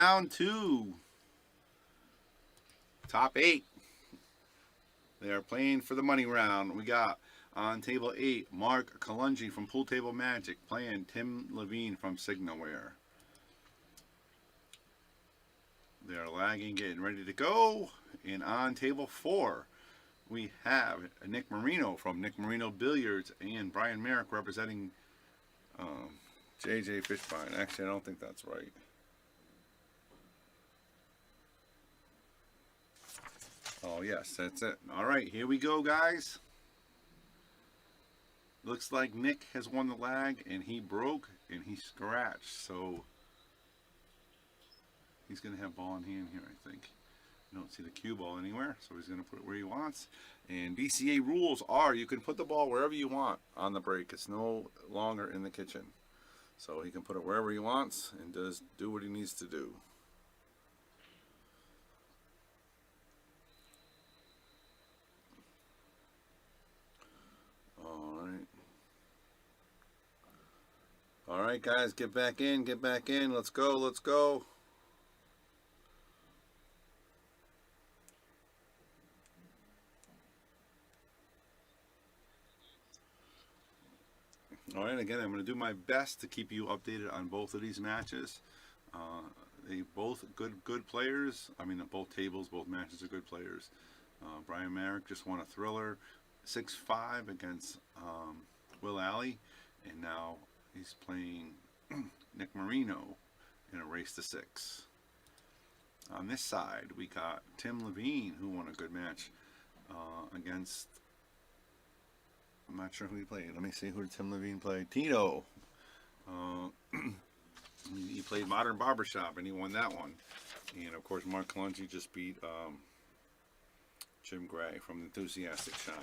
Round two, top eight. They are playing for the money round. We got on table eight, Mark Kalungi from Pool Table Magic playing Tim Levine from Signalware. They are lagging, getting ready to go. And on table four, we have Nick Marino from Nick Marino Billiards and Brian Merrick representing JJ Fishbine. Actually, I don't think that's right. Oh, yes, that's it. All right, here we go, guys. Looks like Nick has won the lag, and he broke, and he scratched. So he's going to have ball in hand here, I think. I don't see the cue ball anywhere, so he's going to put it where he wants. And DCA rules are you can put the ball wherever you want on the break. It's no longer in the kitchen. So he can put it wherever he wants and do what he needs to do. All right, guys, get back in, get back in. Let's go, let's go. All right, again, I'm going to do my best to keep you updated on both of these matches. They both good players. I mean, both tables, both matches are good players. Brian Merrick just won a thriller, 6-5 against Will Alley, and now he's playing Nick Marino in a race to 6. On this side, we got Tim Levine, who won a good match against, I'm not sure who he played. Let me see who Tim Levine played. Tito. He played Modern Barbershop, and he won that one. And, of course, Mark Kalungi just beat Jim Gray from Enthusiastic Shine.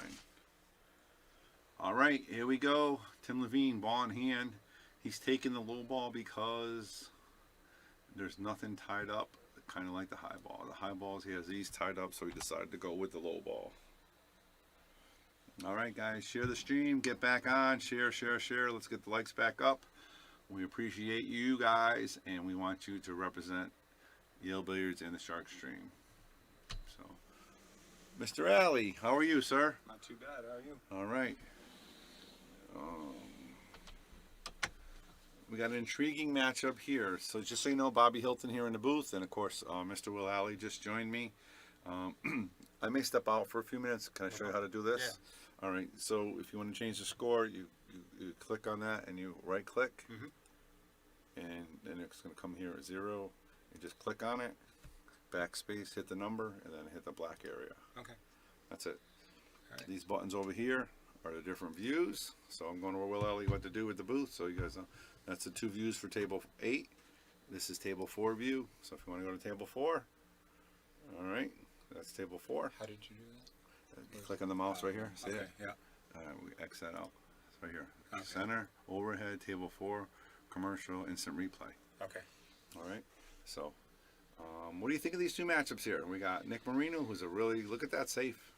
All right, here we go. Tim Levine, ball in hand. He's taking the low ball because there's nothing tied up, kind of like the high ball. The high balls, he has these tied up, so he decided to go with the low ball. All right, guys, share the stream. Get back on. Share, share, share. Let's get the likes back up. We appreciate you guys, and we want you to represent Yale Billiards and the Shark Stream. So, Mr. Alley, how are you, sir? Not too bad. How are you? All right. We got an intriguing matchup here. So just so you know, Bobby Hilton here in the booth, and of course, Mr. Will Alley just joined me. I may step out for a few minutes. Can I show you how to do this? Yeah. All right. So if you want to change the score, you click on that and you right click, and then it's going to come here at 0. You just click on it, backspace, hit the number, and then hit the black area. Okay. That's it. All right. These buttons over here are the different views. So I'm going to Will Alley what to do with the booth, so you guys know. That's the 2 views for table 8. This is table 4 view. So if you want to go to table 4, all right, that's table 4. How did you do that? Click on the mouse right here. See okay. it? Yeah. We X that out. It's right here. Okay. Center, overhead, table 4, commercial, instant replay. Okay. All right. So, what do you think of these two matchups here? We got Nick Marino, who's a really, look at that safe.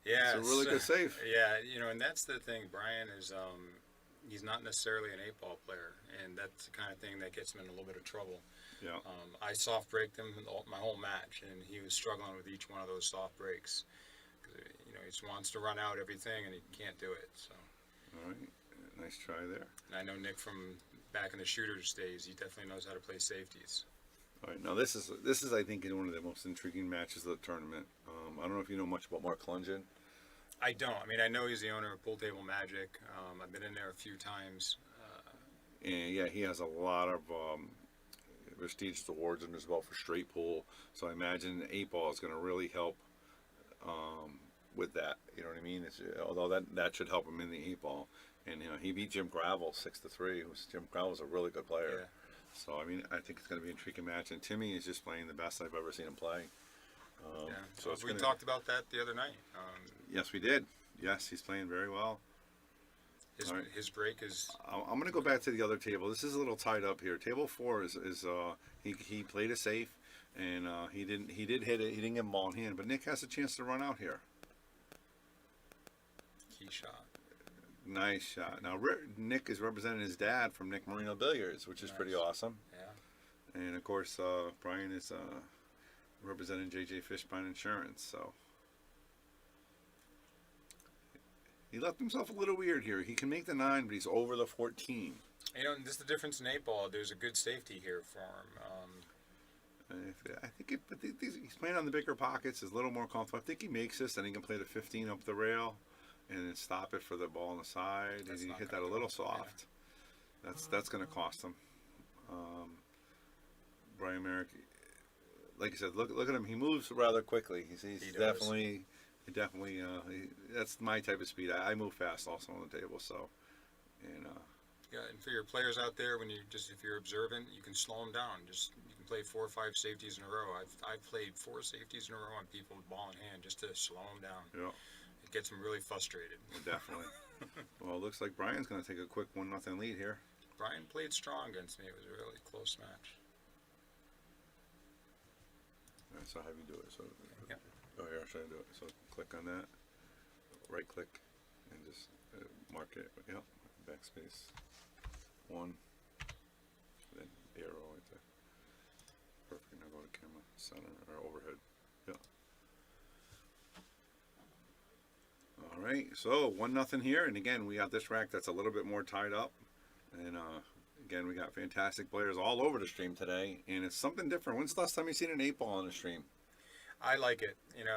Yeah. It's a really good safe. Yeah, and that's the thing. Brian is, he's not necessarily an 8-ball player, and that's the kind of thing that gets him in a little bit of trouble. Yeah. I soft braked him my whole match, and he was struggling with each one of those soft breaks. He just wants to run out everything, and he can't do it. So. All right. Nice try there. And I know Nick from back in the shooters days. He definitely knows how to play safeties. All right. Now this is I think one of the most intriguing matches of the tournament. I don't know if you know much about Mark Kalungi. I don't. I mean, I know he's the owner of Pool Table Magic. I've been in there a few times. And yeah, he has a lot of prestigious awards in as well for straight pool. So I imagine 8-ball is going to really help with that. You know what I mean? Although that should help him in the 8-ball. And he beat Jim Gravel 6-3. Jim Gravel's a really good player. Yeah. So I mean, I think it's going to be an intriguing match. And Timmy is just playing the best I've ever seen him play. Yeah. So we talked about that the other night. Yes, we did. Yes, he's playing very well. His break is. I'm going to go back to the other table. This is a little tied up here. Table 4 is he played it safe, and he did hit it. He didn't get him ball in hand, but Nick has a chance to run out here. Key shot. Nice shot. Now Nick is representing his dad from Nick Marino Billiards, which is pretty awesome. Yeah. And of course, Brian is representing JJ Fishbein Insurance. So he left himself a little weird here. He can make the 9, but he's over the 14. You know, this is the difference in 8-ball. There's a good safety here for him. I think he's playing on the bigger pockets. Is a little more comfortable. I think he makes this, then he can play the 15 up the rail, and then stop it for the ball on the side. That's And he not hit that gonna a do little it, soft. That's going to cost him. Brian Merrick, like I said, look at him. He moves rather quickly. He's He does. definitely. That's my type of speed. I move fast also on the table. So, and Yeah, and for your players out there, if you're observant, you can slow them down. You can play 4 or 5 safeties in a row. I've played 4 safeties in a row on people with ball in hand just to slow them down. yeah, It gets them really frustrated. definitely. Well, it looks like Brian's going to take a quick 1-0 lead here. Brian played strong against me. It was a really close match. That's how you do it. So, Yeah. oh, here, I'll show you do it. So, click on that, right click, and just mark it. Yep, backspace. 1, then arrow right there. Perfect. Now go to camera, center, or overhead. Yeah. All right. So 1-0 here, and again, we got this rack that's a little bit more tied up, and again, we got fantastic players all over the stream today, and it's something different. When's the last time you seen an 8-ball on the stream? I like it, and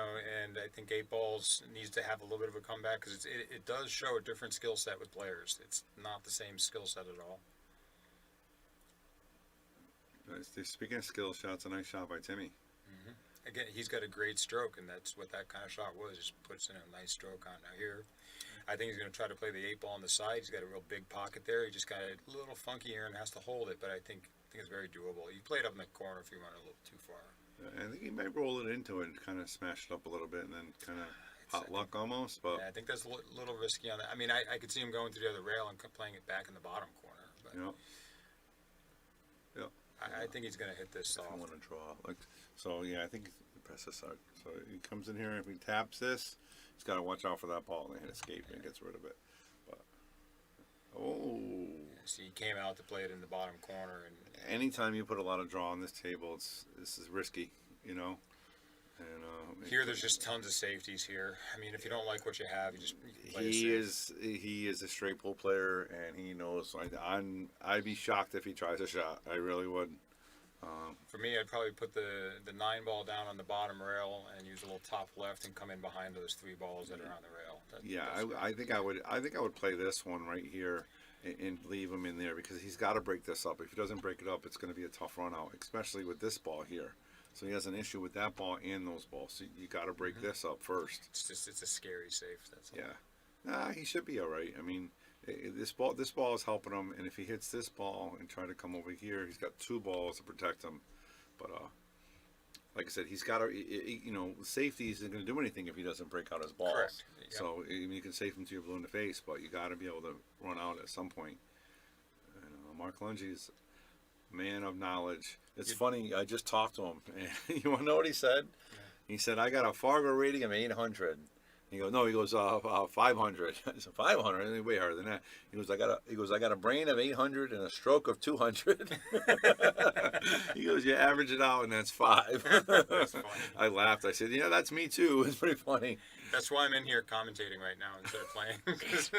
I think 8-balls needs to have a little bit of a comeback because it does show a different skill set with players. It's not the same skill set at all. Speaking of skill shots, a nice shot by Timmy. Again, he's got a great stroke, and that's what that kind of shot was. Just puts in a nice stroke on. Now here, I think he's going to try to play the 8-ball on the side. He's got a real big pocket there. He just got a little funky here and has to hold it, but I think it's very doable. You play it up in the corner if you went a little too far. I think he might roll it into it and kind of smash it up a little bit and then kind of hot luck almost. But Yeah, I think that's a little risky on that. I mean, I could see him going to the other rail and playing it back in the bottom corner. But you know, yeah, I think he's going to hit this I soft. want to draw. So yeah, I think press this out. So he comes in here. If he taps this, he's got to watch out for that ball and hit escape and gets rid of it. But See, he came out to play it in the bottom corner, and anytime you put a lot of draw on this table, this is risky, you know. And here there's just tons of safeties here. I mean, if you don't like what you have, you can play it safe. he is a straight pull player, and he knows. I'd be shocked if he tries a shot. I really would. For me, I'd probably put the 9-ball down on the bottom rail and use a little top left and come in behind those 3 balls that are on the rail. I think I would play this one right here and leave him in there because he's got to break this up. If he doesn't break it up, it's going to be a tough run out, especially with this ball here. So he has an issue with that ball and those balls. So you got to break this up first. It's a scary safe. That's all. Yeah. Nah, he should be all right. I mean, this ball is helping him, and if he hits this ball and try to come over here, he's got 2 balls to protect him. But like I said, he's got to, safety isn't going to do anything if he doesn't break out his balls. Correct. Yep. So you can safe him to your blue in the face, but you got to be able to run out at some point. And Mark Lungy's man of knowledge. It's funny. I just talked to him, and you want to know what he said? Yeah. He said, "I got a Fargo rating of 800." He goes, "No." He goes, 500. I said, 500? Way harder than that. He goes, I got a brain of 800 and a stroke of 200. He goes, you average it out, and that's 5. That's funny. I laughed. I said, yeah, that's me too. It's pretty funny. That's why I'm in here commentating right now instead of playing.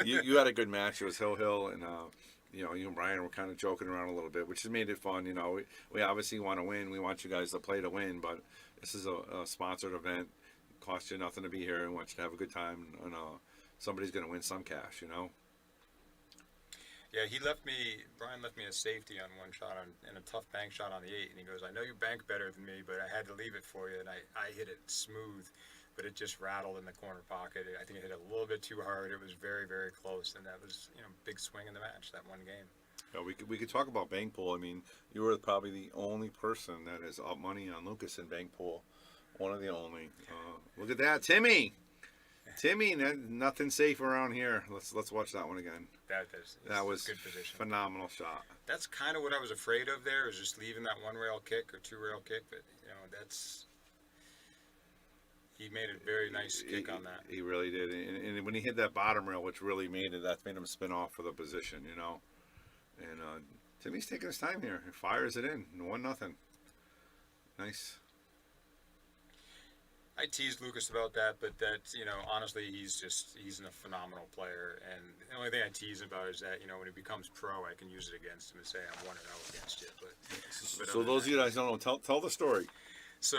You had a good match. It was Hill, and you and Brian were kind of joking around a little bit, which has made it fun. We obviously want to win. We want you guys to play to win, but this is a sponsored event. Cost you nothing to be here, and want you to have a good time, and somebody's going to win some cash, Yeah, Brian left me a safety on one shot and a tough bank shot on the 8, and he goes, "I know you bank better than me, but I had to leave it for you," and I hit it smooth, but it just rattled in the corner pocket. I think I hit it a little bit too hard. It was very, very close, and that was, big swing in the match, that one game. Yeah, we could talk about bank pool. I mean, you were probably the only person that is up money on Lucas in bank pool. One of the only. Look at that, Timmy. Nothing safe around here. Let's watch that one again. That was good position. Phenomenal shot. That's kind of what I was afraid of there, is just leaving that 1-rail kick or 2-rail kick. But he made a very nice kick on that. He really did. And when he hit that bottom rail, which really made him spin off for the position, And Timmy's taking his time here. He fires it in. 1-0. Nice. I teased Lucas about that, but honestly, he's a phenomenal player. And the only thing I tease about is that, when he becomes pro, I can use it against him and say I'm 1-0 against you. But So those of you guys don't know, tell the story. So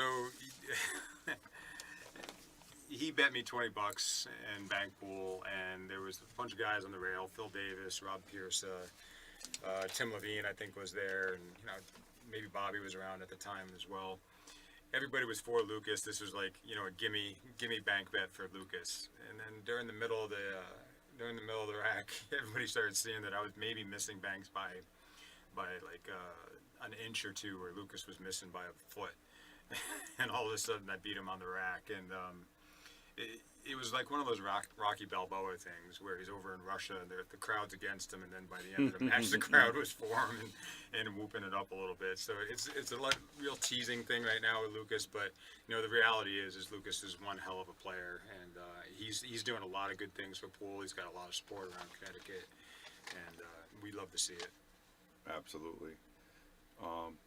he bet me $20 in bank pool, and there was a bunch of guys on the rail: Phil Davis, Rob Pierce, Tim Levine, I think, was there, and maybe Bobby was around at the time as well. Everybody was for Lucas. This was like a gimme bank bet for Lucas. And then during the middle of the rack, everybody started seeing that I was maybe missing banks by like an inch or two, where Lucas was missing by a foot. And all of a sudden, I beat him on the rack, and it was like one of those Rocky Balboa things where he's over in Russia and the crowd's against him, and then by the end of the match, the crowd was for him and whooping it up a little bit. So it's a real teasing thing right now with Lucas, but the reality is Lucas is one hell of a player, and he's doing a lot of good things for pool. He's got a lot of support around Connecticut, and we love to see it. Absolutely.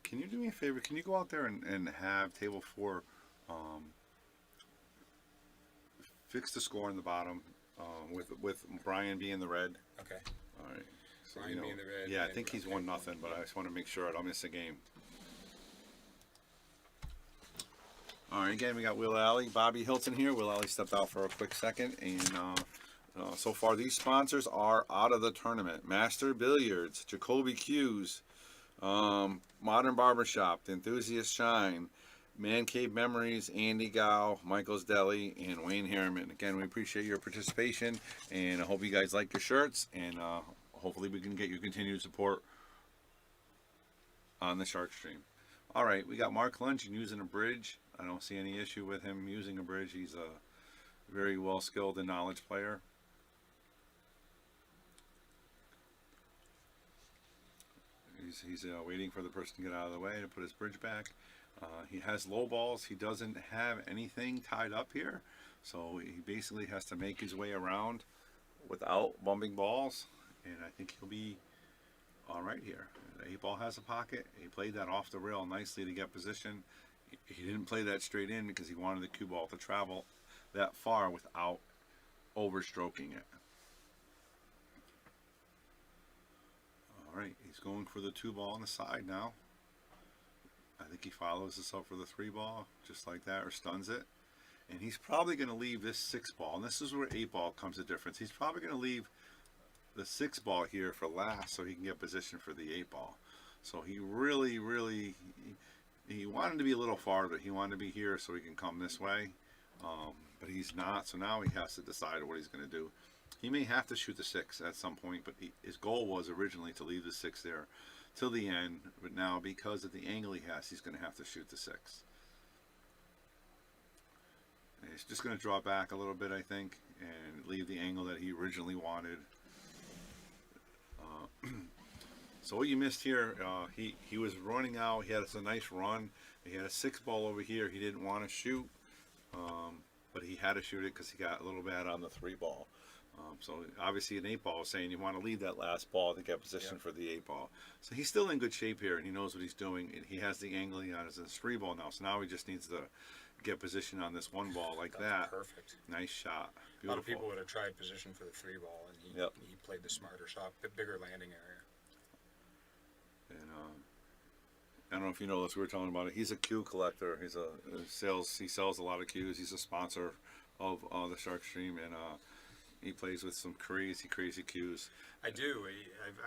Can you do me a favor? Can you go out there and have table 4 fix the score in the bottom with Brian being the red? Okay. All right. So, Brian being the red. Yeah, I think he's 1-0, but I just want to make sure I don't miss a game. All right, again, we got Will Alley, Bobby Hilton here. Will Alley stepped out for a quick second, and so far these sponsors are out of the tournament: Master Billiards, Jacoby Hughes, Modern Barbershop, The Enthusiast Shine, Man Cave Memories, Andy Gow, Michael's Deli, and Wayne Harriman. Again, we appreciate your participation, and I hope you guys like your shirts, and hopefully we can get your continued support on the Shark Stream. All right, we got Mark Lunch using a bridge. I don't see any issue with him using a bridge. He's a very well skilled and knowledge player. He's waiting for the person to get out of the way to put his bridge back. He has low balls. He doesn't have anything tied up here, so he basically has to make his way around without bumping balls, and I think he'll be all right here. The 8-ball has a pocket. He played that off the rail nicely to get position. He didn't play that straight in because he wanted the cue ball to travel that far without overstroking it. All right, he's going for the 2-ball on the side now. I think he follows this up for the 3-ball, just like that, or stuns it. And he's probably going to leave this 6-ball, and this is where 8-ball comes to difference. He's probably going to leave the 6-ball here for last so he can get position for the 8-ball. So he really, he wanted to be a little farther. He wanted to be here so he can come this way, but he's not. So now he has to decide what he's going to do. He may have to shoot the 6 at some point, but his goal was originally to leave the 6 there till the end. But now, because of the angle he has, he's going to have to shoot the 6. And he's just going to draw back a little bit, I think, and leave the angle that he originally wanted. So what you missed here, he was running out. He had a nice run. He had a 6-ball over here. He didn't want to shoot, but he had to shoot it because he got a little bad on the 3-ball. So obviously an 8-ball is saying you want to leave that last ball to get position for the 8-ball. So he's still in good shape here, and he knows what he's doing. And he has the angle he has his 3-ball now. So now he just needs to get position on this 1-ball like that. Perfect. Nice shot. Beautiful. A lot of people would have tried position for the 3-ball, and he played the smarter shot, bigger landing area. And I don't know if you know this. We were talking about it. He's a cue collector. He sells a lot of cues. He's a sponsor of the Shark Stream, and he plays with some crazy cues. I do.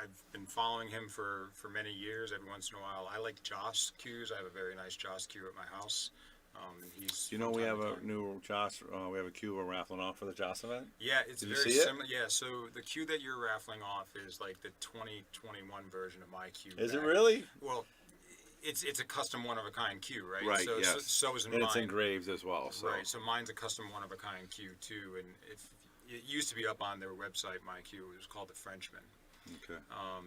I've been following him for many years. Every once in a while, I like Joss cues. I have a very nice Joss cue at my house. We have a new Joss. We have a cue we're raffling off for the Joss event. Yeah, it's very similar. Yeah, so the cue that you're raffling off is like the 2021 version of my cue. Is it really? Well, it's a custom one-of-a-kind cue, right? Right. So, yes. So is mine. And it's engraved as well. So. Right. So mine's a custom one-of-a-kind cue too, and it used to be up on their website. My cue, it was called the Frenchman. Okay.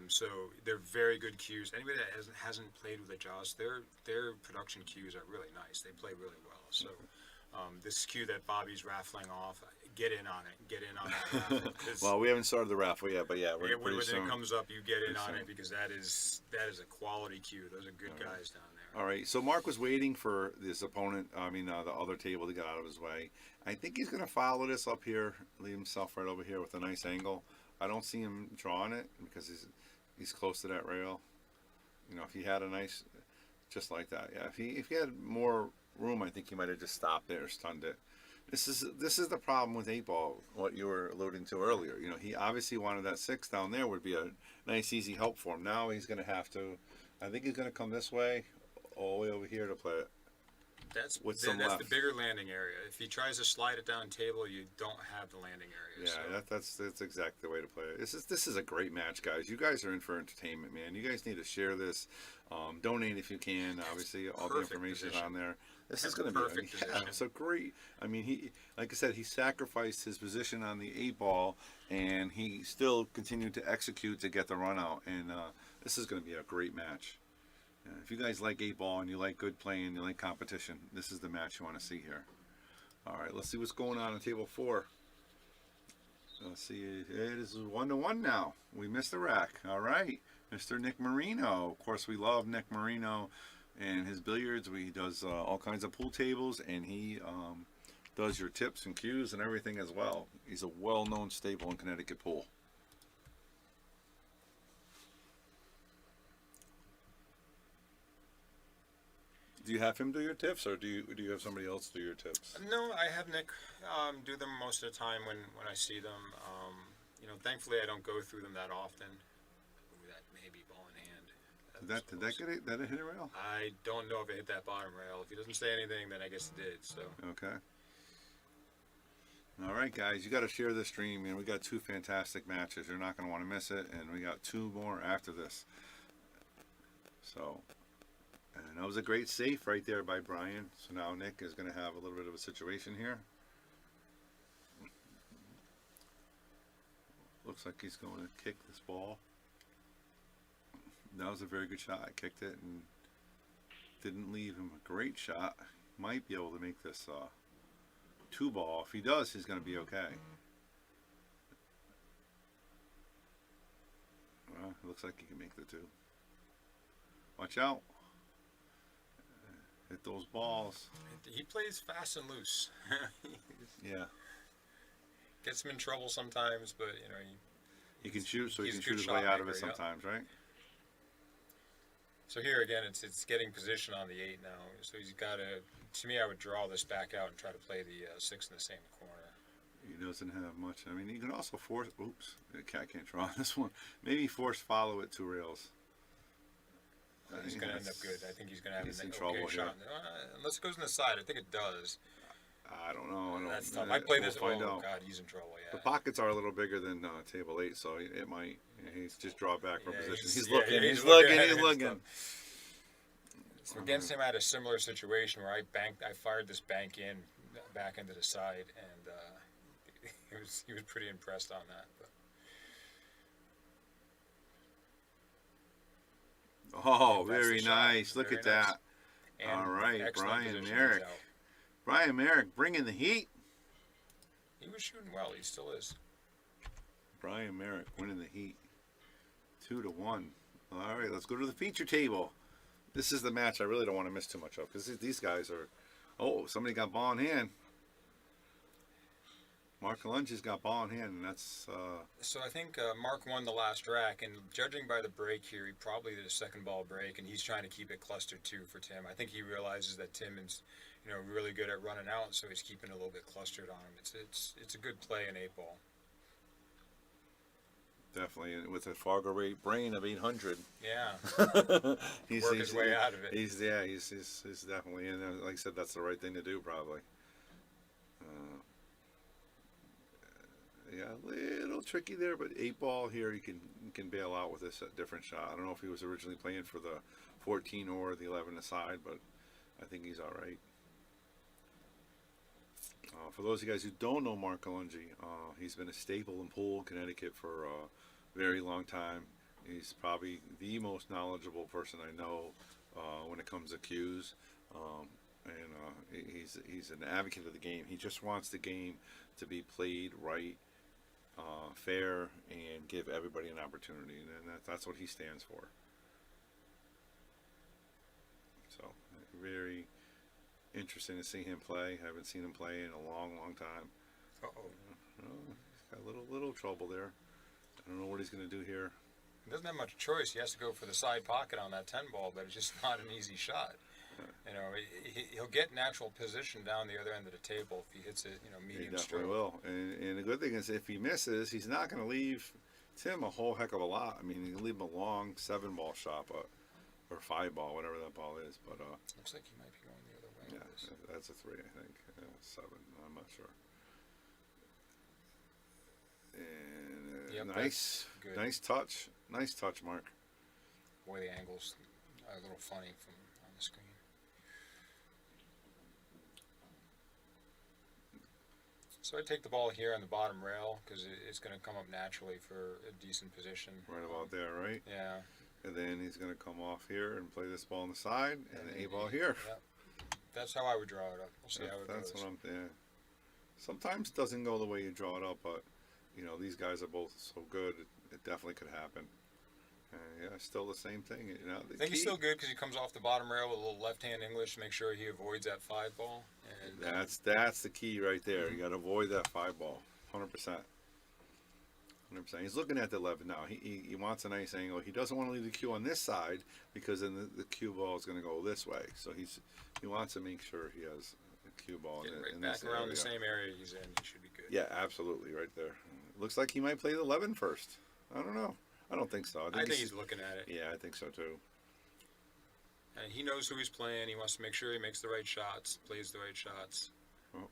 So they're very good cues. Anybody that hasn't played with a Joss, their production cues are really nice. They play really well. So This cue that Bobby's raffling off, get in on it. Get in on that raffle. 'Cause Well, we haven't started the raffle yet, but yeah, we're yeah, pretty when soon. it comes up, you get in Pretty on soon. it because that is a quality cue. Those are good guys down there. All right, so Mark was waiting for this opponent, the other table to get out of his way. I think he's going to follow this up here, leave himself right over here with a nice angle. I don't see him drawing it because he's close to that rail. You know, if he had a nice, just like that, yeah. If he had more room, I think he might have just stopped there, stunned it. This is the problem with 8-ball. What you were alluding to earlier. You know, he obviously wanted that 6 down there would be a nice, easy help for him. Now he's going to have to. I think he's going to come this way, all the way over here to play it. That's With some that's the left. bigger landing area. If he tries to slide it down table, you don't have the landing area. Yeah, so. that's exactly the way to play it. This is a great match, guys. You guys are in for entertainment, man. You guys need to share this. Donate if you can. Obviously, all the Perfect information is position. on there. This That's is going a to be perfect yeah, position. it's a great. I mean, he like I said, he sacrificed his position on the 8-ball, and he still continued to execute to get the run out. And this is going to be a great match. If you guys like 8-ball and you like good playing, you like competition, this is the match you want to see here. All right, let's see what's going on table 4. Let's see, it is 1-1 now. We missed the rack. All right, Mr. Nick Marino. Of course, we love Nick Marino and his billiards. He does all kinds of pool tables, and he does your tips and cues and everything as well. He's a well-known staple in Connecticut pool. Do you have him do your tips, or do you have somebody else do your tips? No, I have Nick do them most of the time when I see them. You know, thankfully I don't go through them that often. Ooh, that may be ball in hand. Did that get it? Did it hit a rail? I don't know if it hit that bottom rail. If he doesn't say anything, then I guess it did. So Okay. All right, guys, you got to share this stream, man. We got 2 fantastic matches. You're not going to want to miss it, and we got 2 more after this. So, and that was a great safe right there by Brian. So now Nick is going to have a little bit of a situation here. Looks like he's going to kick this ball. That was a very good shot. I kicked it and didn't leave him a great shot. Might be able to make this 2-ball. If he does, he's going to be okay. Well, it looks like he can make the 2. Watch out. Hit those balls. he plays fast and loose. Yeah. Gets him in trouble sometimes, but you know He can shoot, so he he's can a shoot good his way shot out of it maker, yeah. sometimes, right? So here again, it's getting position on the 8 now. So he's got to. To me, I would draw this back out and try to play the 6 in the same corner. He doesn't have much. I mean, you can also force. Oops, I can't draw this one. Maybe force follow it 2 rails. He's going to end up good. I think he's going to have He's in an trouble okay here. shot. Unless it goes on the side, I think it does. I don't know. That's tough. I play this. We'll find Oh out. God, he's in trouble. The Yeah. pockets are a little bigger than table 8, so it might. He's just draw back from Yeah, position. he's- He's yeah, looking. he's He's looking looking. at He's it, looking. So against him, I had a similar situation where I fired this bank in back into the side, and he was pretty impressed on that. But Oh, that's the very shot. nice. Look Very at nice. that. and All right, excellent Brian position, he's Merrick. out. Brian Merrick bringing the heat. He was shooting well. He still is. Brian Merrick winning the heat. 2-1. All right, let's go to the feature table. This is the match I really don't want to miss too much of because these guys are. Oh, somebody got ball in hand. Mark Lunge's got ball in hand, and that's. So I think Mark won the last rack, and judging by the break here, he probably did a second ball break, and he's trying to keep it clustered too for Tim. I think he realizes that Tim is, really good at running out, so he's keeping it a little bit clustered on him. It's a good play in 8-ball. Definitely with a Fargo rate brain of 800. Yeah, he's work his way out of it. He's definitely, and like I said, that's the right thing to do probably. Yeah, a little tricky there, but 8-ball here you can bail out with this different shot. I don't know if he was originally playing for the 14 or the 11 aside, but I think he's all right. For those of you guys who don't know Mark Lunge, he's been a staple in pool, Connecticut for a very long time. He's probably the most knowledgeable person I know when it comes to cues. and he's an advocate of the game. He just wants the game to be played right, fair, and give everybody an opportunity, and that's what he stands for. So very interesting to see him play. Haven't seen him play in a long, long time. He's got a little trouble there. I don't know what he's going to do here. He doesn't have much choice. He has to go for the side pocket on that 10 ball, but it's just not an easy shot. You know, he'll get natural position down the other end of the table if he hits it, medium He stroke. definitely will. And the good thing is, if he misses, he's not going to leave Tim a whole heck of a lot. I mean, he can leave him a long 7-ball shot, or 5-ball, whatever that ball is. But Looks like he might be going the other way. yeah, with this. that's a 3, I think. 7, I'm not sure. And Yep, nice, that's good. nice touch, Mark. Boy, the angle's a little funny from on the screen. So I take the ball here on the bottom rail because it's going to come up naturally for a decent position. Right about there, right? Yeah. And then he's going to come off here and play this ball on the side, and the 8-ball here. Yep. That's how I would draw it up. We'll see how it That's goes. what I'm. Yeah. Sometimes it doesn't go the way you draw it up, but these guys are both so good. It definitely could happen. Yeah, still the same thing. I think he's still good because he comes off the bottom rail with a little left-hand English to make sure he avoids that 5-ball. And That's the key right there. You got to avoid that 5-ball, 100%. 100%. He's looking at the 11 now. He wants a nice angle. He doesn't want to leave the cue on this side because then the cue ball is going to go this way. So he wants to make sure he has a cue ball in back this around area. the same area he's in, he should be good. Yeah, absolutely, right there. Looks like he might play the 11 first. I don't know. I don't think so. I think he's looking at it. Yeah, I think so too. And he knows who he's playing. He wants to make sure he makes the right shots, plays the right shots. Oh.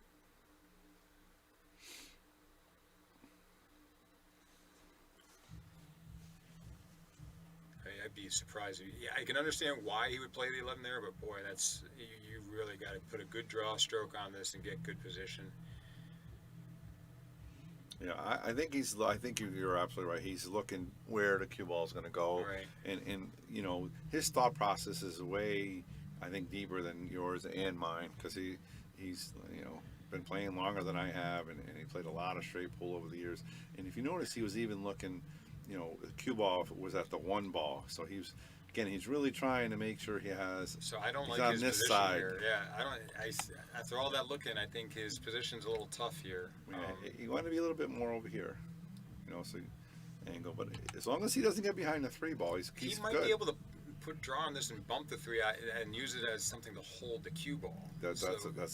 I'd be surprised. Yeah, I can understand why he would play the 11 there, but boy, you really got to put a good draw stroke on this and get good position. Yeah, I think you're absolutely right. He's looking where the cue ball is going to go, Right. and his thought process is way, I think, deeper than yours and mine because he's been playing longer than I have, and he played a lot of straight pull over the years. And if you notice, he was even looking, the cue ball was at the 1 ball, so he's really trying to make sure he has. So I don't he's like on his this position side. here. Yeah, after all that looking, I think his position's a little tough here. You want to be a little bit more over here, so angle. But as long as he doesn't get behind the 3-ball, he's He might good. be able to draw on this and bump the 3 and use it as something to hold the cue ball. That's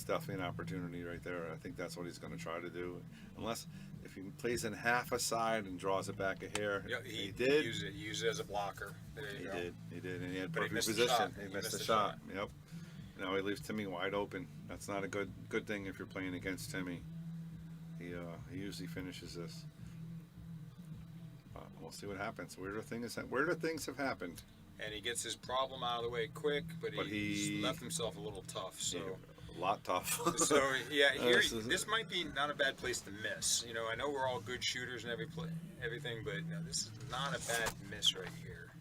definitely an opportunity right there. I think that's what he's going to try to do, unless if he plays in half a side and draws it back a hair. Yeah, he did. He used it as a blocker. There you go. He did, and he had But he perfect missed the position. shot. He missed the shot. Yep. Now he leaves Timmy wide open. That's not a good thing if you're playing against Timmy. He usually finishes this. We'll see what happens. Weirder things have happened. And he gets his problem out of the way quick, but he left himself a little tough. So. A lot tough. So yeah, here This this might be not a bad place to miss. I know we're all good shooters and everything, but this is not a bad miss right here.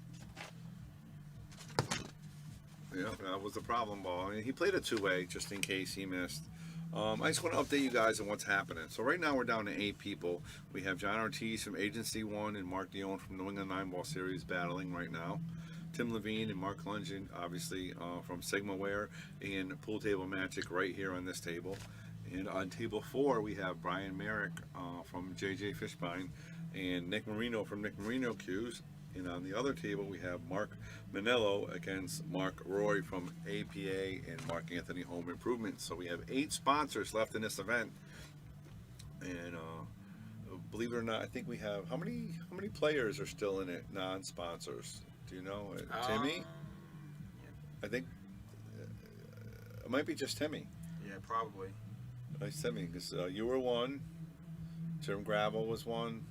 Yeah, that was the problem ball. I mean, he played a 2-way just in case he missed. I just want to update you guys on what's happening. So right now we're down to 8 people. We have John Ortiz from Agency 1 and Mark Dion from New England 9-Ball Series battling right now. Tim Levine and Mark Lungin, obviously, from Sigmaware and Pool Table Magic right here on this table. And on table 4, we have Brian Merrick from JJ Fishbine and Nick Marino from Nick Marino Cues. And on the other table, we have Mark Manello against Mark Roy from APA and Mark Anthony Home Improvement. So we have 8 sponsors left in this event. And believe it or not, I think we have, how many players are still in it, non-sponsors? Do you know? Timmy? I think it might be just Timmy. Yeah, probably. Nice Timmy, because you were one. Jim Gravel was one.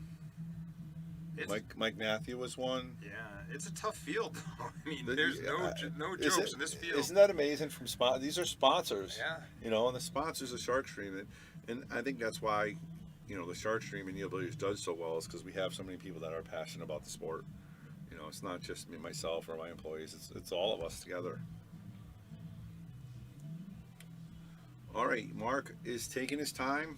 Mike Matthew was one. Yeah, it's a tough field, though. I mean, there's no jokes in this field. Isn't that amazing? These are sponsors. Yeah. And the sponsors of Shark Stream, and I think that's why, the Shark Stream and ELW does so well, is because we have so many people that are passionate about the sport. It's not just me, myself, or my employees. It's all of us together. All right, Mark is taking his time.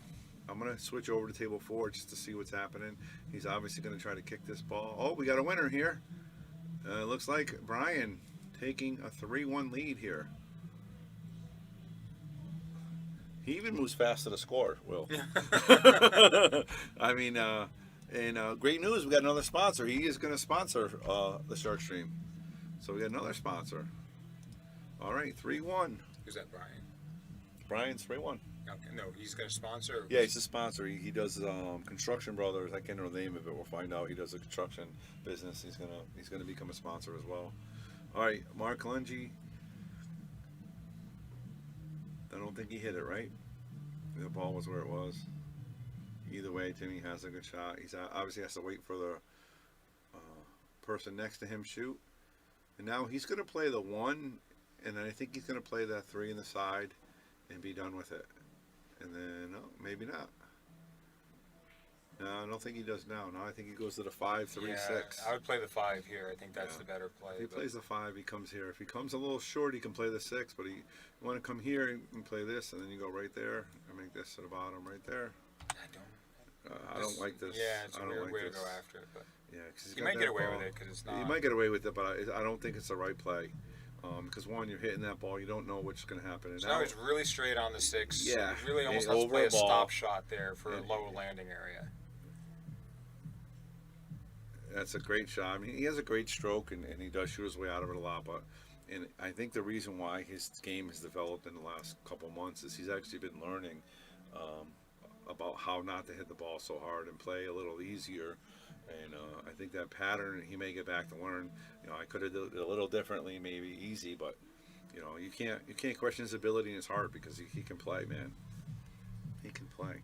I'm going to switch over to table 4 just to see what's happening. He's obviously going to try to kick this ball. Oh, we got a winner here. Looks like Brian taking a 3-1 lead here. He even moves fast to the score, Will. I mean, and great news, we got another sponsor. He is going to sponsor the Shark Stream. So we got another sponsor. All right, 3-1. Who's that, Brian? Brian's 3-1. Okay, no, he's going to sponsor. Yeah, he's a sponsor. He does Construction Brothers. I can't know the name of it. We'll find out. He does a construction business. He's gonna become a sponsor as well. All right, Mark Lungi. I don't think he hit it right. The ball was where it was. Either way, Timmy has a good shot. He's obviously has to wait for the person next to him shoot. And now he's gonna play the 1, and then I think he's gonna play that 3 in the side and be done with it. And then, no, maybe not. No, I don't think he does now. No, I think he goes to the 5, 3, 6. I would play the 5 here. I think that's the better play. If he plays the 5, he comes here. If he comes a little short, he can play the 6. But you want to come here and play this, and then you go right there and make this to the bottom right there. I don't like this. Yeah, it's a I don't weird way way to to go after it. But yeah, because he might get away with it because it's not. He might get away with it, but I don't think it's the right play. Because one, you're hitting that ball, you don't know what's going to happen. And so now he's really straight on the 6. Yeah, he really almost has to play a stop shot there for a low landing area. That's a great shot. I mean, he has a great stroke, and he does shoot his way out of it a lot. But and I think the reason why his game has developed in the last couple months is he's actually been learning about how not to hit the ball so hard and play a little easier. And I think that pattern he may get back to learn. You know, I could have done it a little differently, maybe easy, but you know, you can't question his ability and his heart because he can play, man. He can play.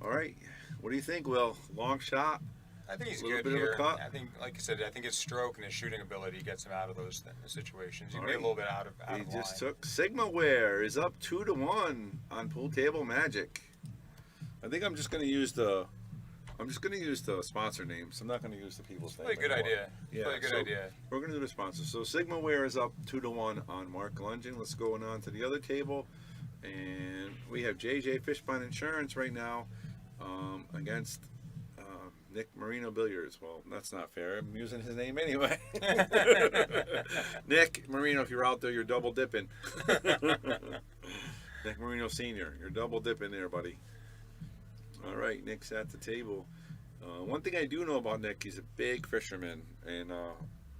All right, what do you think, Will? Long shot. I think he's A little good bit of a here. cut. I think, like you said, I think his stroke and his shooting ability gets him out of those situations. He All may be a right. little bit out of He line. just took Sigmaware is up 2-1 on Pool Table Magic. I think I'm just gonna use the sponsor names. I'm not gonna use the people's names. Probably a good idea. Yeah, Probably a good so idea. We're gonna do the sponsor. So Sigmaware is up 2-1 on Mark Lungin. Let's go on to the other table, and we have JJ Fishbone Insurance right now against Nick Marino Billiards. Well, that's not fair. I'm using his name anyway. Nick Marino, if you're out there, you're double dipping. Nick Marino Sr., you're double dipping there, buddy. All right, Nick's at the table. One thing I do know about Nick, he's a big fisherman, and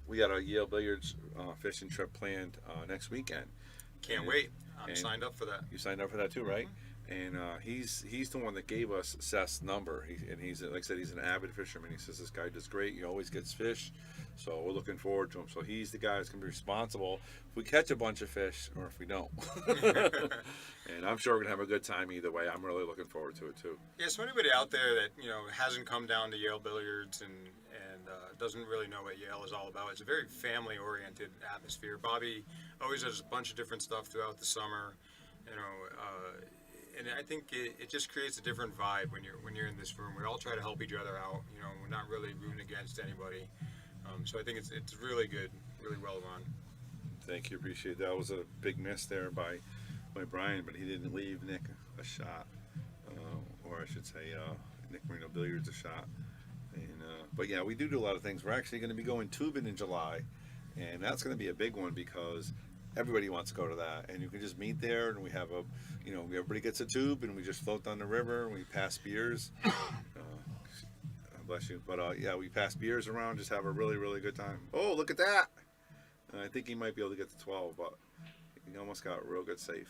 we got a Yale Billiards fishing trip planned next weekend. Can't And- wait. I'm and signed up for that. You signed up for that too, right? And he's the one that gave us Seth's number. He's like I said, he's an avid fisherman. He says this guy does great. He always gets fish, so we're looking forward to him. So he's the guy that's gonna be responsible if we catch a bunch of fish or if we don't. And I'm sure we're gonna have a good time either way. I'm really looking forward to it too. Yeah, so anybody out there that hasn't come down to Yale Billiards and doesn't really know what Yale is all about, it's a very family-oriented atmosphere. Bobby always does a bunch of different stuff throughout the summer, and I think it just creates a different vibe when you're in this room. We all try to help each other out. We're not really rooting against anybody. So I think it's really good, really well run. Thank you, appreciate that. That was a big miss there by Brian, but he didn't leave Nick a shot, or I should say, Nick Marino Billiards a shot. And but yeah, we do a lot of things. We're actually going to be going tubing in July, and that's going to be a big one because everybody wants to go to that, and you can just meet there, and we have everybody gets a tube, and we just float down the river, and we pass beers. Bless you. But yeah, we pass beers around, just have a really, really good time. Oh, look at that! I think he might be able to get to 12, but he almost got real good safe.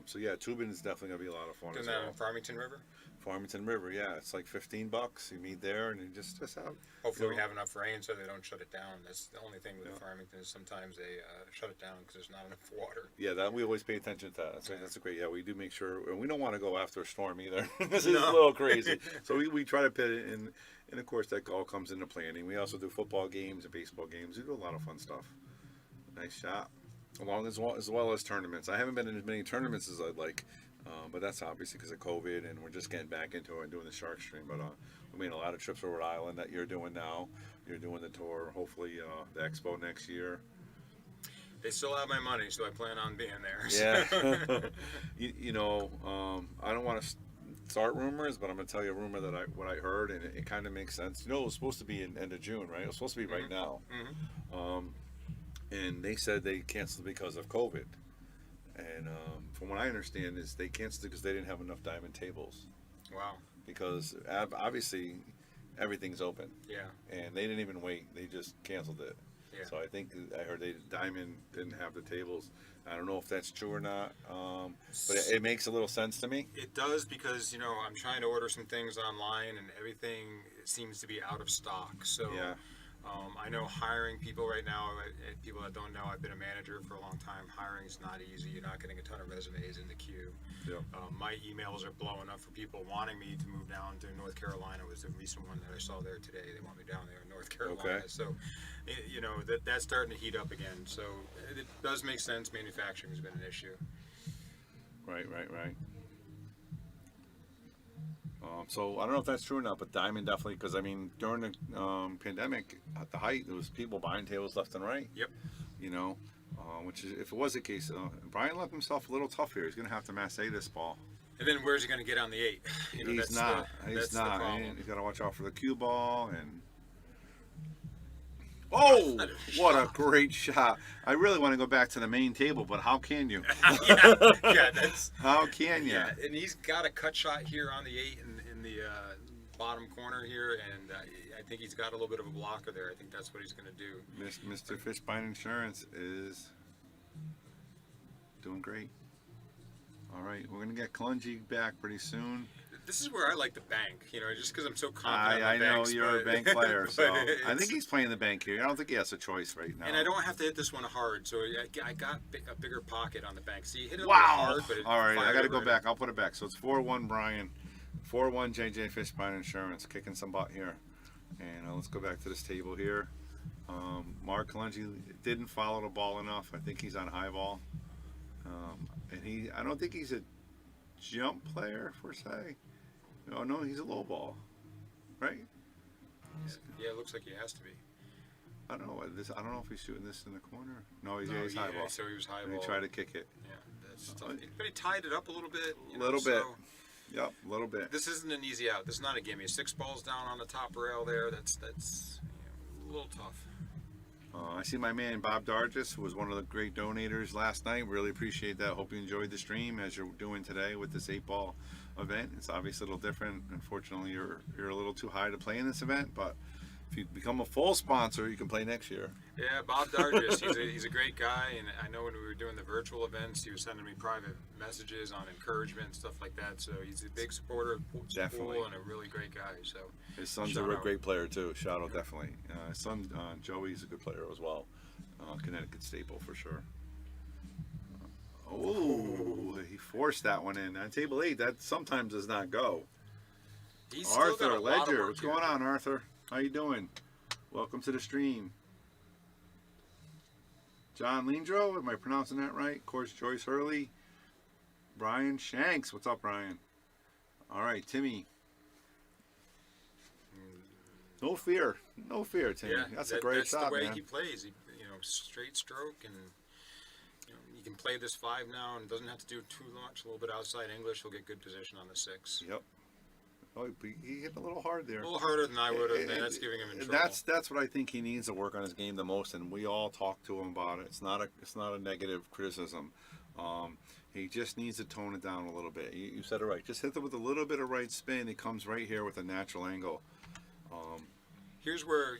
So yeah, tubing is definitely gonna be a lot of fun Doing as that well. on Farmington River. Farmington River, yeah, it's like $15. You meet there, and you just have. Hopefully you we know, have enough rain so they don't shut it down. That's the only thing with Farmington is sometimes they shut it down because there's not enough water. Yeah, that we always pay attention to that. That's a great. Yeah, we do make sure, and we don't want to go after a storm either. This is a little crazy. So we try to put it in, and of course that all comes into planning. We also do football games and baseball games. We do a lot of fun stuff. Nice shot, as well as tournaments. I haven't been in as many tournaments as I'd like, But that's obviously because of COVID, and we're just getting back into it and doing the shark stream. But we made a lot of trips to Rhode Island that you're doing now. You're doing the tour, hopefully the expo next year. They still have my money, so I plan on being there. Yeah. I don't want to start rumors, but I'm going to tell you a rumor that what I heard, and it kind of makes sense. It was supposed to be in end of June, right? It was supposed to be right now. And they said they canceled because of COVID. And from what I understand is they canceled it because they didn't have enough diamond tables. Wow. Because obviously everything's open. Yeah. And they didn't even wait. They just canceled it. Yeah. So I heard Diamond didn't have the tables. I don't know if that's true or not, but it makes a little sense to me. It does because I'm trying to order some things online and everything seems to be out of stock. So Yeah. I know hiring people right now. People that don't know, I've been a manager for a long time. Hiring is not easy. You're not getting a ton of resumes in the queue. Yeah. My emails are blowing up for people wanting me to move down to North Carolina. Was the recent one that I saw there today. They want me down there in North Carolina. Okay. So, that's starting to heat up again. So it does make sense. Manufacturing has been an issue. Right. So I don't know if that's true or not, but Diamond definitely, because I mean during the pandemic at the height, there was people buying tables left and right. Yep. Which is, if it was the case, Brian left himself a little tough here. He's going to have to masse this ball. And then where's he going to get on the 8? He's not. That's the problem. He's got to watch out for the cue ball and. Oh, what a great shot! I really want to go back to the main table, but how can you? yeah, that's. How can you? Yeah, and he's got a cut shot here on the 8 in the bottom corner here, and I think he's got a little bit of a blocker there. I think that's what he's going to do. Mr. Fishbein Insurance is doing great. All right, we're going to get Kalungi back pretty soon. This is where I like the bank, just because I'm so confident. I know banks, you're but, a bank player, so I think it's- he's playing the bank here. I don't think he has a choice right now. And I don't have to hit this one hard, so I got a bigger pocket on the bank. See, hit it a little Wow! hard, but All right, I fired got to over go it. back. I'll put it back. So it's 4-1 Brian, 4-1 JJ Fishbein Insurance, kicking some butt here. And let's go back to this table here. Mark Kalungi didn't follow the ball enough. I think he's on high ball. And I don't think he's a jump player per se. No, he's a low ball, right? Yeah, it looks like he has to be. I don't know. I don't know if he's shooting this in the corner. No, he's high Yeah, ball. so he was high And ball. he tried to kick it. Yeah, that's tough. But he tied it up a little bit. Little bit. Yep, a little bit. This isn't an easy out. This is not a gimme. 6 balls down on the top rail there. That's a little tough. I see my man Bob Dargis, who was one of the great donators last night. Really appreciate that. Hope you enjoyed the stream as you're doing today with this 8-ball event. It's obviously a little different. Unfortunately, you're a little too high to play in this event, but if you become a full sponsor, you can play next year. Yeah, Bob Dargis, he's a great guy, and I know when we were doing the virtual events, he was sending me private messages on encouragement, stuff like that. So he's a big supporter of the Definitely. pool and a really great guy. So His son's Shout a out. great player too. Shout out, definitely. His son Joey's a good player as well. Connecticut staple for sure. He forced that one in. On table 8, that sometimes does not go. he's still got Arthur a lot of Ledger, work what's here. going on, Arthur? How you doing? Welcome to the stream. John Lindro, am I pronouncing that right? Of course, Joyce Hurley. Brian Shanks, what's up, Brian? All right, Timmy. No fear, Timmy. Yeah, That's a great that's shot, the way man. he plays. Straight stroke, and he can play this 5 now, and doesn't have to do too much. A little bit outside English, he'll get good position on the 6. Yep. Oh, he hit a little hard there. A little harder than I would have, and that's giving him in trouble. That's what I think he needs to work on his game the most, and we all talk to him about it. It's not a negative criticism. He just needs to tone it down a little bit. You said it right. Just hit it with a little bit of right spin. He comes right here with a natural angle. Here's where,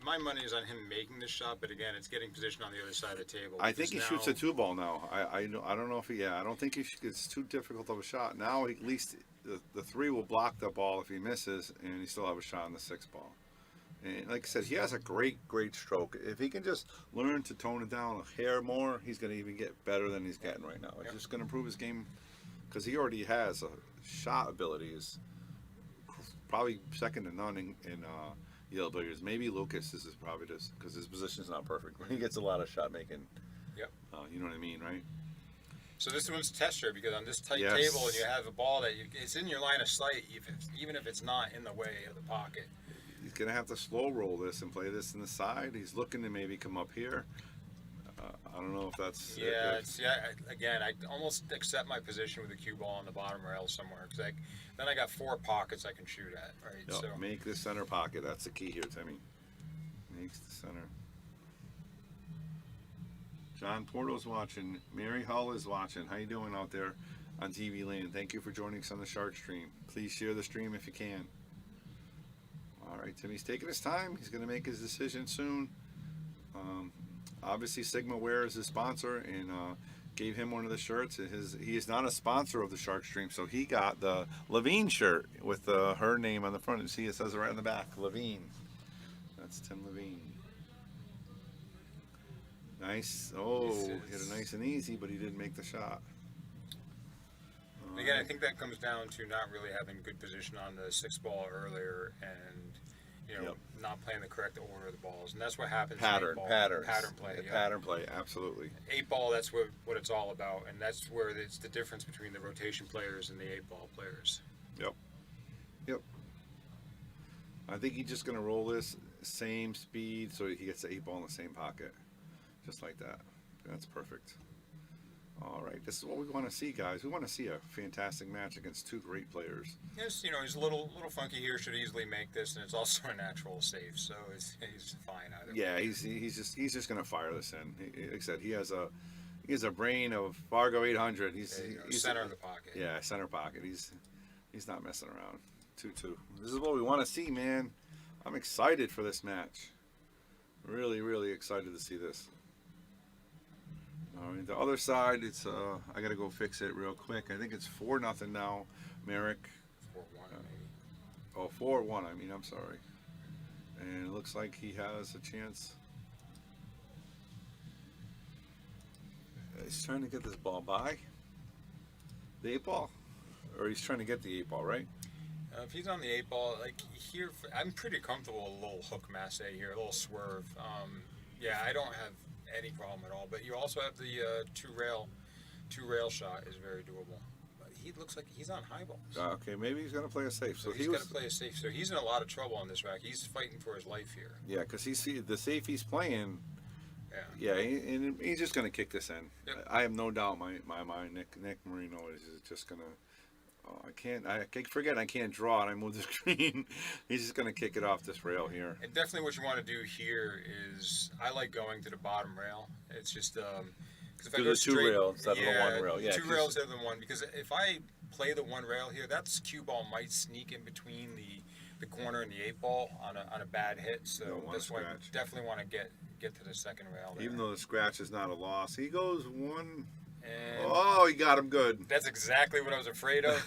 my money is on him making this shot, but again, it's getting position on the other side of the table. I think he because shoots now- a 2-ball now. I don't know if I don't think it's too difficult of a shot. Now at least the 3 will block the ball if he misses, and he still have a shot on the 6-ball. And like I said, he has a great stroke. If he can just learn to tone it down a hair more, he's going to even get better than he's getting right now. It's just going to improve his game because he already has a shot ability is probably second to none in Yale billiards. Maybe Lucas is probably just because his position is not perfect. He gets a lot of shot making. Yep. You know what I mean, right? So this one's tester because on this tight Yes. table, and you have a ball that it's in your line of sight, even if it's not in the way of the pocket. He's gonna have to slow roll this and play this in the side. He's looking to maybe come up here. I don't know if that's Yeah, again, I almost accept my position with the cue ball on the bottom rail somewhere because then I got 4 pockets I can shoot at, right? No, So make the center pocket. That's the key here, Timmy. Makes the center. John Porto's watching. Mary Hull is watching. How you doing out there on TV Land? Thank you for joining us on the Shark Stream. Please share the stream if you can. All right, Timmy's taking his time. He's going to make his decision soon. Obviously, Sigma Wear is his sponsor and gave him one of the shirts. He is not a sponsor of the Shark Stream, so he got the Levine shirt with her name on the front. You see, it says it right on the back, Levine. That's Tim Levine. Nice. Oh, hit it nice and easy, but he didn't make the shot. again, I think that comes down to not really having good position on the 6 ball earlier and not playing the correct order of the balls, and that's what happens. Pattern Play. Yeah. Pattern play, absolutely. 8 ball, that's what it's all about, and that's where it's the difference between the rotation players and the 8 ball players. Yep. I think he's just gonna roll this same speed so he gets the 8 ball in the same pocket, just like that. That's perfect. All right, this is what we want to see, guys. We want to see a fantastic match against 2 great players. Yes, he's a little funky here. Should easily make this, and it's also a natural save, so he's fine either. Yeah, he's just gonna fire this in. Like I said, he has a brain of Fargo 800. He's center of the pocket. Yeah, center pocket. He's not messing around. 2-2. This is what we want to see, man. I'm excited for this match. Really, really excited to see this. All right, the other side, it's I gotta go fix it real quick. I think it's 4-0 now. Merrick. 4-1 maybe. Oh, 4-1. I mean, I'm sorry. And it looks like he has a chance. He's trying to get this ball by the 8 ball, or he's trying to get the 8 ball, right? If he's on the 8 ball, like here, I'm pretty comfortable with a little hook masse here, a little swerve. Yeah, I don't have any problem at all. But you also have the two rail shot is very doable. But he looks like he's on high balls. Okay, maybe he's gonna play a safe. So he's got to play a safe. So he's in a lot of trouble on this rack. He's fighting for his life here. Yeah, because the safe he's playing. Yeah. Yeah, and he's just gonna kick this in. Yep. I have no doubt in my mind. Nick Marino is just gonna. Oh, I forget I can't draw and I move the screen. He's just going to kick it off this rail here. And definitely what you want to do here is, I like going to the bottom rail. It's just, because if I Do go the 2 straight, rail instead of the 1 rail. Yeah, 2 rails instead of the 1, because if I play the 1 rail here, that cue ball might sneak in between the corner and the 8 ball on a bad hit. So that's why you definitely want to get to the 2nd rail there. Even though the scratch is not a loss. He goes 1. And oh, he got him good. That's exactly what I was afraid of.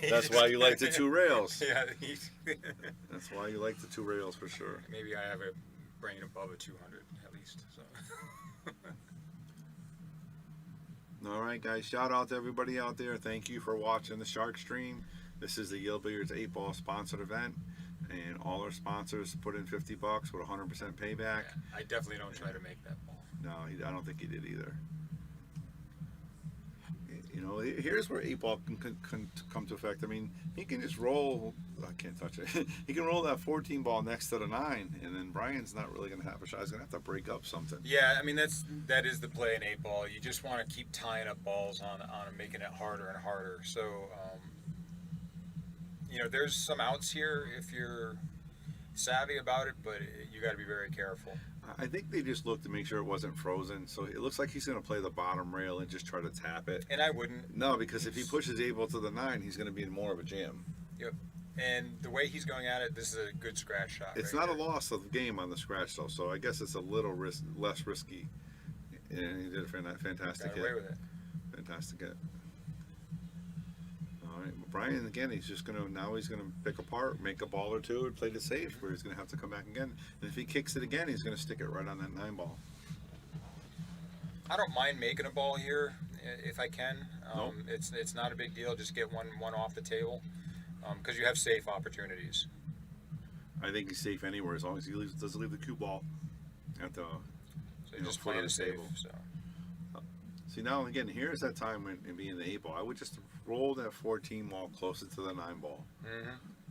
That's why you like the 2 rails. Yeah. That's why you like the 2 rails for sure. Maybe I have a brain above a 200 at least. So. All right, guys. Shout out to everybody out there. Thank you for watching the Shark Stream. This is the Yield Billiards 8 Ball sponsored event. And all our sponsors put in $50 with 100% payback. Yeah, I definitely don't try to make that ball. No, I don't think he did either. You know, here's where 8 ball can come to effect. I mean, he can just roll. I can't touch it. He can roll that 14 ball next to the 9, and then Brian's not really going to have a shot. He's going to have to break up something. Yeah, I mean that is the play in 8 ball. You just want to keep tying up balls on and making it harder and harder. So, there's some outs here if you're savvy about it, but you got to be very careful. I think they just looked to make sure it wasn't frozen, so it looks like he's going to play the bottom rail and just try to tap it. And I wouldn't. No, because if he pushes 8 ball to the 9, he's going to be in more of a jam. Yep. And the way he's going at it, this is a good scratch shot. It's right not there. a loss of the game on the scratch, though, so I guess it's a little less risky. And he did a fantastic Got hit. away with it. Fantastic hit. All right, well, Brian, again, he's going to pick apart, make a ball or 2, and play the safe, where he's going to have to come back again. And if he kicks it again, he's going to stick it right on that 9 ball. I don't mind making a ball here if I can. Nope. It's not a big deal. Just get one off the table because you have safe opportunities. I think he's safe anywhere as long as he doesn't leave the cue ball at the. So you're just playing it safe. So. See, now again, here's that time when and being the 8 ball. I would just roll that 14 ball closer to the 9 ball,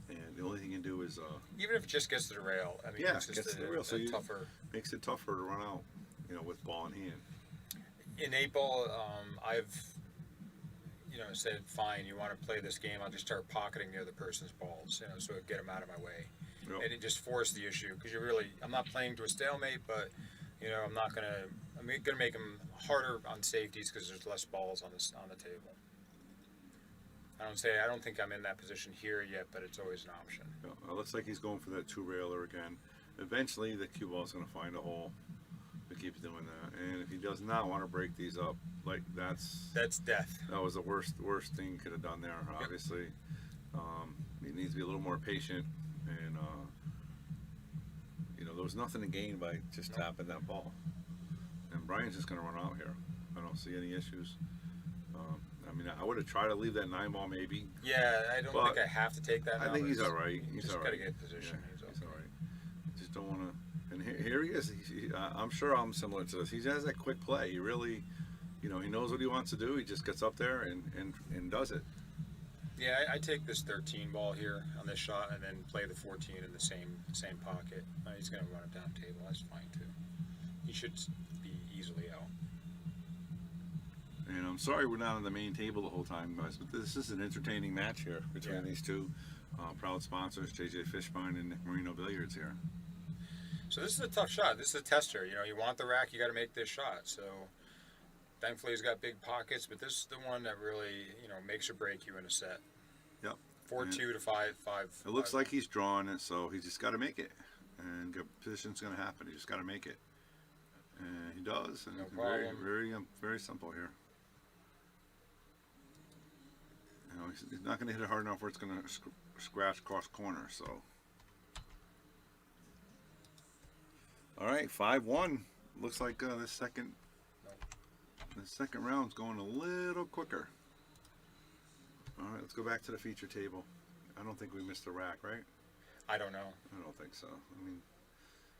and the only thing you can do is Even if it just gets to the rail, I mean, Yeah, it's just gets to the rail, so you- tougher. makes it tougher to run out, with ball in hand. In 8 ball, I've said, fine, you want to play this game, I'll just start pocketing the other person's balls, so get them out of my way. Yep. And it just forced the issue because I'm not playing to a stalemate, but I'm gonna make them harder on safeties because there's less balls on the table. I don't think I'm in that position here yet, but it's always an option. It looks like he's going for that 2-railer again. Eventually, the cue ball is going to find a hole. He keeps doing that, and if he does not want to break these up, like That's death. that was the worst thing he could have done there. Obviously, he needs to be a little more patient, and there was nothing to gain by just tapping that ball. And Brian's just going to run out here. I don't see any issues. I would have tried to leave that 9 ball maybe. Yeah, I don't think I have to take that. I think he's all right. He's all got right. to get position. Yeah, he's all right. Just don't want to. And here he is. I'm sure I'm similar to this. He has that quick play. He really, he knows what he wants to do. He just gets up there and does it. Yeah, I take this 13 ball here on this shot and then play the 14 in the same pocket. He's going to run it down table. That's fine too. He should be easily out. And I'm sorry we're not on the main table the whole time, guys, but this is an entertaining match here between these two proud sponsors, JJ Fishbone and Nick Marino Billiards here. So this is a tough shot. This is a tester. You want the rack, you got to make this shot. So thankfully he's got big pockets, but this is the one that really, makes or break you in a set. Yep. 4-2 to 5-5. It looks like he's drawing it, so he's just got to make it. And good position's going to happen. He just got to make it. And he does. And No very, problem. very, very simple here. He's not going to hit it hard enough where it's going to scratch across corner. So, all right, 5-1. Looks like the second round's going a little quicker. All right, let's go back to the feature table. I don't think we missed a rack, right? I don't know. I don't think so.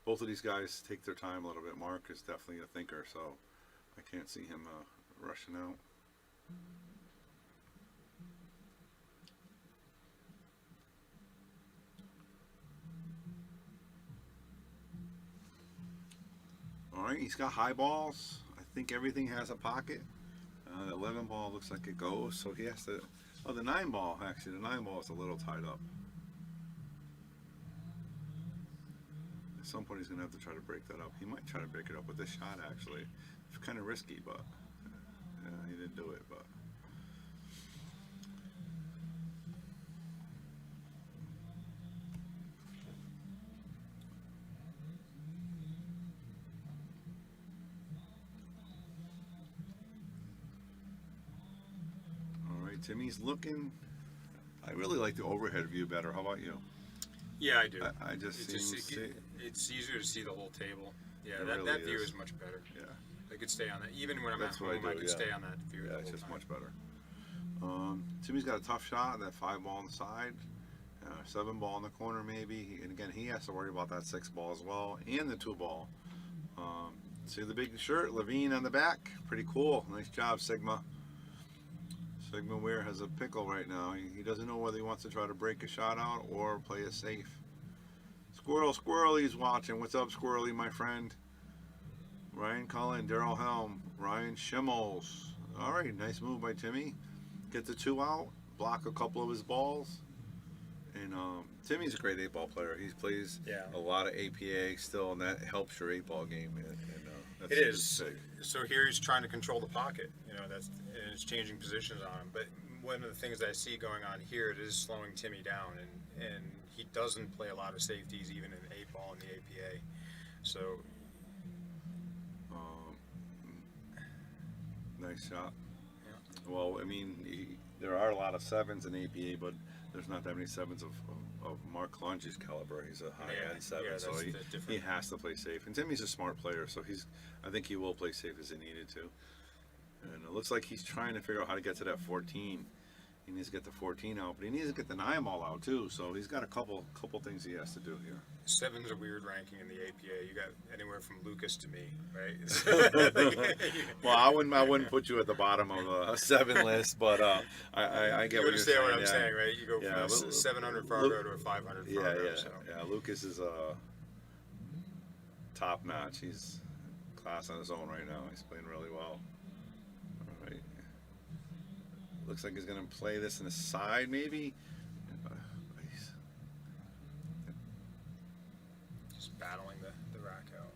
Both of these guys take their time a little bit. Mark is definitely a thinker, so I can't see him rushing out. All right, he's got high balls. I think everything has a pocket. The 11 ball looks like it goes, so he has to. Oh, the 9 ball, actually, the 9 ball is a little tied up. At some point, he's going to have to try to break that up. He might try to break it up with this shot, actually. It's kind of risky, but he didn't do it. But Timmy's looking. I really like the overhead view better. How about you? Yeah, I do. I just it's easier to see the whole table. Yeah, It that really view is. is much better. Yeah, I could stay on that. Even when I'm That's at what I home, I do, could yeah. stay on that view. yeah, the it's whole just time. much better. Timmy's got a tough shot. That 5 ball on the side, 7 ball in the corner maybe. And again, he has to worry about that 6 ball as well, and the 2 ball. See the big shirt, Levine on the back. Pretty cool. Nice job, Sigma. Sigma Weir has a pickle right now. He doesn't know whether he wants to try to break a shot out or play it safe. Squirrely's watching. What's up, Squirrely, my friend? Ryan Cullen, Daryl Helm, Ryan Schimmels. All right, nice move by Timmy. Get the 2 out, block a couple of his balls. And Timmy's a great 8-ball player. He plays a lot of APA still, and that helps your 8-ball game. And It is. So here he's trying to control the pocket. And it's changing positions on him. But one of the things that I see going on here, it is slowing Timmy down, and he doesn't play a lot of safeties even in 8-ball in the APA. So. Nice shot. Yeah. Well, there are a lot of 7s in APA, but there's not that many 7s of Mark Clunge's caliber. He's a high-end 7, so he has to play safe. And Timmy's a smart player, so I think he will play safe as he needed to. And it looks like he's trying to figure out how to get to that 14. He needs to get the 14 out, but he needs to get the 9 ball out too. So he's got a couple things he has to do here. 7's a weird ranking in the APA. You got anywhere from Lucas to me, right? Well, I wouldn't put you at the bottom of a 7 list, but I get You what you're understand saying. what I'm yeah. saying, right? You go from Yeah, a but 700 Fargo to a 500 Yeah, Fargo. yeah, So. yeah. Lucas is top notch. He's class on his own right now. He's playing really well. All right. Looks like he's gonna play this in the side, maybe. Just battling the rack out.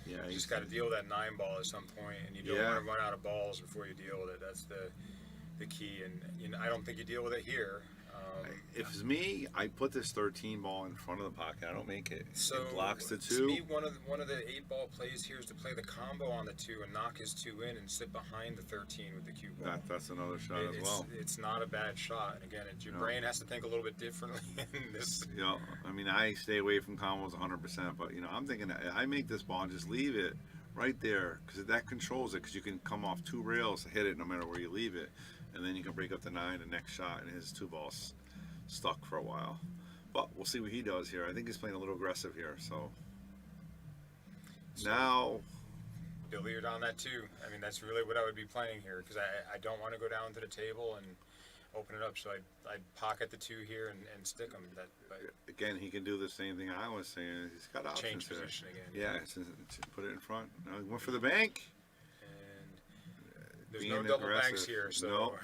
Yeah, You he's just got to deal with that 9 ball at some point, and you don't Yeah. want to run out of balls before you deal with it. That's the key, and I don't think you deal with it here. If it's me, I put this 13 ball in front of the pocket. I don't make it. So It blocks the 2. To me, one of the 8 ball plays here is to play the combo on the 2 and knock his 2 in and sit behind the 13 with the cue ball. That's another shot as well. It's not a bad shot, and again, your No. brain has to think a little bit differently in this. You know, I mean, I stay away from combos 100%, but you know, I'm thinking I make this ball and just leave it right there because that controls it. Because you can come off 2 rails, hit it no matter where you leave it, and then you can break up the 9 the next shot, and his 2 balls stuck for a while. But we'll see what he does here. I think he's playing a little aggressive here. So now, Billiard on that too. I mean, that's really what I would be playing here because I don't want to go down to the table and open it up. So I'd pocket the 2 here and stick them. But again, he can do the same thing I was saying. He's got options change here. position again. Yeah, put it in front. Now he went for the bank. And there's Being no double aggressive. banks here. So. No.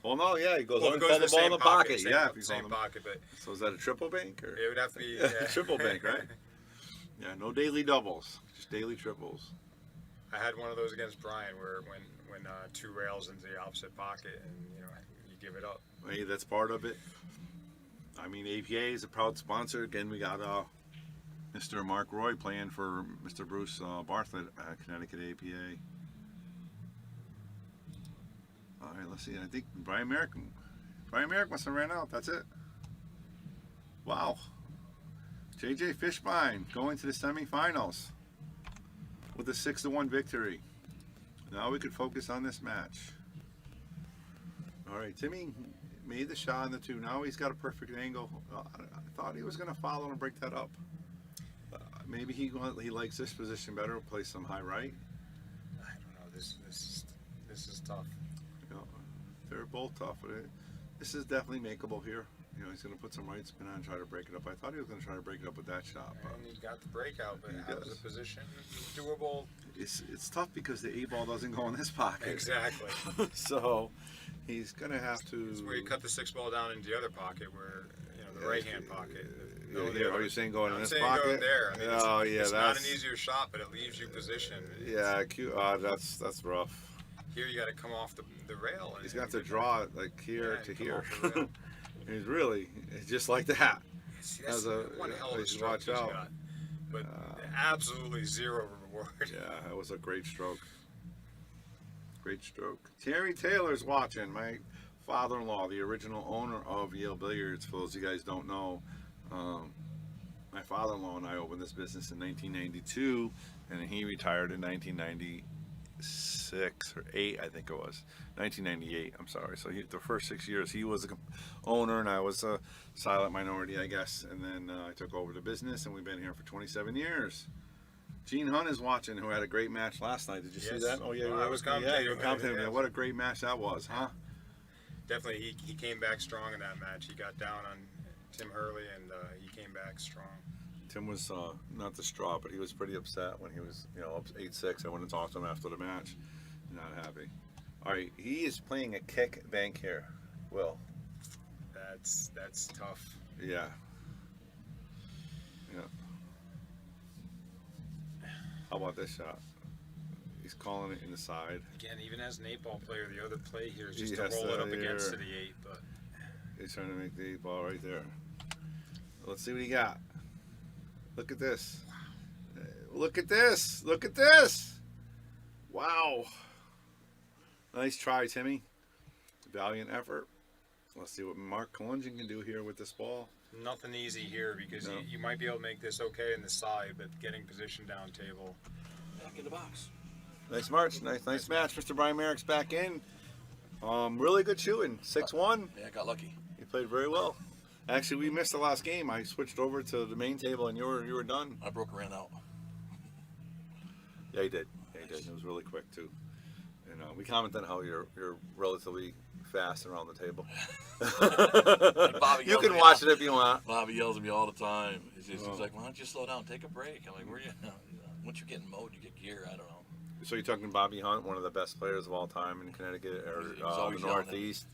Well, no, yeah, he goes Well, up it and goes call to the ball in the pocket. Same, Yeah, if he's same on the pocket, but So is that a triple bank or? it would have to be Triple bank, right? Yeah, no daily doubles, just daily triples. I had one of those against Brian where when 2 rails into the opposite pocket and you give it up. Hey, that's part of it. I mean, APA is a proud sponsor. Again, we got Mr. Mark Roy playing for Mr. Bruce Bartlett at Connecticut APA. All right, let's see. I think Brian Merrick must have ran out. That's it. Wow. JJ Fishbein going to the semifinals with a 6-1 victory. Now we could focus on this match. All right, Timmy made the shot on the 2. Now he's got a perfect angle. I thought he was going to follow and break that up. Maybe he likes this position better. Play some high right. I don't know. This is tough. You know, they're both tough. But this is definitely makeable here. You know, he's going to put some right spin on and try to break it up. I thought he was going to try to break it up with that shot. But And he got the breakout, but He how's does. the position? Doable. it's tough because the 8 ball doesn't go in this pocket. Exactly. So he's going to have to. It's where you cut the 6 ball down into the other pocket, where the right hand pocket. Yeah, here, are you saying going in I'm this saying pocket? going there. I mean, Oh, yeah, it's not an that's- easier shot, but it leaves you position. Yeah, that's rough. Here you got to come off the rail. And He's got to draw it like here Yeah, to come here. off the rail. It's just like that. See, that's As a- one hell of you a should stroke watch he's out. got, but absolutely zero reward. Yeah, that was a great stroke. Great stroke. Terry Taylor's watching. My father-in-law, the original owner of Yale Billiards. For those of you guys don't know, my father-in-law and I opened this business in 1992, and he retired in 1996 or 8, I think it was. 1998. I'm sorry. So the first 6 years he was the owner, and I was a silent minority, I guess. And then I took over the business, and we've been here for 27 years. Gene Hunt is watching, who had a great match last night. Did you see Yes. that? Oh yeah, I was commentating. you were commentating. Yeah. What a great match that was, huh? Definitely, he came back strong in that match. He got down on Tim Hurley, and he came back strong. Tim was not distraught, but he was pretty upset when he was, up 8-6. I went and talked to him after the match. Not happy. All right, he is playing a kick bank here. Will. That's tough. Yeah. Yeah. How about this shot? He's calling it in the side. Again, even as an 8-ball player, the other play here is He just to has roll it to- up against here. to the 8. But He's trying to make the 8 ball right there. Let's see what he got. Look at this. Look at this. Look at this. Wow. Nice try, Timmy. Valiant effort. Let's see what Mark Kalungian can do here with this ball. nothing easy here because No. you might be able to make this okay in the side, but getting position down table. Back in the box. Nice march. Nice match. Mr. Brian Merrick's back in. Really good shooting. 6-1. Yeah, I got lucky. You played very well. Actually, we missed the last game. I switched over to the main table, and you were done. I broke and ran out. Yeah, you did. Yeah, you did. It was really quick too. And we commented on how you're relatively fast around the table. Bobby You yells can at me watch all- it if you want. Bobby yells at me all the time. He's Oh. like, why don't you slow down, take a break? I'm like, where you? Once you get in mode, you get gear. I don't know. So you're talking Bobby Hunt, one of the best players of all time in Connecticut or He's the always yelling at me. Northeast.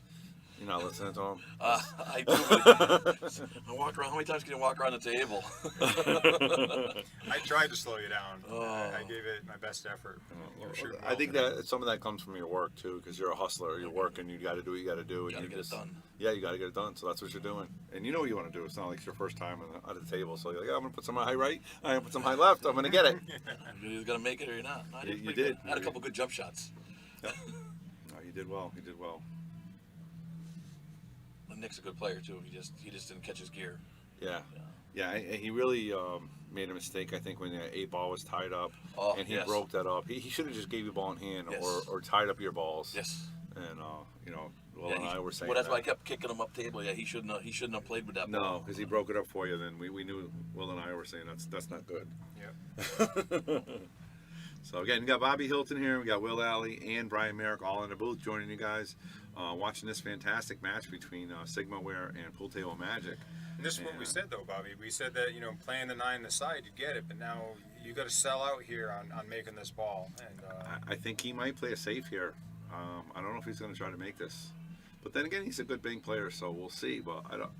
You're not listening to him. I do. But I walk around. How many times can you walk around the table? I tried to slow you down. Oh. I gave it my best effort. You were shooting I well think today. that some of that comes from your work too, because you're a hustler. You're working. You got to do what you got to do. You and gotta you get it done. Yeah, you got to get it done. So that's what you're doing, and you know what you want to do. It's not like it's your first time at the table. So you're like, oh, I'm gonna put some high right. I'm gonna put some high left. I'm gonna get it. You're either gonna make it or you're not. I You pretty did. good. I had a couple good jump shots. No, you did well. You did well. And Nick's a good player too. He just didn't catch his gear. Yeah. Yeah, he really made a mistake, I think, when the 8 ball was tied up, Oh, and he yes. broke that up. He should have just gave you ball in hand Yes. or tied up your balls. Yes. And, Will Yeah, and I were saying well, that's why I that. kept kicking him up table. Yeah, he shouldn't have played with that No, ball. because he broke it up for you. Then we knew, Will and I were saying that's not good. Yep. So, again, we got Bobby Hilton here. We got Will Alley and Brian Merrick all in the booth joining you guys, watching this fantastic match between Sigmaware and Pool Table Magic. And this is what we Yeah. said though, Bobby. We said that playing the 9 the side, you get it, but now you got to sell out here on making this ball. And I think he might play it safe here. I don't know if he's going to try to make this. But then again, he's a good bank player, so we'll see. But I don't,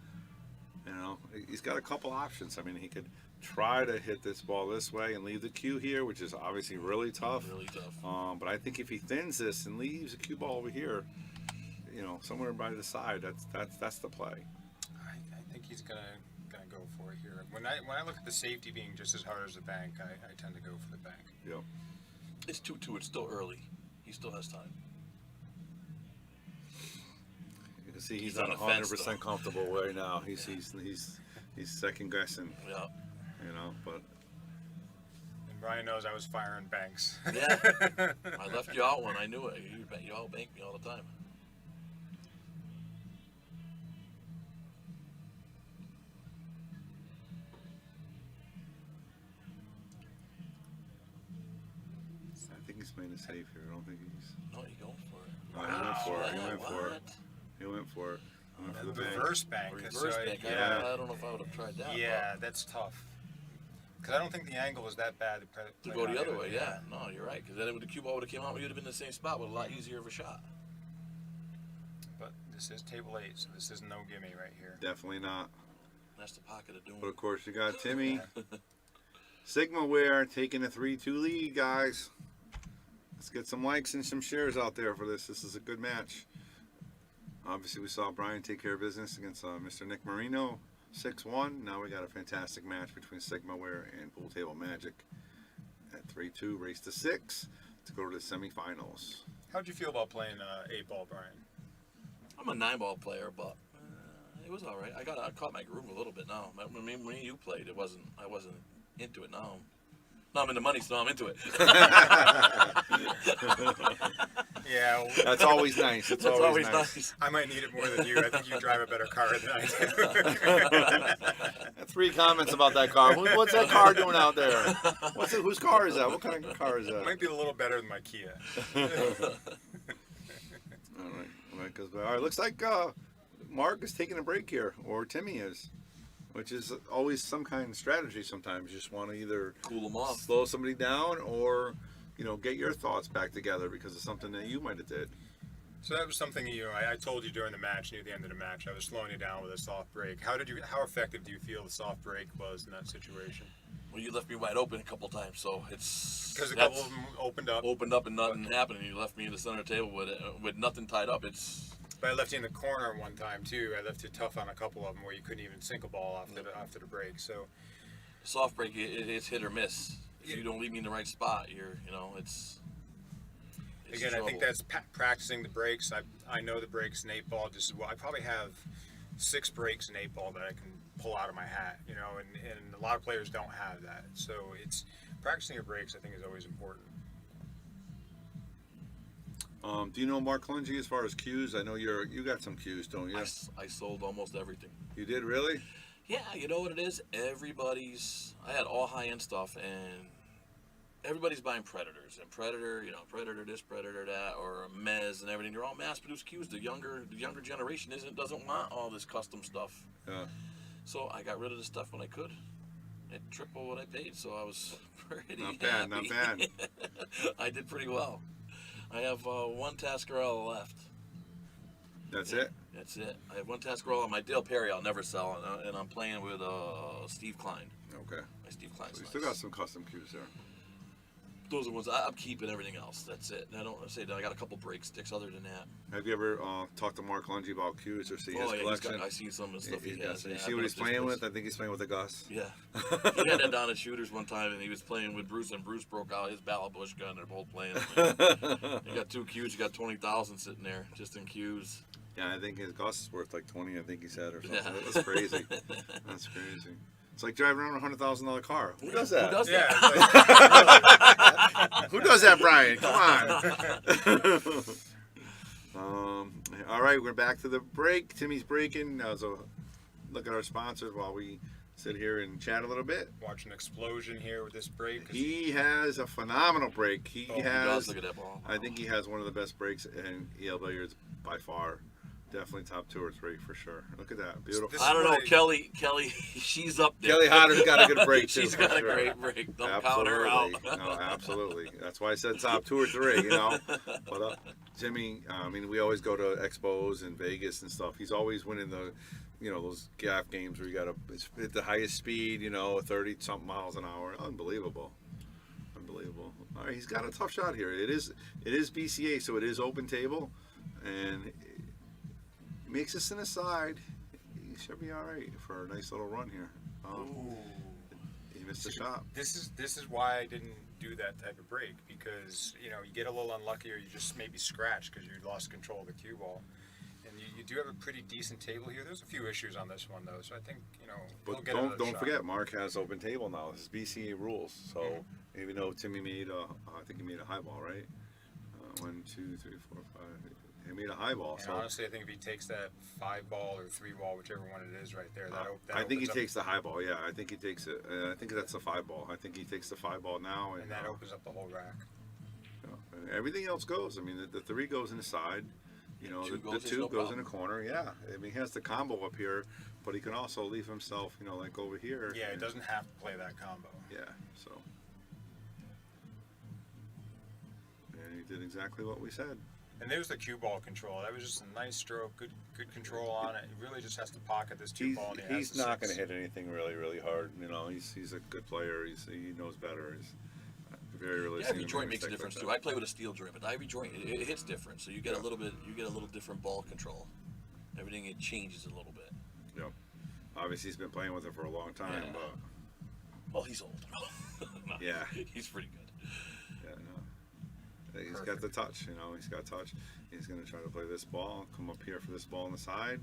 he's got a couple options. I mean, he could try to hit this ball this way and leave the cue here, which is obviously really tough. Really tough. But I think if he thins this and leaves a cue ball over here, somewhere by the side, that's the play. I think he's gonna go for it here. When I look at the safety being just as hard as the bank, I tend to go for the bank. Yep. It's 2-2. It's still early. He still has time. You can see he's He's not on the fence, 100% comfortable right now. He's second guessing, Yeah. But And Brian knows I was firing banks. Yeah. I left you out when I knew it. You all bank me all the time. I think he's playing it safe here. I don't think he's. No, you going for it. Oh, he went for it. He Yeah, went for it. what? He went for it. He went for the The bank. reverse bank. Reverse so bank. yeah, I don't know if I would have tried that. yeah, that's tough. Because I don't think the angle was that bad To play go on the other it. way, yeah. No, you're right. Because then the cue ball would have came out, we would have been in the same spot with a lot easier of a shot. But this is table 8, so this is no gimme right here. Definitely not. That's the pocket of doom. But of course, you got Timmy. Sigmaware taking a 3-2 lead, guys. Let's get some likes and some shares out there for this. This is a good match. Obviously, we saw Brian take care of business against Mr. Nick Marino, 6-1. Now we got a fantastic match between Sigmaware and Pool Table Magic at 3-2, race to 6 to go to the semifinals. How'd you feel about playing 8-ball, Brian? I'm a 9-ball player, but it was all right. I caught my groove a little bit now. When you played, I wasn't into it now. Now I'm in the money, so I'm into it. Yeah, That's always nice. It's That's always nice. I might need it more than you. I think you drive a better car than I do. 3 comments about that car. What's that car doing out there? Whose car is that? What kind of car is that? Might be a little better than my Kia. All right, looks like Mark is taking a break here, or Timmy is, which is always some kind of strategy. Sometimes you just want to either Cool them off. slow somebody down, or get your thoughts back together because of something that you might have did. So that was something I told you during the match, near the end of the match. I was slowing you down with a soft break. How effective do you feel the soft break was in that situation? Well, you left me wide open a couple times, so it's Because a couple of them opened up. and nothing happened, and you left me in the center table with nothing tied up. But I left you in the corner one time too. I left you tough on a couple of them where you couldn't even sink a ball after the break. So Soft break, it's hit or miss. If you don't leave me in the right spot, it's again, I think trouble. that's practicing the breaks. I know the breaks in 8-ball just as well. I probably have 6 breaks in 8-ball that I can pull out of my hat, and a lot of players don't have that. So it's practicing your breaks. I think is always important. Do you know Mark Lungy as far as cues? I know you got some cues, don't you? I sold almost everything. You did really? Yeah, you know what it is? I had all high-end stuff, and everybody's buying Predators. And Predator, Predator this, Predator that, or Mez and everything. They're all mass-produced cues. The younger generation doesn't want all this custom stuff. Yeah. So I got rid of the stuff when I could. At triple what I paid, so I was pretty Not bad, happy. not bad. I did pretty well. I have one Tascarella left. That's it. That's it. I have one Tascarella. My Dale Perry I'll never sell, and I'm playing with Steve Klein. Okay. My Steve Klein's So you nice. still got some custom cues there. Those are ones I'm keeping. Everything else, that's it. And I don't say that I got a couple break sticks. Other than that, Have you ever talked to Mark Lungy about cues or see his yeah, collection? I see some of the stuff he He's got has. some- Yeah, you I've see what been he's up to his playing place. with? I think he's playing with a Gus. Yeah, he had that down at Shooters one time, and he was playing with Bruce, and Bruce broke out his Ballabush gun. They're both playing. You got 2 cues. You got 20,000 sitting there just in cues. Yeah, I think his Gus is worth like 20. I think he said or something. Yeah. That's crazy. That's crazy. It's like driving around a $100,000 car. Who does that? Who does Yeah. that? it's like- Who does that, Brian? Come on. All right, we're back to the break. Timmy's breaking. So look at our sponsors while we sit here and chat a little bit. Watch an explosion here with this break. 'cause He has a phenomenal break. He Oh, he has. Look at that ball. I think he has one of the best breaks in EL billiards by far. Definitely top 2 or 3 for sure. Look at that, beautiful. This- I don't know, Right. Kelly, she's up there. Kelly Hodder's got a good break too. She's for got a sure. great break. Don't count her out. No, absolutely. That's why I said top 2 or 3. But Jimmy, I mean, we always go to expos in Vegas and stuff. He's always winning the, those gaff games where you got to hit the highest speed, 30 something miles an hour. Unbelievable. All right, he's got a tough shot here. It is BCA, so it is open table, and makes us in the side. He should be all right for a nice little run here. He missed the shot. This is why I didn't do that type of break, because you get a little unlucky, or you just maybe scratch because you lost control of the cue ball. And you do have a pretty decent table here. There's a few issues on this one though, so I think we'll But get another don't shot. forget, Mark has open table now. This is BCA rules. So even though Timmy made I think he made a high ball, right? 1, 2, 3, 4, 5. He made a high ball. And So honestly, I think if he takes that 5 ball or 3 ball, whichever one it is right there, that I think he opens up- takes the high ball. Yeah, I think he takes it. I think that's the 5 ball. I think he takes the 5 ball now, and that opens up the whole rack. and everything else goes. I mean, the 3 goes in the side. Two The goes, 2 no goes in the problem. corner. Yeah, I mean, he has the combo up here, but he can also leave himself, like over here. Yeah, it and- doesn't have to play that combo. Yeah, so. And he did exactly what we said. And there's the cue ball control. That was just a nice stroke, good control on it. He really just has to pocket this 2 ball. And he has He's the not 6. going to hit anything really, really hard. He's a good player. He knows better. He's very Yeah, realistic. every joint makes a difference too. I play with a steel joint, but every joint it hits different, so you get a little different ball control. Everything it changes a little bit. Yep. Obviously, he's been playing with it for a long time, Yeah. but Well, he's old. No, Yeah. he's pretty good. yeah, no. He's got the touch. He's got touch. He's going to try to play this ball. Come up here for this ball on the side.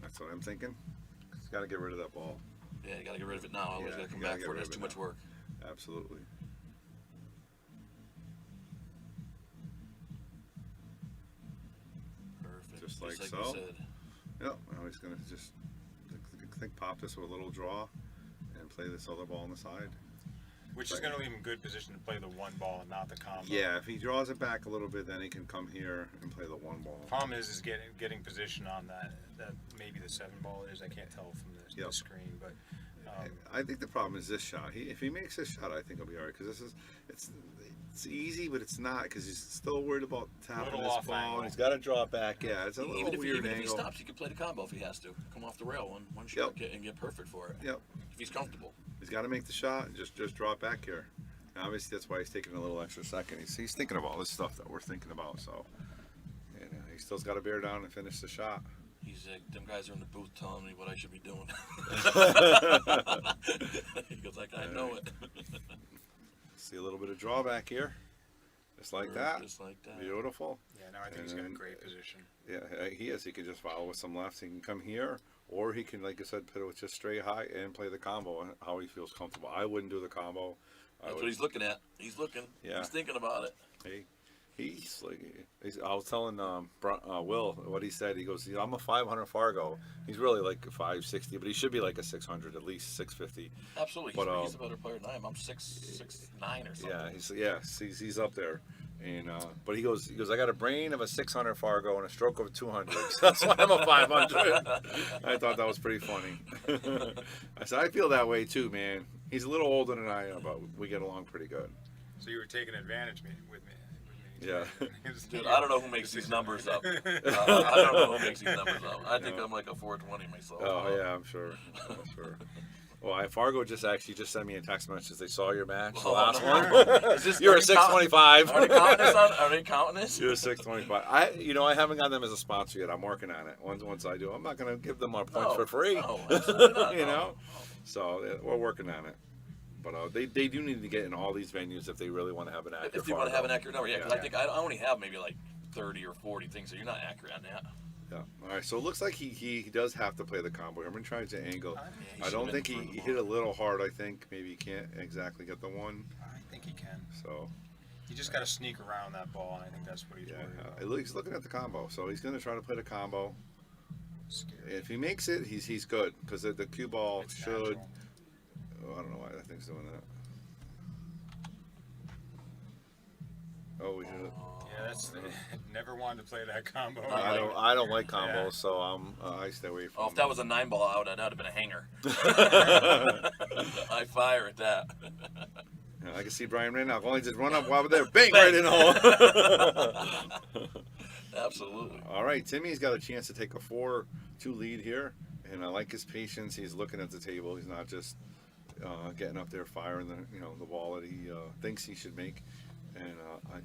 That's what I'm thinking. He's got to get rid of that ball. Yeah, you gotta get rid of it now. Otherwise, Yeah, you gotta come you gotta back get for it. rid That's of too it much now. work. Absolutely. Perfect. Just like you so. said. Yep. Now he's going to just pop this with a little draw and play this other ball on the side. Which is going to leave him in good position to play the 1 ball and not the combo. Yeah, if he draws it back a little bit, then he can come here and play the 1 ball. Problem is getting position on that maybe the 7 ball is. I can't tell from the Yep. screen, but I think the problem is this shot. If he makes this shot, I think he'll be all right. Because it's easy, but it's not. Because he's still worried about tapping Little this off ball. angle. And he's got to draw it back. Yeah, it's a little Even if weird he angle. stops, he can play the combo if he has to. Come off the rail one shot and get perfect for it. Yep. If he's comfortable. He's got to make the shot and just draw it back here. And obviously, that's why he's taking a little extra second. He's thinking of all this stuff that we're thinking about. So, and he still's got to bear down and finish the shot. He's them guys are in the booth telling me what I should be doing. He goes like, I know it. See a little bit of drawback here. Just like that. Just like that. Beautiful. yeah, now I think he's got a great position. Yeah, he is. He can just follow with some lefts. He can come here, or he can, like I said, put it with just straight high and play the combo how he feels comfortable. I wouldn't do the combo. That's what he's looking at. He's looking. Yeah. He's thinking about it. Hey, He's like, I was telling Will what he said. He goes, I'm a 500 Fargo. He's really like a 560, but he should be like a 600, at least 650. Absolutely. But, He's a better player than I am. I'm 6'9" or something. Yeah, he's up there. And but he goes, I got a brain of a 600 Fargo and a stroke of a 200. So that's why I'm a 500. I thought that was pretty funny. I said I feel that way too, man. He's a little older than I am, but we get along pretty good. So you were taking advantage with me. Yeah. Dude, I don't know who makes these numbers up. I don't know who makes these numbers up. I think I'm like a 420 myself. Oh yeah, I'm sure. Well, Fargo just sent me a text message. They saw your match, the last one. You're a 625. Are they counting this? Are they counting this? You're a 625. I haven't got them as a sponsor yet. I'm working on it. Once I do, I'm not gonna give them my points for free. No, absolutely not, you no. know. So we're working on it. But they do need to get in all these venues if they really want to have an accurate. If you want to have an accurate number, yeah. Because Yeah. I think I only have maybe like 30 or 40 things, so you're not accurate on that. Yeah. All right. So it looks like he does have to play the combo. I'm gonna try to angle. He I don't should've think he been hit a little hard. I think maybe he can't exactly get the one. I think he can. So You just got to sneak around that ball, and I think that's what he's yeah, worried about. he's looking at the combo. So he's gonna try to play the combo. Scary. If he makes it, he's good because the cue ball It's should. natural. Oh, I don't know why that thing's doing that. Oh, we should. Yeah, that's never wanted to play that combo. I don't like combos, Yeah. so I stay away from. Oh, if that was a 9-ball out, that would have been a hanger. I fire at that. Yeah, I can see Brian right now. If only just run up while we're there, bang right in the hole. Absolutely. All right, Timmy's got a chance to take a 4-2 lead here, and I like his patience. He's looking at the table. He's not just getting up there firing the ball that he thinks he should make. And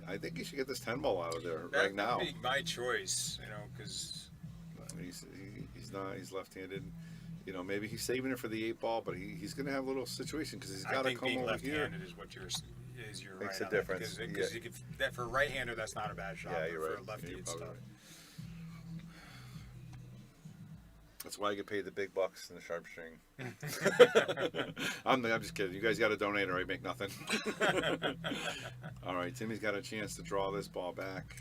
I think he should get this 10 ball out of there right now. That would be my choice, because He's left-handed. Maybe he's saving it for the 8 ball, but he's going to have a little situation because he's I got to think come being over here. left-handed is what you're right Makes a on that, difference, because yeah. you could, that for a right-hander that's not a bad shot. Yeah, but you're for right. a lefty Yeah, you're it's probably tough. right. That's why I get paid the big bucks in the sharp string. I'm just kidding. You guys got to donate or I make nothing. All right, Timmy's got a chance to draw this ball back.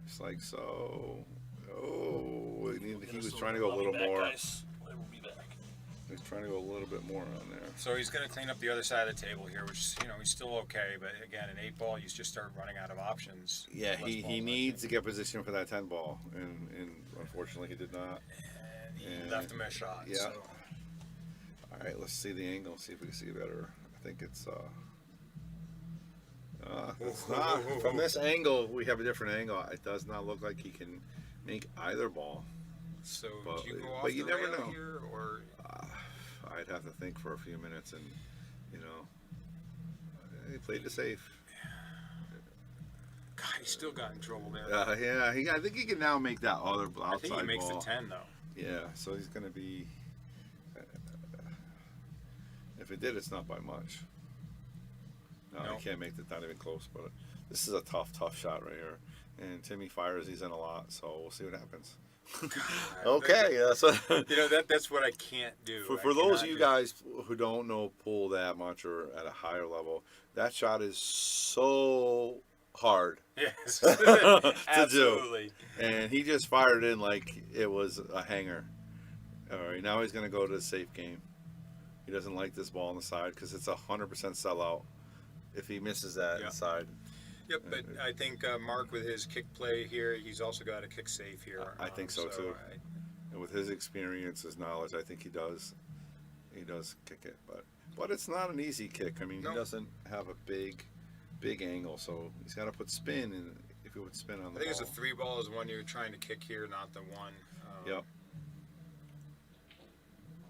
Just like so. Oh, he was trying to go a little more. Guys. We'll be back. He's trying to go a little bit more on there. So he's going to clean up the other side of the table here, which he's still okay. But again, an 8 ball, you just start running out of options. Yeah, Less he balls, I needs to think. get position for that 10 ball, and unfortunately he did not. And he And- left him a shot. yeah. So. All right, let's see the angle, see if we can see better. I think it's it's not. From this angle, we have a different angle. It does not look like he can make either ball. So But- do you go but off you the never rail know. here, or I'd have to think for a few minutes, and he played it safe. God, he still got in trouble there. I think he can now make that other outside I think he makes ball. the 10 though. Yeah, so he's going to be. If it did, it's not by much. No, No. he can't make it. Not even close. But this is a tough shot right here. And Timmy fires. He's in a lot, so we'll see what happens. Okay, that's That's what I can't do. for those of you guys who don't know pool that much or at a higher level, that shot is so hard. Yes, do. absolutely. And he just fired in like it was a hanger. All right, now he's going to go to the safe game. He doesn't like this ball on the side because it's 100% sellout if he misses that Yeah. inside. Yep, but I think Mark with his kick play here, he's also got a kick safe here. I think so, too. And with his experience, his knowledge, I think he does kick it. But it's not an easy kick. I mean, No. he doesn't have a big angle, so he's got to put spin in. If he would spin on the I think ball. it's a 3 ball is one you're trying to kick here, not the one. Yep.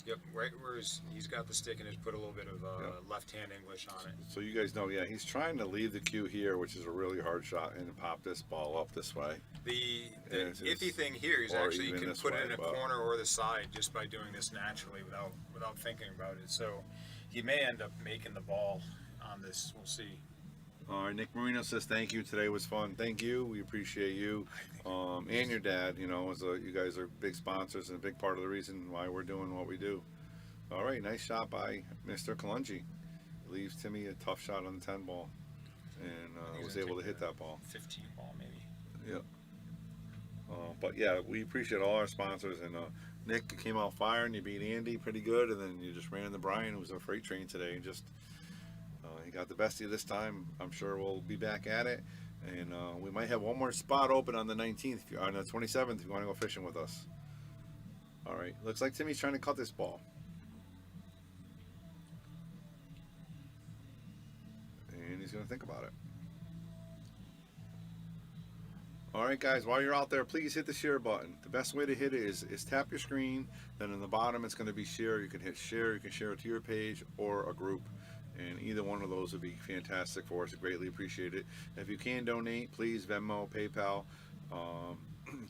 Yep, right where he's got the stick and has put a little bit of Yeah. left-hand English on it. So you guys know, yeah, he's trying to leave the cue here, which is a really hard shot, and pop this ball up this way. The Yeah, it's iffy just- thing here is or actually you even can this put way, it in a but- corner or the side just by doing this naturally without thinking about it. So he may end up making the ball on this. We'll see. All right, Nick Marino says thank you. Today was fun. Thank you. We appreciate you, and your dad. You guys are big sponsors and a big part of the reason why we're doing what we do. All right, nice shot by Mr. Kalungi. Leaves Timmy a tough shot on the 10 ball. and He's was gonna able to take hit that ball. 15 ball maybe. Yeah. But yeah, we appreciate all our sponsors, and Nick came out firing. You beat Andy pretty good, and then you just ran into Brian, who was a freight train today, and just he got the best of you this time. I'm sure we'll be back at it, and we might have one more spot open on the 19th, if you, on the 27th, if you want to go fishing with us. All right, looks like Timmy's trying to cut this ball. And he's going to think about it. All right, guys, while you're out there, please hit the share button. The best way to hit it is tap your screen. Then in the bottom, it's going to be share. You can hit share. You can share it to your page or a group. And either one of those would be fantastic for us. I greatly appreciate it. If you can donate, please, Venmo, PayPal,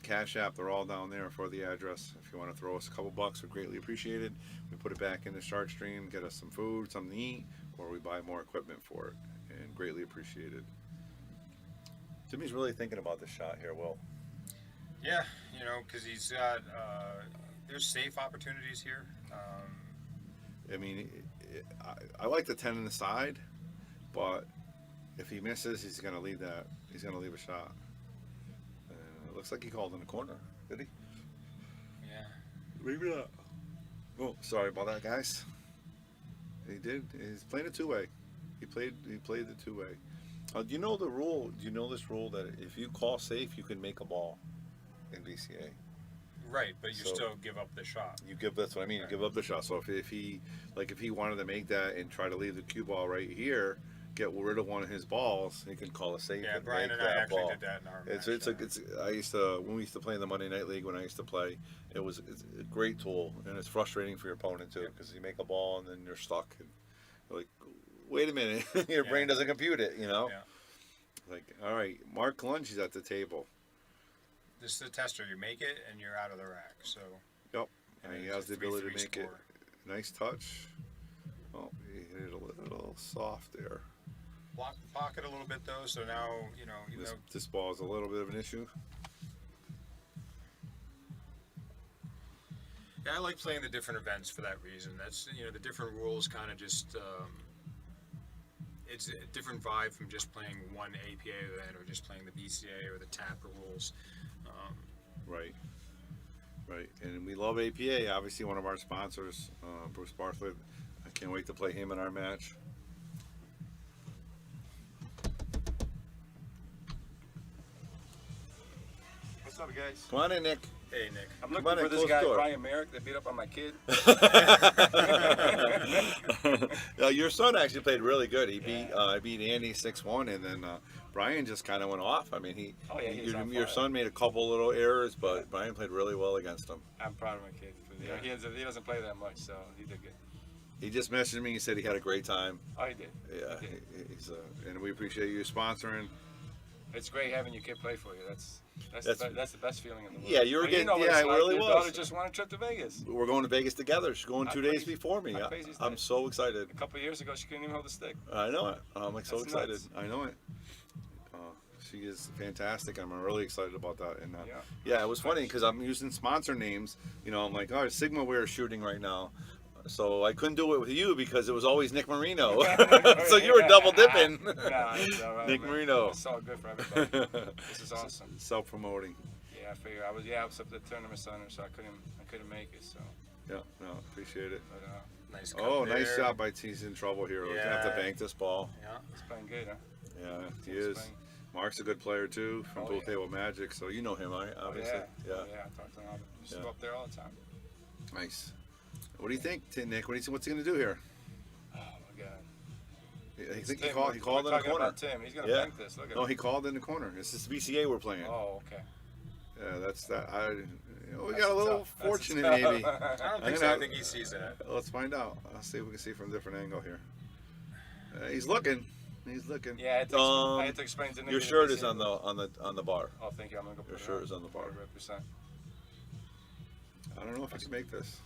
Cash App, they're all down there for the address. If you want to throw us a couple bucks, we greatly appreciate it. We put it back in the Shark Stream, get us some food, something to eat, or we buy more equipment for it. And greatly appreciated. Jimmy's really thinking about this shot here, Will. Yeah, you know, because he's got there's safe opportunities here. I mean, I like the 10 in the side, but if he misses, he's going to leave that. He's going to leave a shot. It looks like he called in the corner. Did he? Yeah. Maybe not. Oh, sorry about that, guys. He did. He's playing a two-way. He played the two-way. Do you know the rule? Do you know this rule that if you call safe, you can make a ball in BCA? Right, but you So- still give up the shot. You give, that's what I mean. You Right. give up the shot. So if he wanted to make that and try to leave the cue ball right here, get rid of one of his balls, he can call a safe. Yeah, and Brian make and I that actually ball. did that in our It's match. I used to, when we used to play in the Monday Night League, when I used to play, it's a great tool, and it's frustrating for your opponent too, because you make a ball and then you're stuck and you're like, wait a minute, your brain doesn't compute it, you know. Yeah. Like, all right, Mark Lungy's at the table. This is the tester. You make it and you're out of the rack. So. Yep, and and he it's has a the ability to 3-3 make it. score. Nice touch. Oh, he hit it a little soft there. Block the pocket a little bit though, so now you know. Even though This ball is a little bit of an issue. yeah, I like playing the different events for that reason. That's the different rules kind of just. It's a different vibe from just playing one APA event or just playing the BCA or the TAPA rules. Right. Right. And we love APA, obviously one of our sponsors, Bruce Bartlett. I can't wait to play him in our match. What's up, guys? Come on in, Nick. Hey Nick. I'm Come looking on in, for this close guy, the door. Brian Merrick, that beat up on my kid. Your son actually played really good. He beat Andy 6-1, and then Brian just kind of went off. I mean, Oh, yeah, he's on your fire. son made a couple little errors, but Brian played really well against him. I'm proud of my kid. He doesn't play that much, so he did good. He just messaged me. He said he had a great time. Oh, he did. Yeah, He did. and we appreciate you sponsoring. It's great having your kid play for you. That's That's- the best feeling in the world. Yeah, you were Well, getting- know what yeah, it's it like. really Your was. daughter just won a trip to Vegas. We're going to Vegas together. She's going How 2 days crazy- before me. how crazy is I'm that? so excited. A couple of years ago, she couldn't even hold a stick. I know it. I'm like so That's excited. nuts. I know it. She is fantastic. I'm really excited about that. And Yeah. yeah, it was funny because I'm using sponsor names. I'm like, oh, Sigma we're shooting right now. So I couldn't do it with you because it was always Nick Marino. So you were double dipping. Nah, it's all right, Nick man. Marino. It's all good for everybody. This is awesome. Self-promoting. Yeah, I figured I was up at the tournament center, so I couldn't make it. So, Yeah, no, appreciate it. but Nice. Cut Oh, nice there. job by T. He's in trouble here. We're gonna have to Yeah. bank this ball. Yeah. he's playing good, huh? Yeah, he He's is. playing- Mark's a good player too from Oh, Pool yeah. Table Magic, so you know him, right? Oh, Obviously. yeah. Oh, yeah, I talked to him. I used to Yeah. go up there all the time. Nice. What do you think, Nick? What's he gonna do here? Oh my God. You It's think he Tim. called? He We're called in the talking corner. about Tim. He's gonna Yeah. bank this. Look at No, him. he called in the corner. This is VCA we're playing. Oh, okay. Yeah, that's that. We That's got a little tough. That's fortunate tough. maybe. I don't I'm think so. gonna- I think he sees that. Let's find out. Let's see if we can see from a different angle here. He's looking. He's looking. Yeah, I had to explain to Nick. Your that shirt this is on the bar. Oh, thank you. I'm gonna go put Your it shirt on. is on the bar. Represent. I don't know if I can make this.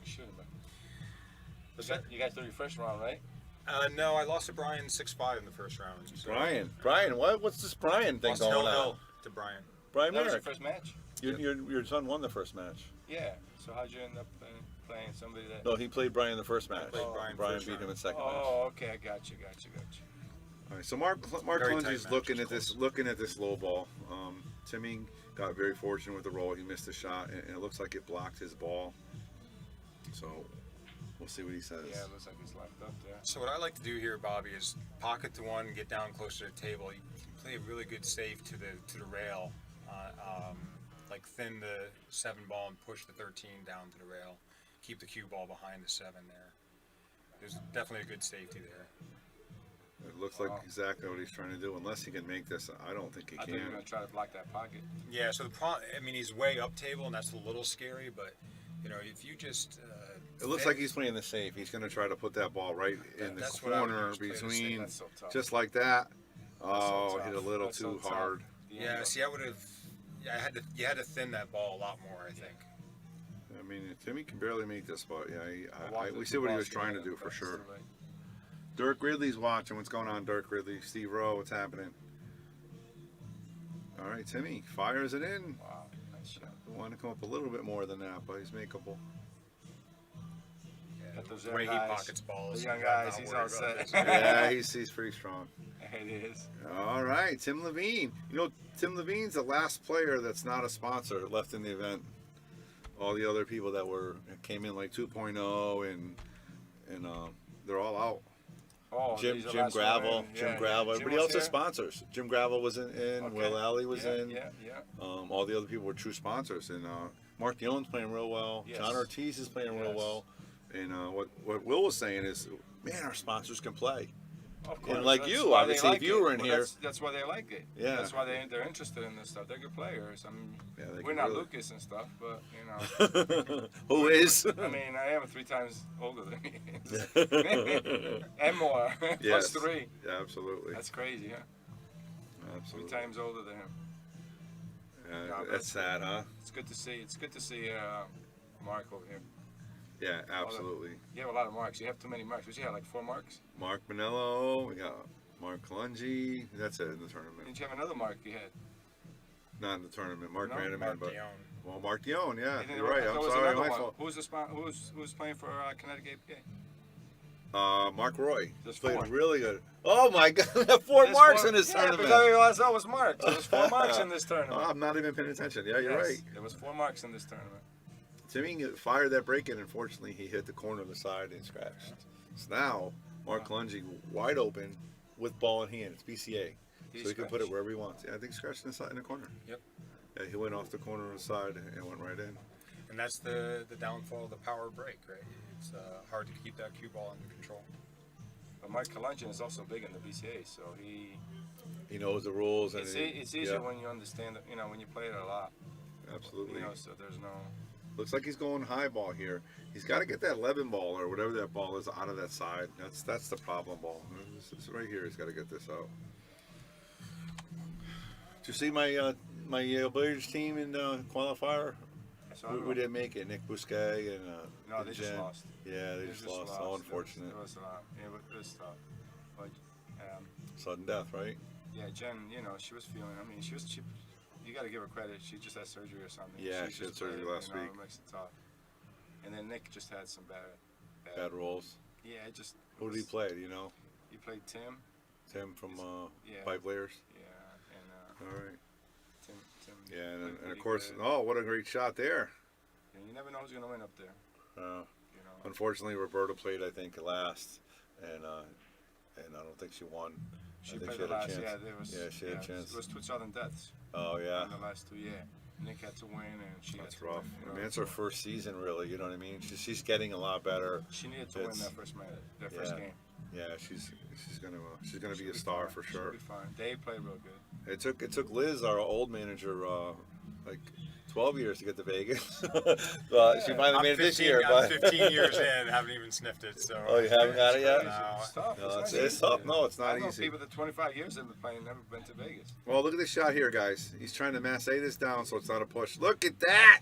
You should have been. You guys did your first round, right? No, I lost to Brian 6-5 in the first round. So Brian, what's this Brian thing lost going Hill on? Hill to Brian. Brian That was your Merrick. first match. Your son won the first match. Yeah. So how'd you end up playing somebody that? No, he played Brian the first match. played Brian first beat him round. in second match. Oh, okay. I got you. All All right, so Mark Very tight Lungy's match, looking at close. this low ball. Timmy got very fortunate with the roll. He missed a shot, and it looks like it blocked his ball. So we'll see what he says. Yeah, it looks like he's left up there. So what I like to do here, Bobby, is pocket to one, get down closer to the table. You can play a really good save to the rail, like thin the 7 ball and push the 13 down to the rail. Keep the cue ball behind the 7 there. There's definitely a good safety there. It looks like exactly what he's trying to do. Unless he can make this, I don't think he I can. think you're gonna try to block that pocket. Yeah. So I mean, he's way up table, and that's a little scary. But you know, if you just It looks like he's playing the safe. He's going to try to put that ball right in the That's what I would corner do, is play the safe. between, That's so tough. just like that. That's so Oh, tough. hit a little That's so too tough. hard. Yeah. See, I would have. Yeah, you had to thin that ball a lot more. I think. I mean, Timmy can barely make this, but yeah, Walk we the see what he ball was trying to together, do for but it's sure. too late. Dirk Ridley's watching. What's going on, Dirk Ridley? Steve Rowe, what's happening? All right, Timmy fires it in. Wow, nice shot. Want to come up a little bit more than that, but he's makeable. Yeah, Got those the way he young guys. pockets balls. The young I'm guys, not he's worried all about set. this. Yeah, he's pretty strong. It is. All right, Tim Levine. You know, Tim Levine's the last player that's not a sponsor left in the event. All the other people that came in like 2.0 and they're all out. Oh, Jim he's the Jim last one Gravel, in. Jim Yeah, Gravel. Jim Everybody was else is here? sponsors. Jim Gravel was in. Okay. Will Alley was Yeah, in. Yeah. All the other people were true sponsors, and Mark Dillon's playing real well. Yes. John Ortiz is playing real Yes. well. And what Will was saying is, man, our sponsors can play. Of course. like that's you, why obviously, they if like you it. were in Well, here- that's why they like it. Yeah. That's why they're interested in this stuff. They're good players. I mean, Yeah, they we're can not really- Lucas and stuff, but you know. Who is? I mean, I am 3 times older than he is. And more. Yes. Plus 3. Yeah, absolutely. That's crazy, huh? 3 Absolutely. times older than him. Yeah, but That's sad, huh? It's good to see. It's good to see Mark over here. Yeah, absolutely. You have a lot of marks. You have too many marks. What you have, like 4 marks? Mark Manello, we got Mark Lungy. That's it in the tournament. Didn't you have another mark you had? Not in the tournament. Mark No, Vanderman, Mark but Dion. well, Mark Dion. Yeah, I think you're right. there I'm was sorry, another my one. fault. Who's playing for Connecticut APA? Mark Roy. There's Played 4. really good. Oh my God, we have 4 marks in this Yeah, tournament. because I realized that was marks. There was 4 marks in this tournament. Oh, I'm not even paying attention. Yeah, you're Yes, right. There was 4 marks in this tournament. Timmy fired that break in. Unfortunately, he hit the corner of the side and scratched. So now, Mark Lungy wide open with ball in hand. It's BCA. He So he can put it scratched. wherever he wants. Yeah, I think he scratched in the corner. Yep. Yeah, he went off the corner of the side and went right in. And that's the downfall of the power break, right? It's hard to keep that cue ball under control. But Mike Kalungian is also big in the BCA, so He knows the rules. And it's easier yeah, when you understand it, when you play it a lot. absolutely. So there's no. Looks like he's going high ball here. He's got to get that 11 ball or whatever that ball is out of that side. That's the problem ball. This right here. He's got to get this out. Did you see my Billiards team in qualifier? So We didn't make it. Nick Bousquet and No, and they just Jen. lost. Yeah, they just lost. How unfortunate. It was a lot. It was tough. But Sudden death, right? yeah, Jen, she was feeling. I mean, she. You got to give her credit. She just had surgery or something. Yeah, she had just surgery played, last week. It makes it tough. And then Nick just had some Bad rolls. Yeah, it just. Who did he play? Do you know? He played Tim. Tim from Yeah. Pipe Layers. Yeah, and All right. Tim. Yeah, played and of pretty course, good. oh, what a great shot there. And you never know who's gonna win up there. Unfortunately, Roberta played, I think, last, and I don't think she won. She I think played she had the a last. chance. Yeah, there was. Yeah, she had a chance. It was 2 sudden deaths Oh yeah, in the last 2 years. Nick had to win, and she that's had to rough. win. I mean, it's her first season, really. You know what I mean? She's getting a lot better. She needed to win It's- that first match, that first yeah. game. Yeah, she's gonna be She'll a star fine. for She'll sure. be fine. Dave played real good. It took Liz, our old manager, like 12 years to get to Vegas. She finally made it this year, I'm but 15 years in, haven't even sniffed it. So. Oh, you haven't got it yet? No. It's tough. No, not it's easy. tough. No, it's not I know easy. people that 25 years have been playing, never been to Vegas. Well, look at this shot here, guys. He's trying to masse this down so it's not a push. Look at that!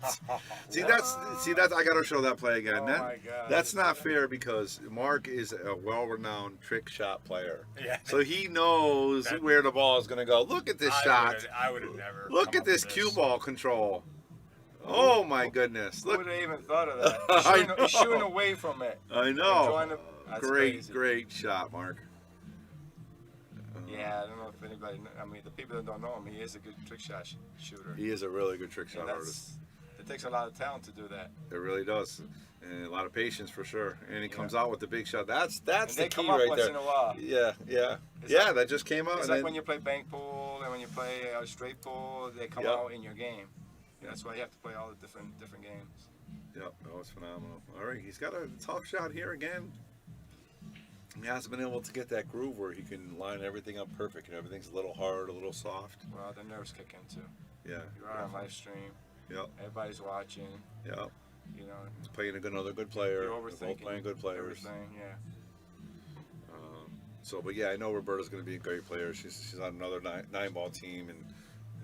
See, that's I got to show that play again. Oh That- my God. That's not fair because Mark is a well-renowned trick shot player. Yeah. So he knows where the ball is going to go. Look at this shot. I would have never. Look come at up this with cue ball control. Oh my goodness! Who Look, would have even thought of that? I He's know. shooting away from it. I know. Enjoying the- that's Great, crazy. great shot, Mark. Yeah, Yeah, I don't know if anybody. I mean, the people that don't know him, he is a good trick shot shooter. He is a really good trick shot And artist. it takes a lot of talent to do that. It really does, and a lot of patience for sure. And he comes Yeah. out with the big shot. That's And the they key come up right once there. in a while. Yeah, It's yeah. like- That just came out. It's and like then, when you play bank pool and when you play straight pool, they come Yep. out in your game. And that's why you have to play all the different games. Yep, that was phenomenal. All right, he's got a tough shot here again. He hasn't been able to get that groove where he can line everything up perfect. And everything's a little hard, a little soft. Well, the nerves kick in too. Yeah. You're on live stream. Yep. Everybody's watching. Yep. You know, He's playing another good player. you're They're overthinking. both playing good players. Everything, yeah. So, but yeah, I know Roberta's going to be a great player. She's on another nine ball team, and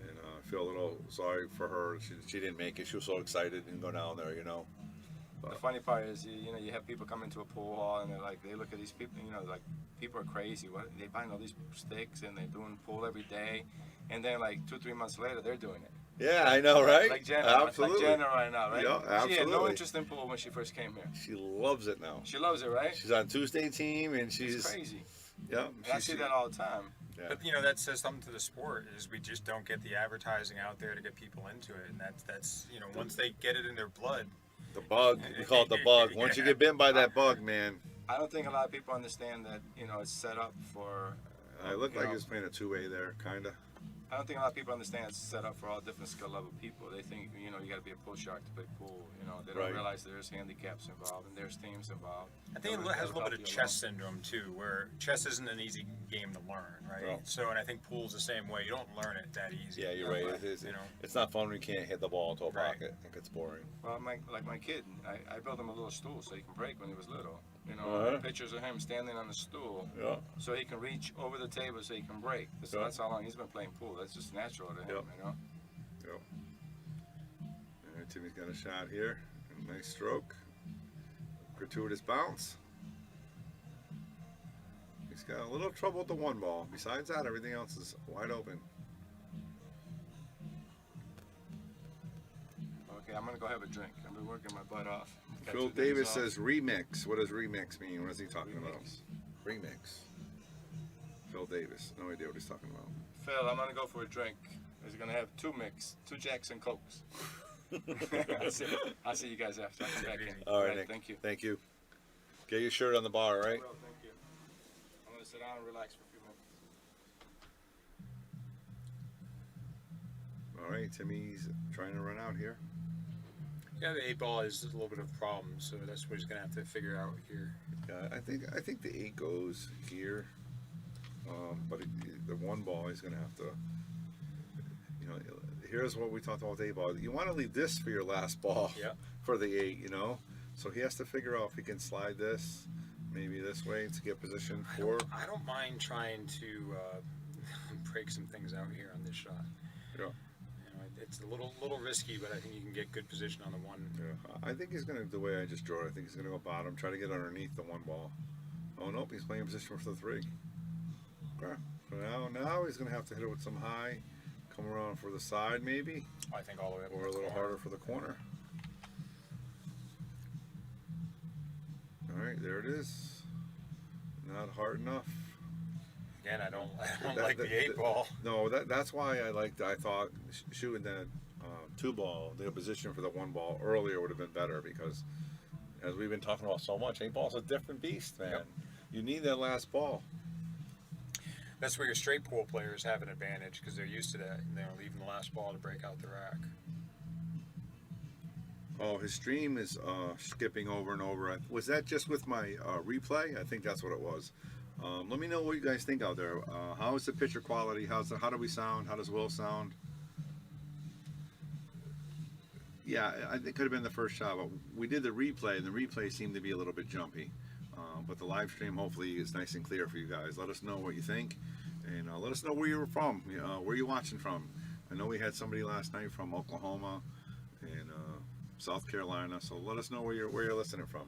I feel a little sorry for her. She didn't make it. She was so excited and go down there, you know. The funny part is, you know, you have people come into a pool hall and they're like, they look at these people, you know, like people are crazy. What they buying all these sticks and they're doing pool every day, and then like 2-3 months later they're doing it. Yeah, I know, right? Like Jenna, Absolutely. like Jenna right now, right? Yeah, She had no absolutely. interest in pool when she first came here. She loves it now. She loves it, right? She's on Tuesday team, and It's she's crazy. yeah. I see that all the time. Yeah. But you know, that says something to the sport, is we just don't get the advertising out there to get people into it, and that's you know, once they get it in their blood. The bug. We call it the bug. Once you get bitten by that bug, man, I don't think a lot of people understand that, you know, it's set up for. I looked you like know, he was playing a two-way there, kind of. I don't think a lot of people understand it's set up for all different skill level people. They think, you know, you got to be a pool shark to play pool. You know, they don't Right. realize there's handicaps involved and there's teams involved. I think it has a little bit of chess syndrome too, where chess isn't an easy game to learn, right? No. So, and I think pool's the same way. You don't learn it that easy. Yeah, you're right. You know, It's not fun when you can't hit the ball into a Right. pocket. I think it's boring. Well, like my kid, I built him a little stool so he can break when he was little. You know, Uh-huh. pictures of him standing on the stool Yeah. so he can reach over the table so he can break. So Yeah. that's how long he's been playing pool. That's just natural to him, Yep. you know. Yep. All right, Timmy's got a shot here. A nice stroke. Gratuitous bounce. He's got a little trouble with the one ball. Besides that, everything else is wide open. Okay, I'm gonna go have a drink. I've been working my butt off. Got Phil 2 days Davis off. says remix. What does remix mean? What is he talking about? Remix. Phil Davis. No idea what he's talking about. Phil, I'm gonna go for a drink. He's gonna have 2 Jacks and Cokes. I'll see you guys after. I'll come back in. All right, Nick. Thank you. Thank you. Get your shirt on the bar, right? Well, thank you. I'm gonna sit down and relax for a few minutes. All right, Timmy's trying to run out here. yeah, the 8 ball is a little bit of a problem, so that's what he's gonna have to figure out here. Yeah, I think the 8 goes here, but the one ball he's gonna have to. You know, here's what we talked about with the 8 ball. You want to leave this for your last ball. Yeah. For the 8, you know, so he has to figure out if he can slide this, maybe this way to get position for. I don't mind trying to break some things out here on this shot. Yeah. You know, it's a little risky, but I think you can get good position on the one. Yeah, I think he's gonna the way I just draw it. I think he's gonna go bottom, try to get underneath the one ball. Oh nope, he's playing position for the 3. Okay. So now he's gonna have to hit it with some high, come around for the side maybe, I think all the way up. or in a the little corner. harder for the corner. All right, there it is. Not hard enough. Again, I don't That- like that- the 8 ball. No, that's why I thought shooting that 2 ball, the position for the 1 ball earlier would have been better because, as we've been talking about so much, 8 ball's a different beast, man. Yep. You need that last ball. That's where your straight pool players have an advantage because they're used to that, and they're leaving the last ball to break out the rack. Oh, his stream is skipping over and over. Was that just with my replay? I think that's what it was. Let me know what you guys think out there. How is the picture quality? How do we sound? How does Will sound? Yeah, I think it could have been the first shot, but we did the replay, and the replay seemed to be a little bit jumpy. But the live stream hopefully is nice and clear for you guys. Let us know what you think, and let us know where you're from, where you're watching from. I know we had somebody last night from Oklahoma and South Carolina, so let us know where you're listening from.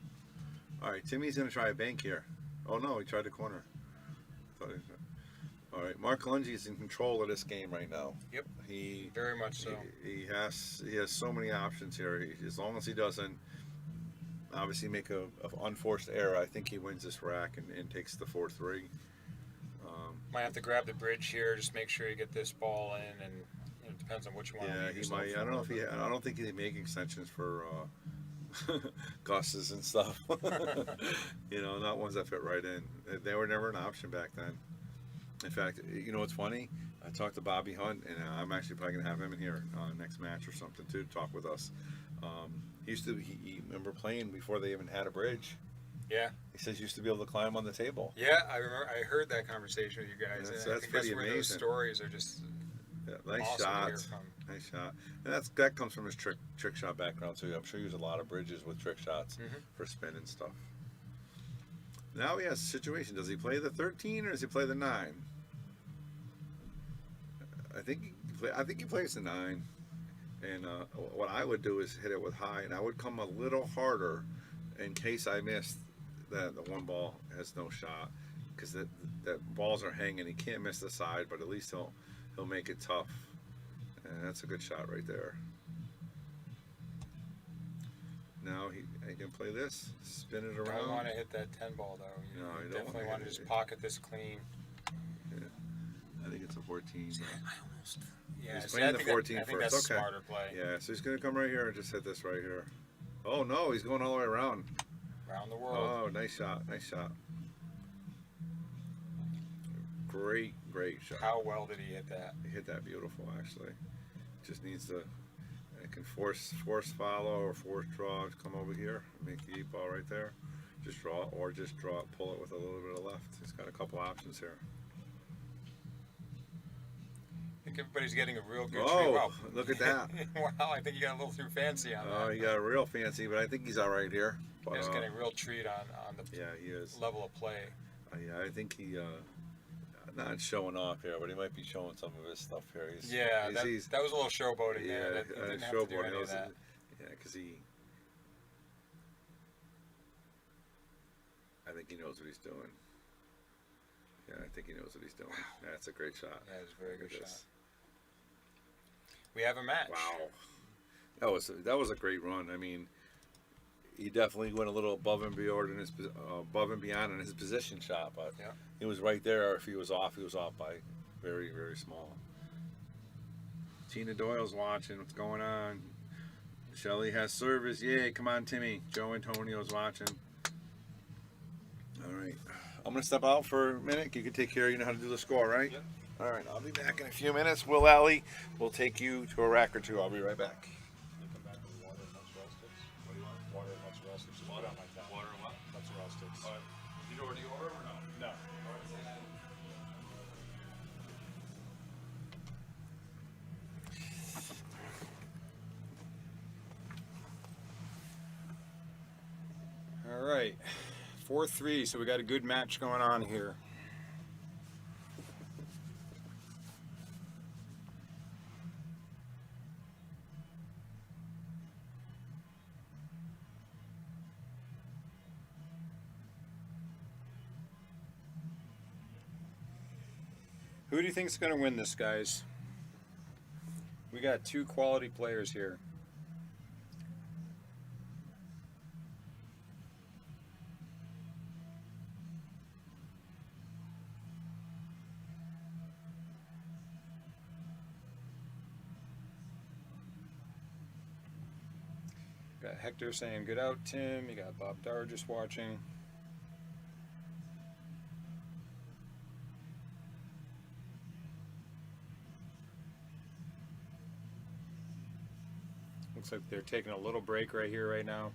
All right, Timmy's gonna try a bank here. Oh no, he tried the corner. All right, Mark Lungi is in control of this game right now. Yep. He Very much so. he has so many options here. As long as he doesn't obviously make a unforced error, I think he wins this rack and takes the 4-3. Might have to grab the bridge here, just make sure you get this ball in, and it depends on which one. Yeah, you he yourself might. I for, don't know if he. but- I don't think they make extensions for Gus's and stuff. You know, not ones that fit right in. They were never an option back then. In fact, you know what's funny? I talked to Bobby Hunt, and I'm actually probably gonna have him in here next match or something too to talk with us. He used to. He remember playing before they even had a bridge. Yeah, He says he used to be able to climb on the table. yeah, I remember. I heard that conversation with you guys. That's- and I that's think that's pretty where those amazing. stories are just Yeah, nice awesome to hear shot. from. Nice shot. And that comes from his trick shot background too. I'm sure he used a lot of bridges with trick shots for spin and stuff. Now he has a situation. Does he play the 13 or does he play the 9? I think he plays the 9. And what I would do is hit it with high, and I would come a little harder in case I missed that the one ball has no shot, because the balls are hanging. He can't miss the side, but at least he'll make it tough. And that's a good shot right there. Now he can play this, spin it Don't around. want to hit that 10 ball though. You, No, you don't definitely wanna want to hit just it. pocket this clean. I think it's a 14. but- Yeah, He's see, playing I the think that- 14 I think first. that's a Okay. smarter play. Yeah, so he's gonna come right here and just hit this right here. Oh no, he's going all the way around. Around the world. Oh, nice shot, nice shot. Great shot. How well did he hit that? He hit that beautiful, actually. Just needs to, it can force follow or force draw. Come over here, make the 8 ball right there. Just draw or just draw it, pull it with a little bit of left. He's got a couple options here. I think everybody's getting a real good Oh, tree. Wow. look at that. Wow, I think you got a little too fancy on Oh, that. he got a real fancy, but I think he's all right here. But, He's getting a real treat on the yeah, he is. level of play. Yeah, I think he, not showing off here, but he might be showing some of his stuff here. Yeah, that was a little showboating yeah, there. That, he didn't have to do showboating. any of that. Yeah, because I think he knows what he's doing. Yeah, I think he knows what he's doing. That's a great shot. Yeah, it was a very Look good at shot. this. We have a match. Wow, that was a great run. I mean, he definitely went a little above and beyond in his position shot, but Yeah. he was right there. If he was off by very, very small. Tina Doyle's watching. What's going on? Shelly has service. Yay! Come on, Timmy. Joe Antonio's watching. All right. I'm gonna step out for a minute. You can take care. You know how to do the score, right? Yep. All right. I'll be back in a few minutes. Will Alley will take you to a rack or two. I'll be right back. You come back with water and mozzarella sticks. What do you want? Water and mozzarella sticks. Water on my tab. Water and what? Mozzarella sticks. Did you already order or no? No. All right, 4-3. So we got a good match going on here. Who do you think's going to win this, guys? We got two quality players here. Got Hector saying good out, Tim. You got Bob Dar just watching. Looks like they're taking a little break right here, right now.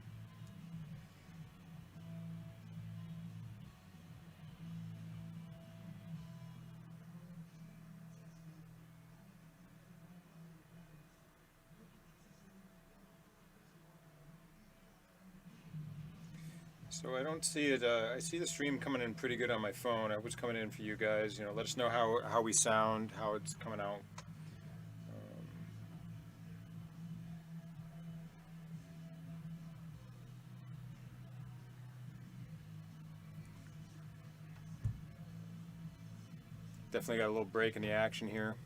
So I don't see it. I see the stream coming in pretty good on my phone. I was coming in for you guys. You know, let us know how we sound, how it's coming out. Definitely got a little break in the action here.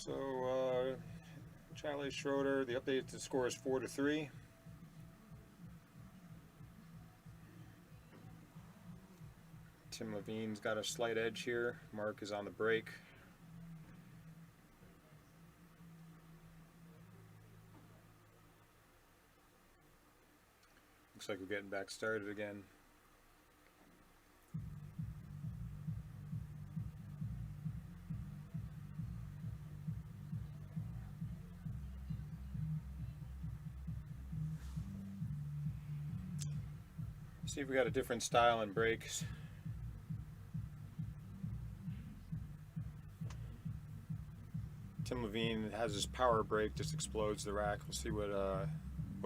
So, Charlie Schroeder, the updated score is 4-3. Tim Levine's got a slight edge here. Mark is on the break. Looks like we're getting back started again. See if we got a different style in breaks. Tim Levine has his power break, just explodes the rack. We'll see what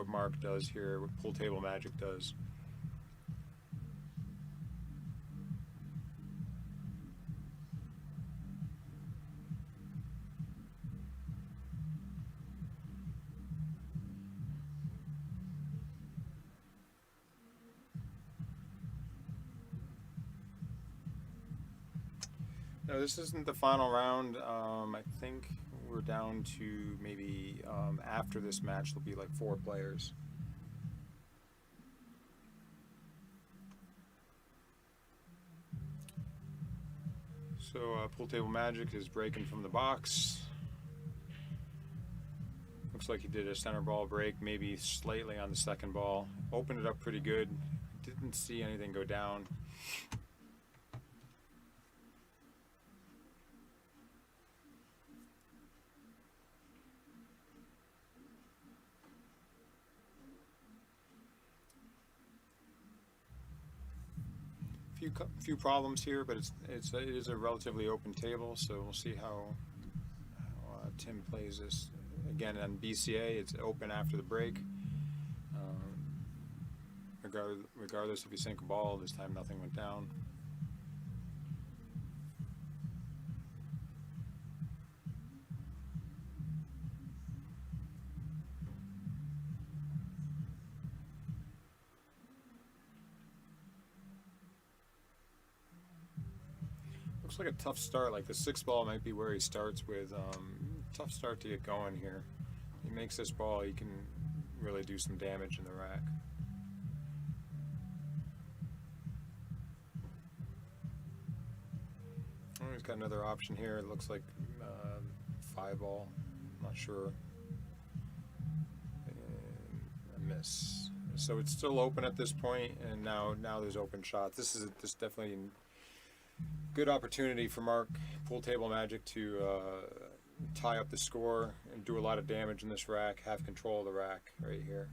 Mark does here, what Pool Table Magic does. No, this isn't the final round. I think we're down to maybe after this match there'll be like 4 players. So Pool Table Magic is breaking from the box. Looks like he did a center ball break, maybe slightly on the second ball. Opened it up pretty good. Didn't see anything go down. Few problems here, but it is a relatively open table, so we'll see how Tim plays this. Again, on BCA, it's open after the break. Regardless if you sink a ball, this time nothing went down. Looks like a tough start. Like the 6th ball might be where he starts with. Tough start to get going here. He makes this ball, he can really do some damage in the rack. Oh, he's got another option here. It looks like 5 ball. I'm not sure. And a miss. So it's still open at this point, and now there's open shots. This is definitely a good opportunity for Mark Pool Table Magic to tie up the score and do a lot of damage in this rack, have control of the rack right here.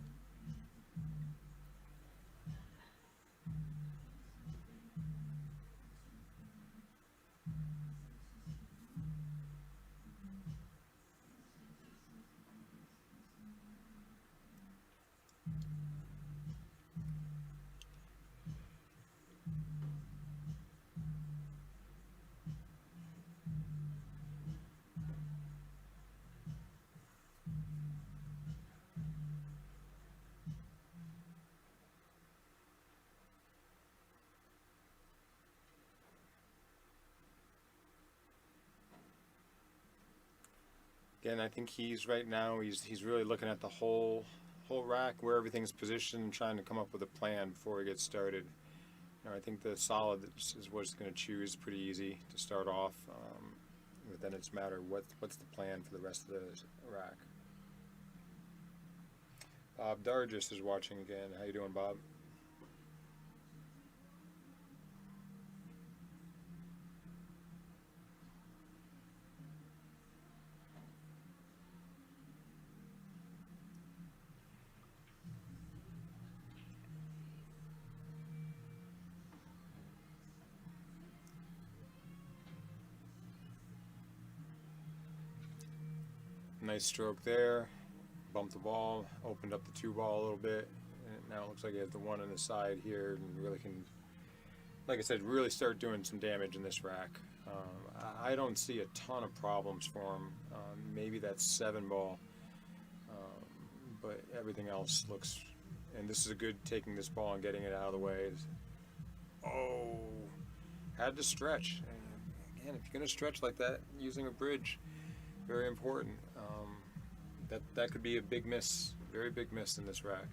Again, I think he's right now he's really looking at the whole rack, where everything's positioned, and trying to come up with a plan before he gets started. You know, I think the solid is what he's going to choose. Pretty easy to start off, but then it's a matter of what's the plan for the rest of the rack. Bob Dargis is watching again. How you doing, Bob? Nice stroke there. Bumped the ball, opened up the 2 ball a little bit, and now it looks like he has the 1 on the side here, and really can, like I said, really start doing some damage in this rack. I don't see a ton of problems for him. Maybe that 7 ball, but everything else looks. And this is a good taking this ball and getting it out of the way. Oh, had to stretch. And again, if you're gonna stretch like that using a bridge, very important. That could be a big miss, very big miss in this rack.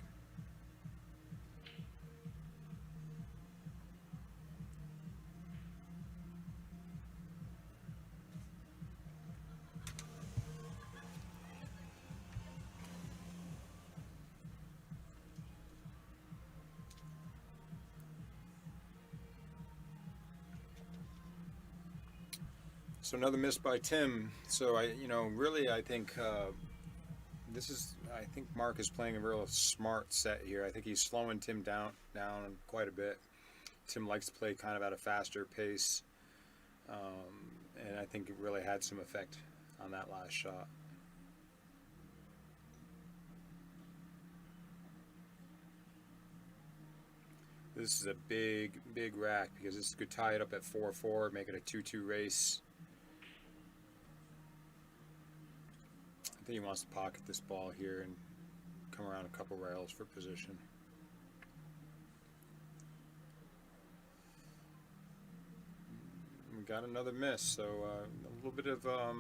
So another miss by Tim. So I think I think Mark is playing a real smart set here. I think he's slowing Tim down quite a bit. Tim likes to play kind of at a faster pace, and I think it really had some effect on that last shot. This is a big rack because this could tie it up at 4-4, make it a 2-2 race. I think he wants to pocket this ball here and come around a couple rails for position. We got another miss, so a little bit of a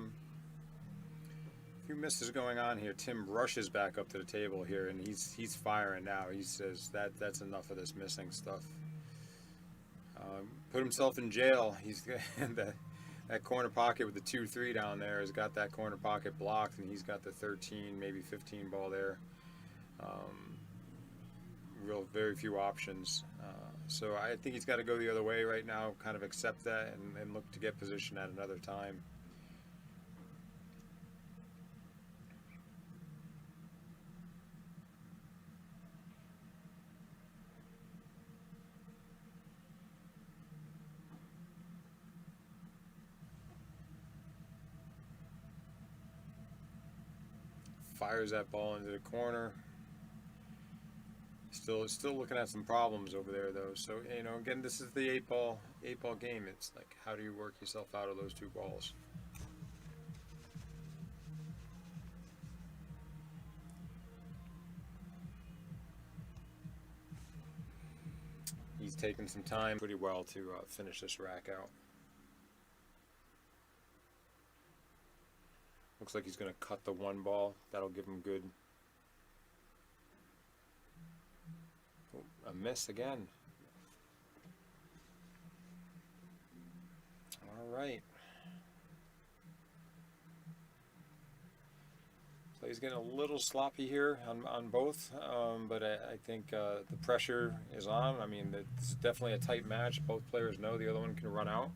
few misses going on here. Tim rushes back up to the table here, and he's firing now. He says that's enough of this missing stuff. Put himself in jail. He's that corner pocket with the 2-3 down there has got that corner pocket blocked, and he's got the 13, maybe 15 ball there. Very few options. So I think he's got to go the other way right now, kind of accept that and look to get position at another time. Fires that ball into the corner. Still looking at some problems over there though. So again, this is the eight ball game. It's like, how do you work yourself out of those two balls? He's taken some time pretty well to finish this rack out. Looks like he's going to cut the one ball. That'll give him good. Oh, a miss again. All right. Play's getting a little sloppy here on both, but I think the pressure is on. I mean, it's definitely a tight match. Both players know the other one can run out.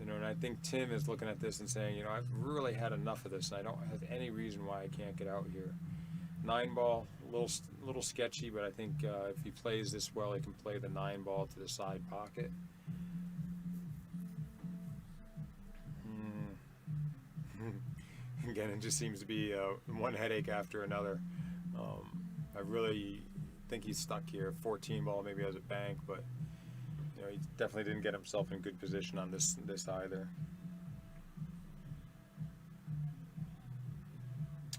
And I think Tim is looking at this and saying, I've really had enough of this, and I don't have any reason why I can't get out here. 9 ball, a little sketchy, but I think if he plays this well, he can play the 9 ball to the side pocket. Again, it just seems to be one headache after another. I really think he's stuck here. 14 ball maybe as a bank, but he definitely didn't get himself in good position on this either.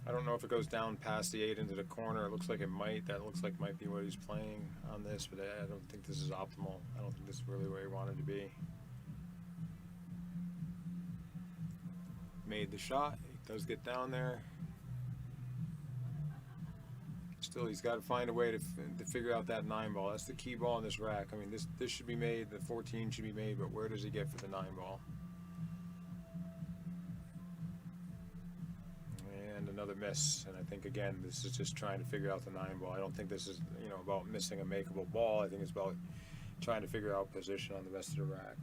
I don't know if it goes down past the 8 into the corner. It looks like it might. That looks like might be what he's playing on this, but I don't think this is optimal. I don't think this is really where he wanted to be. Made the shot. He does get down there. Still, he's got to find a way to figure out that 9 ball. That's the key ball in this rack. I mean, this should be made. The 14 should be made, but where does he get for the 9 ball? And another miss. And I think again, this is just trying to figure out the 9 ball. I don't think this is about missing a makeable ball. I think it's about trying to figure out position on the rest of the rack.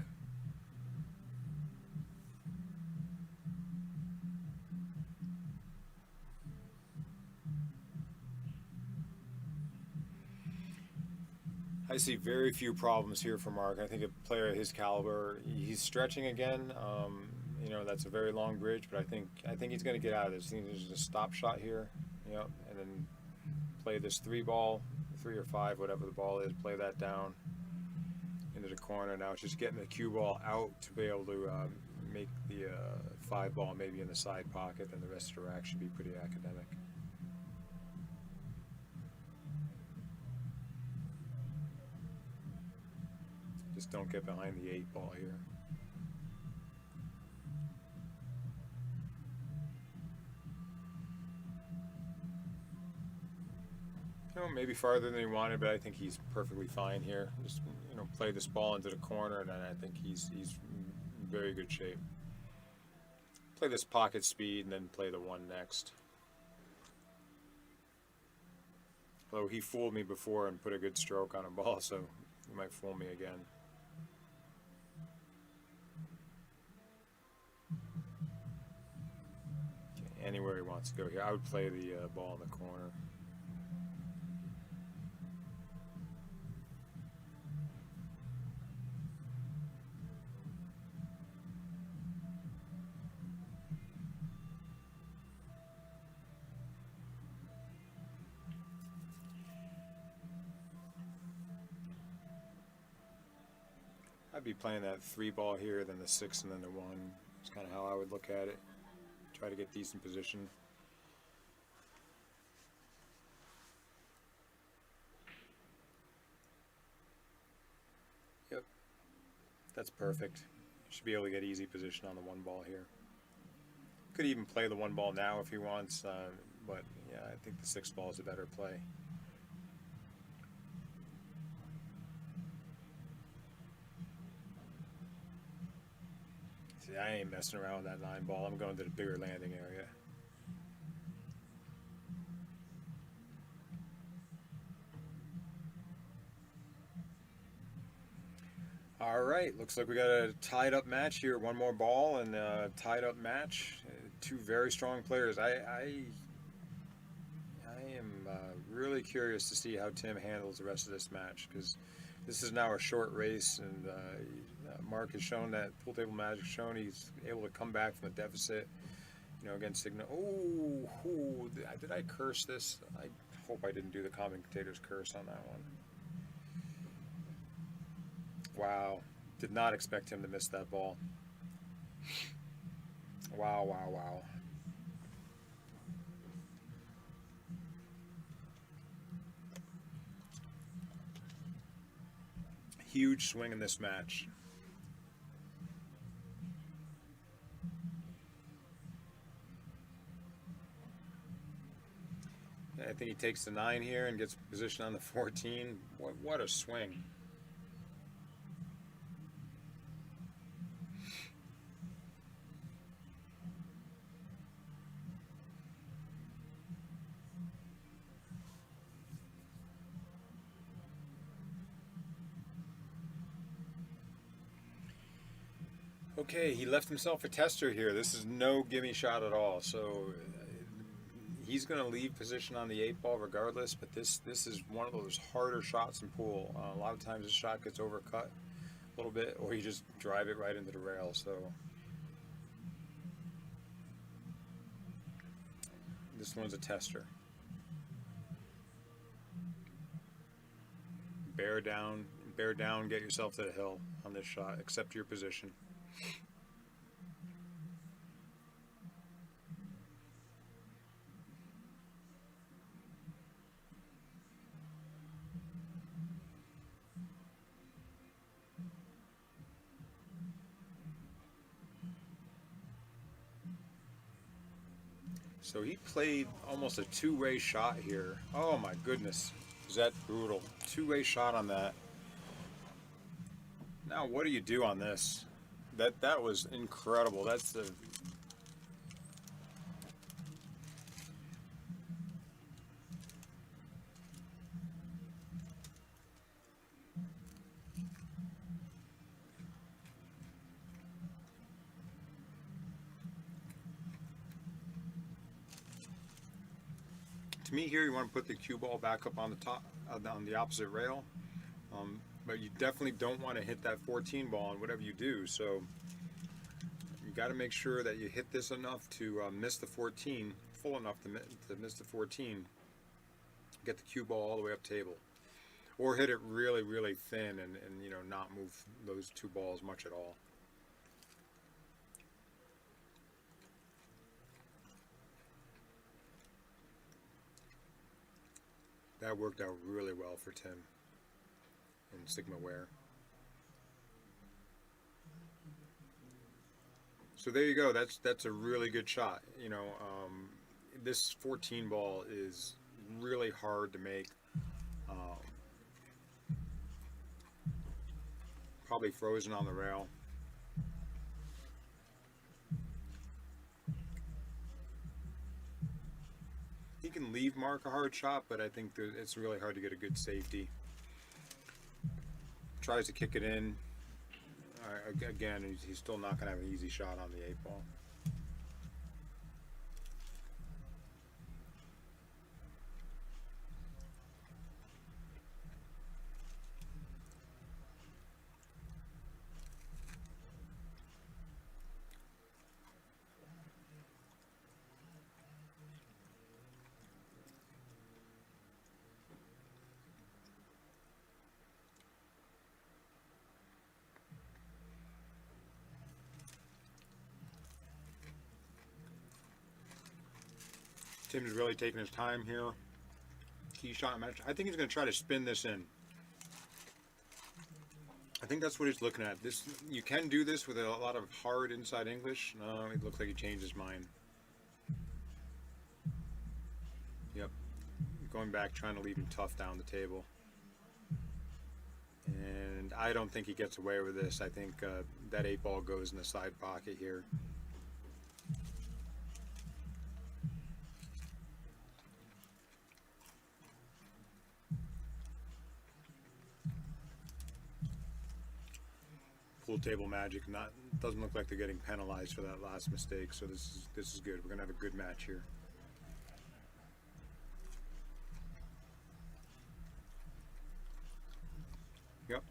I see very few problems here for Mark. I think a player of his caliber, he's stretching again. That's a very long bridge, but I think he's going to get out of this. I think there's a stop shot here, and then play this 3 ball, 3 or 5, whatever the ball is. Play that down into the corner. Now it's just getting the cue ball out to be able to make the 5 ball maybe in the side pocket, and the rest of the rack should be pretty academic. Just don't get behind the 8 ball here. maybe farther than he wanted, but I think he's perfectly fine here. Just play this ball into the corner, and then I think he's in very good shape. Play this pocket speed, and then play the one next. Although he fooled me before and put a good stroke on a ball, so he might fool me again. Okay, anywhere he wants to go here. I would play the ball in the corner. I'd be playing that 3 ball here, then the 6, and then the 1. It's kind of how I would look at it. Try to get decent position. Yep. That's perfect. Should be able to get easy position on the 1 ball here. Could even play the 1 ball now if he wants, but yeah, I think the 6 ball is a better play. See, I ain't messing around with that 9 ball. I'm going to the bigger landing area. All right, looks like we got a tied up match here. 1 more ball and a tied up match. 2 very strong players. I am really curious to see how Tim handles the rest of this match, because this is now a short race, and Mark has shown that Pool Table Magic has shown he's able to come back from a deficit, against Signa. Oh, did I curse this? I hope I didn't do the commentator's curse on that one. Wow, did not expect him to miss that ball. Wow. Huge swing in this match. I think he takes the 9 here and gets position on the 14. What a swing. Okay, he left himself a tester here. This is no gimme shot at all. So he's going to leave position on the 8 ball regardless, but this is one of those harder shots in pool. A lot of times this shot gets overcut a little bit, or you just drive it right into the rail. So this one's a tester. Bear down, get yourself to the hill on this shot. Accept your position. So he played almost a 2-way shot here. Oh my goodness, is that brutal? 2-way shot on that. Now what do you do on this? That was incredible. That's the to me here, you want to put the cue ball back up on the top, on the opposite rail. But you definitely don't want to hit that 14 ball on whatever you do. So you got to make sure that you hit this enough to miss the 14, full enough to miss the 14. Get the cue ball all the way up table, or hit it really, really thin and not move those 2 balls much at all. That worked out really well for Tim in Sigma Wear. So there you go. That's a really good shot. This 14 ball is really hard to make. Probably frozen on the rail. He can leave mark a hard shot, but I think that it's really hard to get a good safety. Tries to kick it in. Again, he's still not going to have an easy shot on the 8-ball. Tim's really taking his time here. Key shot match. I think he's going to try to spin this in. I think that's what he's looking at. This, you can do this with a lot of hard inside English. No, it looks like he changed his mind. Yep. Going back, trying to leave him tough down the table. And I don't think he gets away with this. I think that 8-ball goes in the side pocket here. Pool table magic, doesn't look like they're getting penalized for that last mistake, so this is good. We're gonna have a good match here. Yep.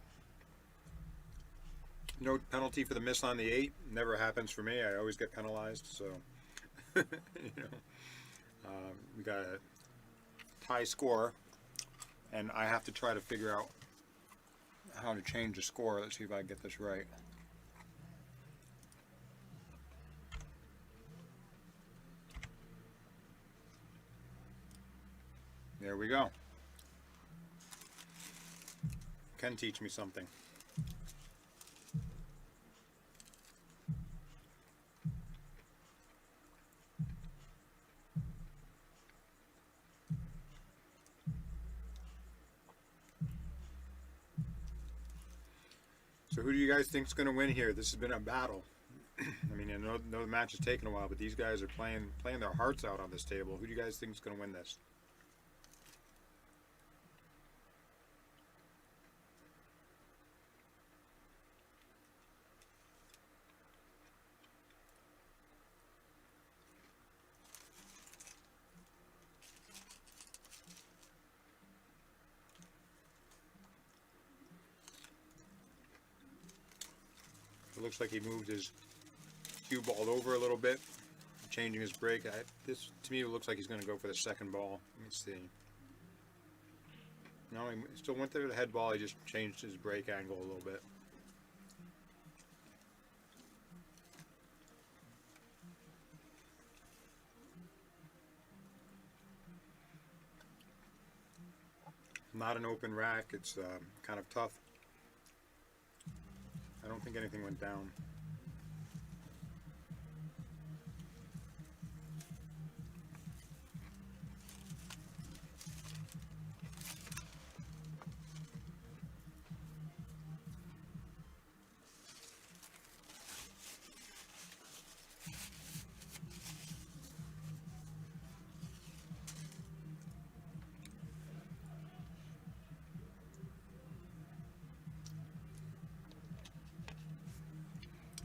No penalty for the miss on the 8. Never happens for me. I always get penalized, so you know. We got a tie score, and I have to try to figure out how to change the score. Let's see if I can get this right. There we go. Can teach me something. So who do you guys think is going to win here? This has been a battle. I mean, I know the match has taken a while, but these guys are playing their hearts out on this table. Who do you guys think is going to win this? It looks like he moved his cue ball over a little bit, changing his break. This, to me, it looks like he's going to go for the second ball. Let me see. No, he still went there to the head ball. He just changed his break angle a little bit. Not an open rack. It's kind of tough. I don't think anything went down.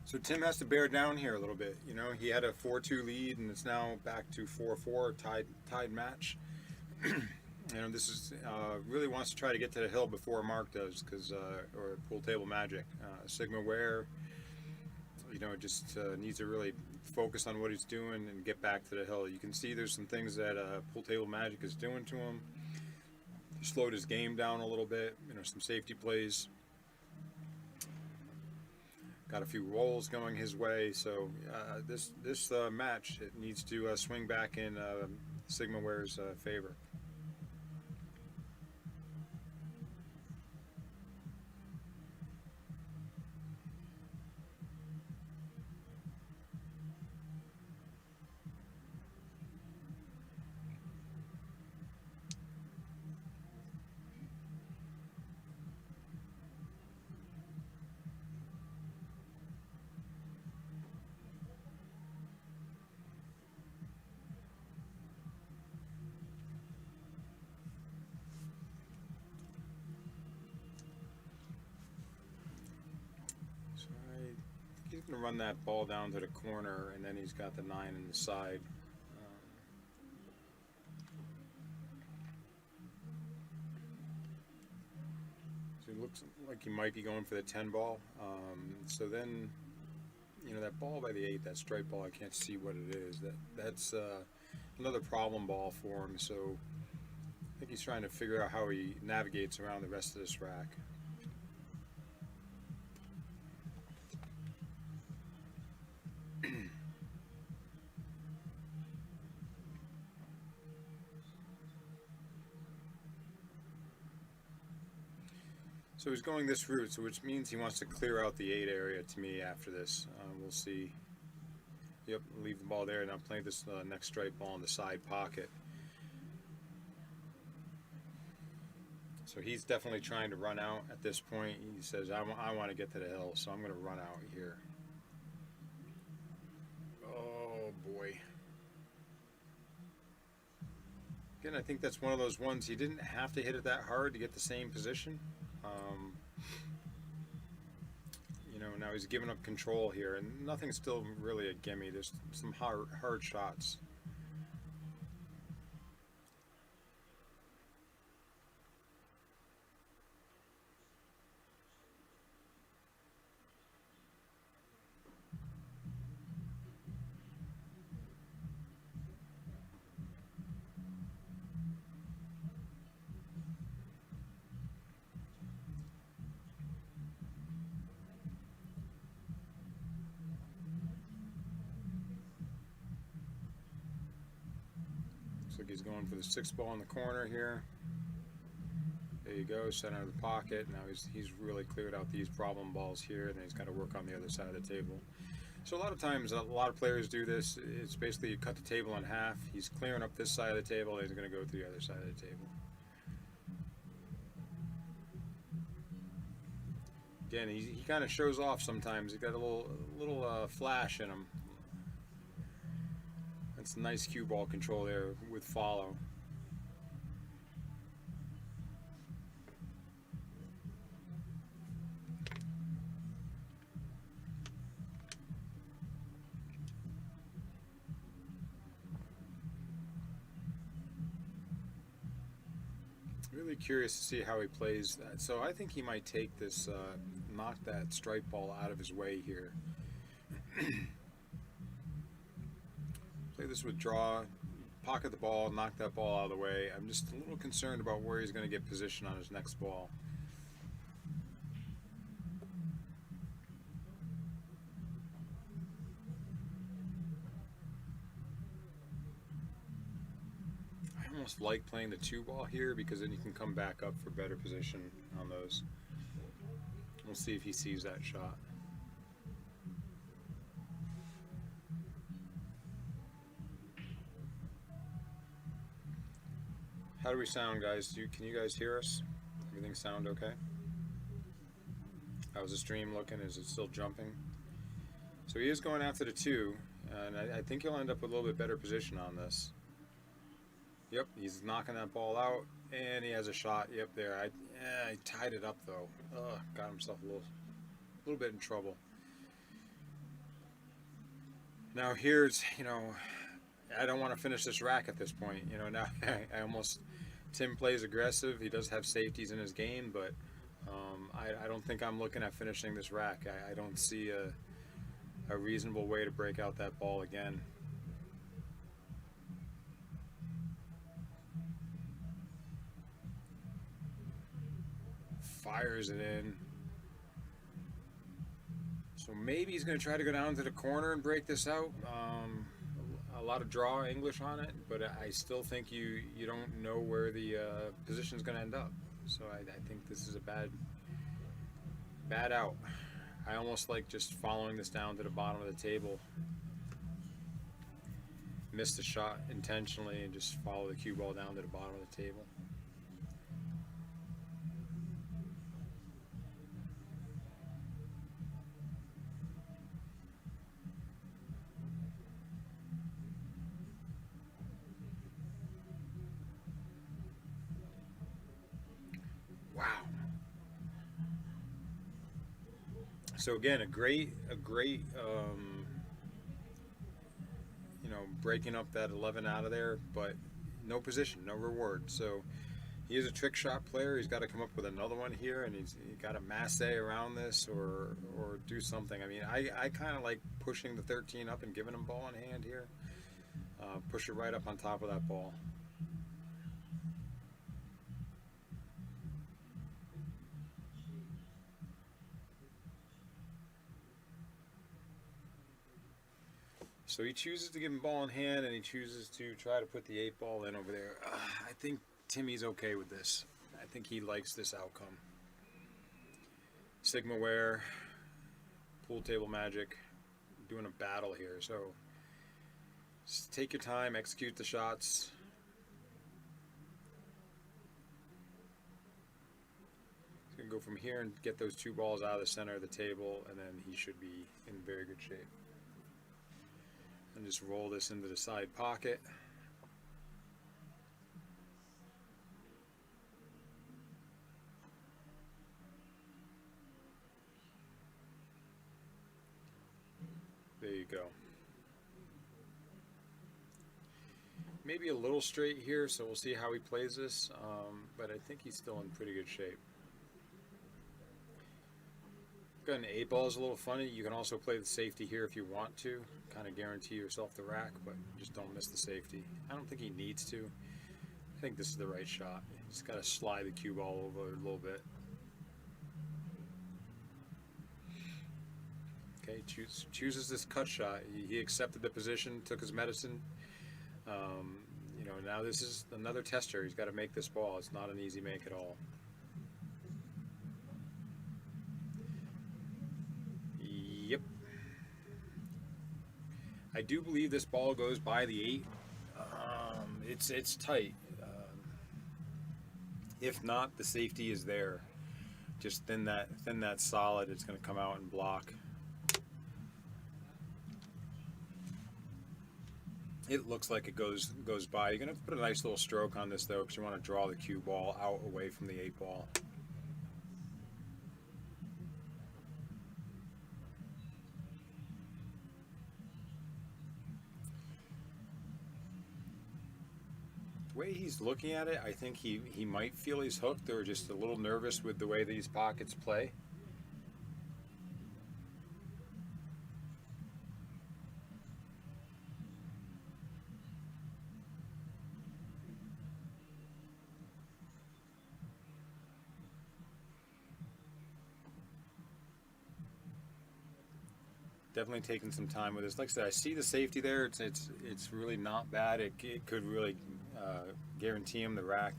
So Tim has to bear down here a little bit. You know, he had a 4-2 lead, and it's now back to 4-4, tied match. You know, this is really wants to try to get to the hill before Mark does, because or pool table magic. Sigma Ware, you know, just needs to really focus on what he's doing and get back to the hill. You can see there's some things that pool table magic is doing to him. He slowed his game down a little bit. You know, some safety plays. Got a few rolls going his way, so this match, it needs to swing back in Sigma Ware's favor. gonna run that ball down to the corner, and then he's got the 9 in the side. So it looks like he might be going for the 10 ball. So then, you know, that ball by the 8, that straight ball, I can't see what it is. That's another problem ball for him. So I think he's trying to figure out how he navigates around the rest of this rack. So he's going this route, so which means he wants to clear out the 8 area to me after this. We'll see. Yep, leave the ball there, and I'm playing this next straight ball in the side pocket. So he's definitely trying to run out at this point. He says, I want to get to the hill, so I'm going to run out here. Oh, boy. Again, I think that's one of those ones he didn't have to hit it that hard to get the same position. You know, now he's giving up control here, and nothing's still really a gimme. There's some hard shots. Looks like he's going for the 6 ball in the corner here. There you go, center of the pocket. Now he's really cleared out these problem balls here, and then he's got to work on the other side of the table. So a lot of times, a lot of players do this. It's basically you cut the table in half. He's clearing up this side of the table, and he's going to go to the other side of the table. Again, he kind of shows off sometimes. He's got a little flash in him. That's nice cue ball control there with follow. Really curious to see how he plays that. So I think he might take this, knock that strike ball out of his way here. Play this with draw, pocket the ball, knock that ball out of the way. I'm just a little concerned about where he's going to get position on his next ball. I almost like playing the 2 ball here because then you can come back up for better position on those. We'll see if he sees that shot. How do we sound, guys? Can you guys hear us? Everything sound okay? How's the stream looking? Is it still jumping? So he is going after the 2, and I think he'll end up with a little bit better position on this. Yep, he's knocking that ball out, and he has a shot. Yep, there. I tied it up though. Got himself a little bit in trouble. Now here's, you know, I don't want to finish this rack at this point. You know, now I almost. Tim plays aggressive. He does have safeties in his game, but I don't think I'm looking at finishing this rack. I don't see a reasonable way to break out that ball again. Fires it in. So maybe he's going to try to go down to the corner and break this out. A lot of draw English on it, but I still think you don't know where the position is going to end up. So I think this is a bad out. I almost like just following this down to the bottom of the table. Miss the shot intentionally and just follow the cue ball down to the bottom of the table. So again, a great, breaking up that 11 out of there, but no position, no reward. So he is a trick shot player. He's got to come up with another one here, and he's got to masse around this or do something. I mean, I kind of like pushing the 13 up and giving him ball in hand here. Push it right up on top of that ball. So he chooses to give him ball in hand, and he chooses to try to put the 8 ball in over there. I think Timmy's okay with this. I think he likes this outcome. Sigmaware, pool table magic, doing a battle here. So just take your time, execute the shots. He's going to go from here and get those 2 balls out of the center of the table, and then he should be in very good shape. And just roll this into the side pocket. There you go. Maybe a little straight here, so we'll see how he plays this, but I think he's still in pretty good shape. Got an 8 ball is a little funny. You can also play the safety here if you want to, kind of guarantee yourself the rack, but just don't miss the safety. I don't think he needs to. I think this is the right shot. He's got to slide the cue ball over a little bit. Okay, chooses this cut shot. He accepted the position, took his medicine. Now this is another tester. He's got to make this ball. It's not an easy make at all. Yep. I do believe this ball goes by the 8. It's tight. If not, the safety is there. Just thin that solid. It's going to come out and block. It looks like it goes by. You're going to have to put a nice little stroke on this though, because you want to draw the cue ball out away from the 8 ball. The way he's looking at it, I think he might feel he's hooked or just a little nervous with the way these pockets play. Definitely taking some time with this. Like I said, I see the safety there. It's really not bad. It could really guarantee him the rack.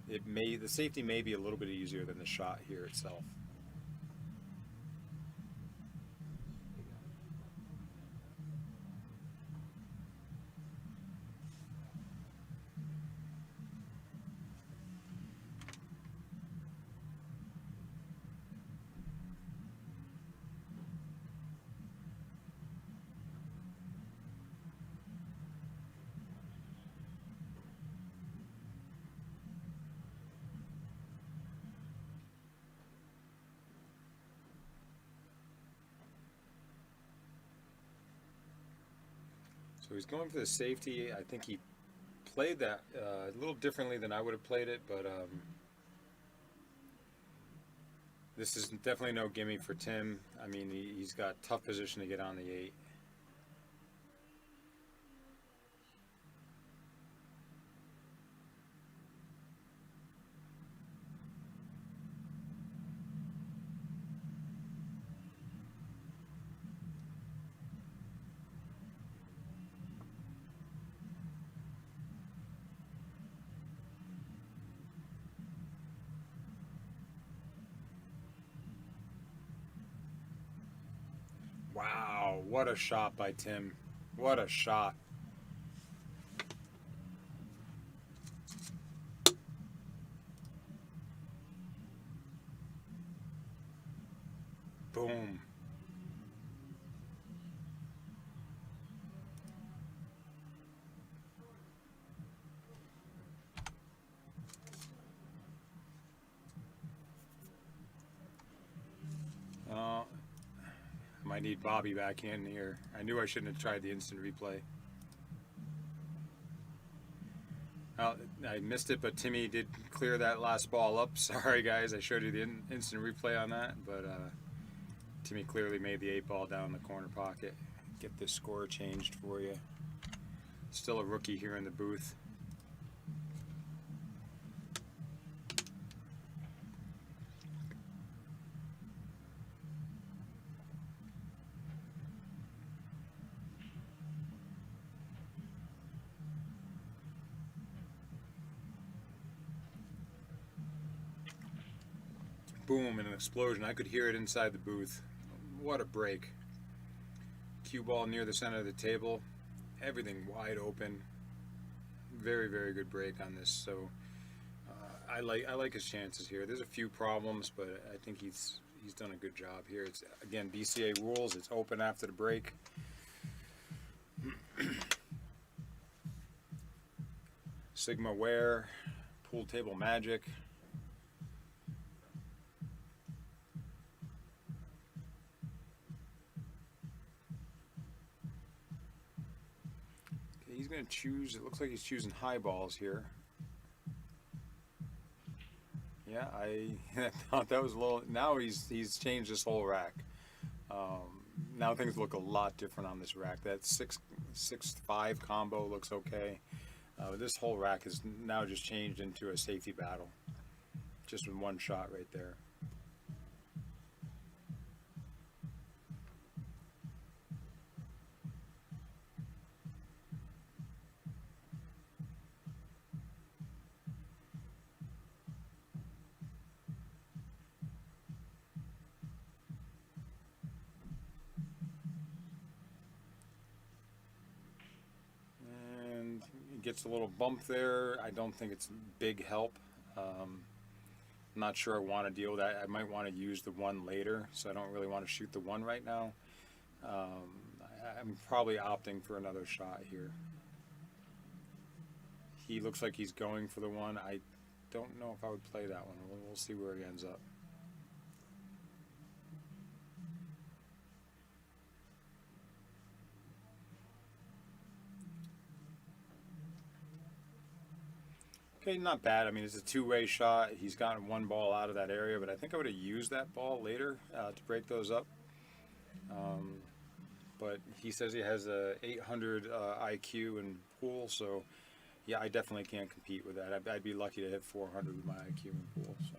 The safety may be a little bit easier than the shot here itself. So he's going for the safety. I think he played that a little differently than I would have played it, but this is definitely no gimme for Tim. I mean, he's got tough position to get on the 8. Wow, what a shot by Tim. What a shot. Boom. need Bobby back in here. I knew I shouldn't have tried the instant replay. I missed it, but Timmy did clear that last ball up. Sorry, guys, I showed you the instant replay on that, but Timmy clearly made the 8-ball down the corner pocket. Get this score changed for you. Still a rookie here in the booth. Boom, and an explosion. I could hear it inside the booth. What a break. Cue ball near the center of the table. Everything wide open. Very, very good break on this. So I like his chances here. There's a few problems, but I think he's done a good job here. It's, again, BCA rules. It's open after the break. Sigma Wear, pool table magic. He's going to choose, it looks like he's choosing high balls here. Yeah, I thought that was a little, now he's changed this whole rack. Now things look a lot different on this rack. That 6-5 combo looks okay. This whole rack is now just changed into a safety battle. Just with one shot right there. Gets a little bump there. I don't think it's big help. I'm not sure I want to deal with that. I might want to use the 1 later, so I don't really want to shoot the 1 right now. I'm probably opting for another shot here. He looks like he's going for the 1. I don't know if I would play that one. We'll see where he ends up. Okay, not bad. I mean, it's a two-way shot. He's gotten 1 ball out of that area, but I think I would have used that ball later to break those up. But he says he has a 800 IQ in pool, so yeah, I definitely can't compete with that. I'd be lucky to hit 400 with my IQ in pool. So.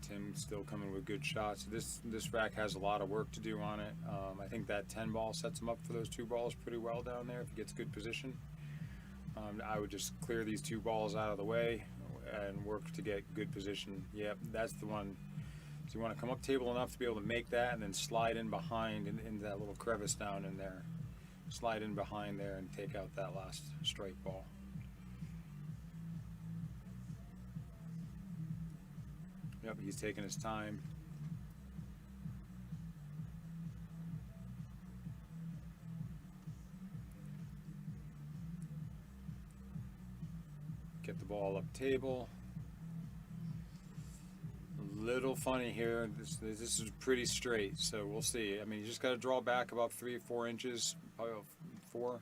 Tim's still coming with good shots. This rack has a lot of work to do on it. I think that 10 ball sets him up for those 2 balls pretty well down there if he gets good position. I would just clear these 2 balls out of the way and work to get good position. Yep, that's the one. So you want to come up table enough to be able to make that and then slide in behind into that little crevice down in there. Slide in behind there and take out that last strike ball. Yep, he's taking his time. Get the ball up table. A little funny here. This is pretty straight, so we'll see. I mean, you just got to draw back about 3 or 4 inches, probably 4.